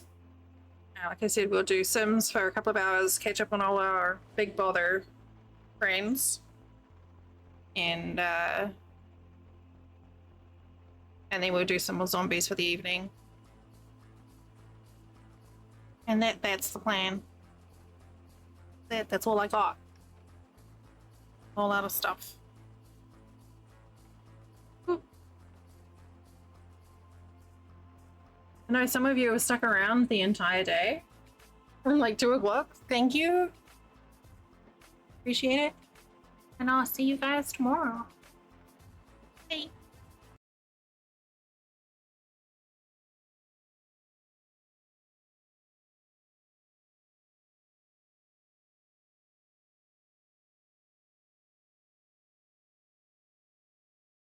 Like I said, we'll do Sims for a couple of hours, catch up on all our Big Bother friends, and then we'll do some more zombies for the evening. And that's the plan. That's all I got. All out of stuff. Ooh. I know some of you have stuck around the entire day. From like 2 o'clock. Thank you. Appreciate it. And I'll see you guys tomorrow. Bye.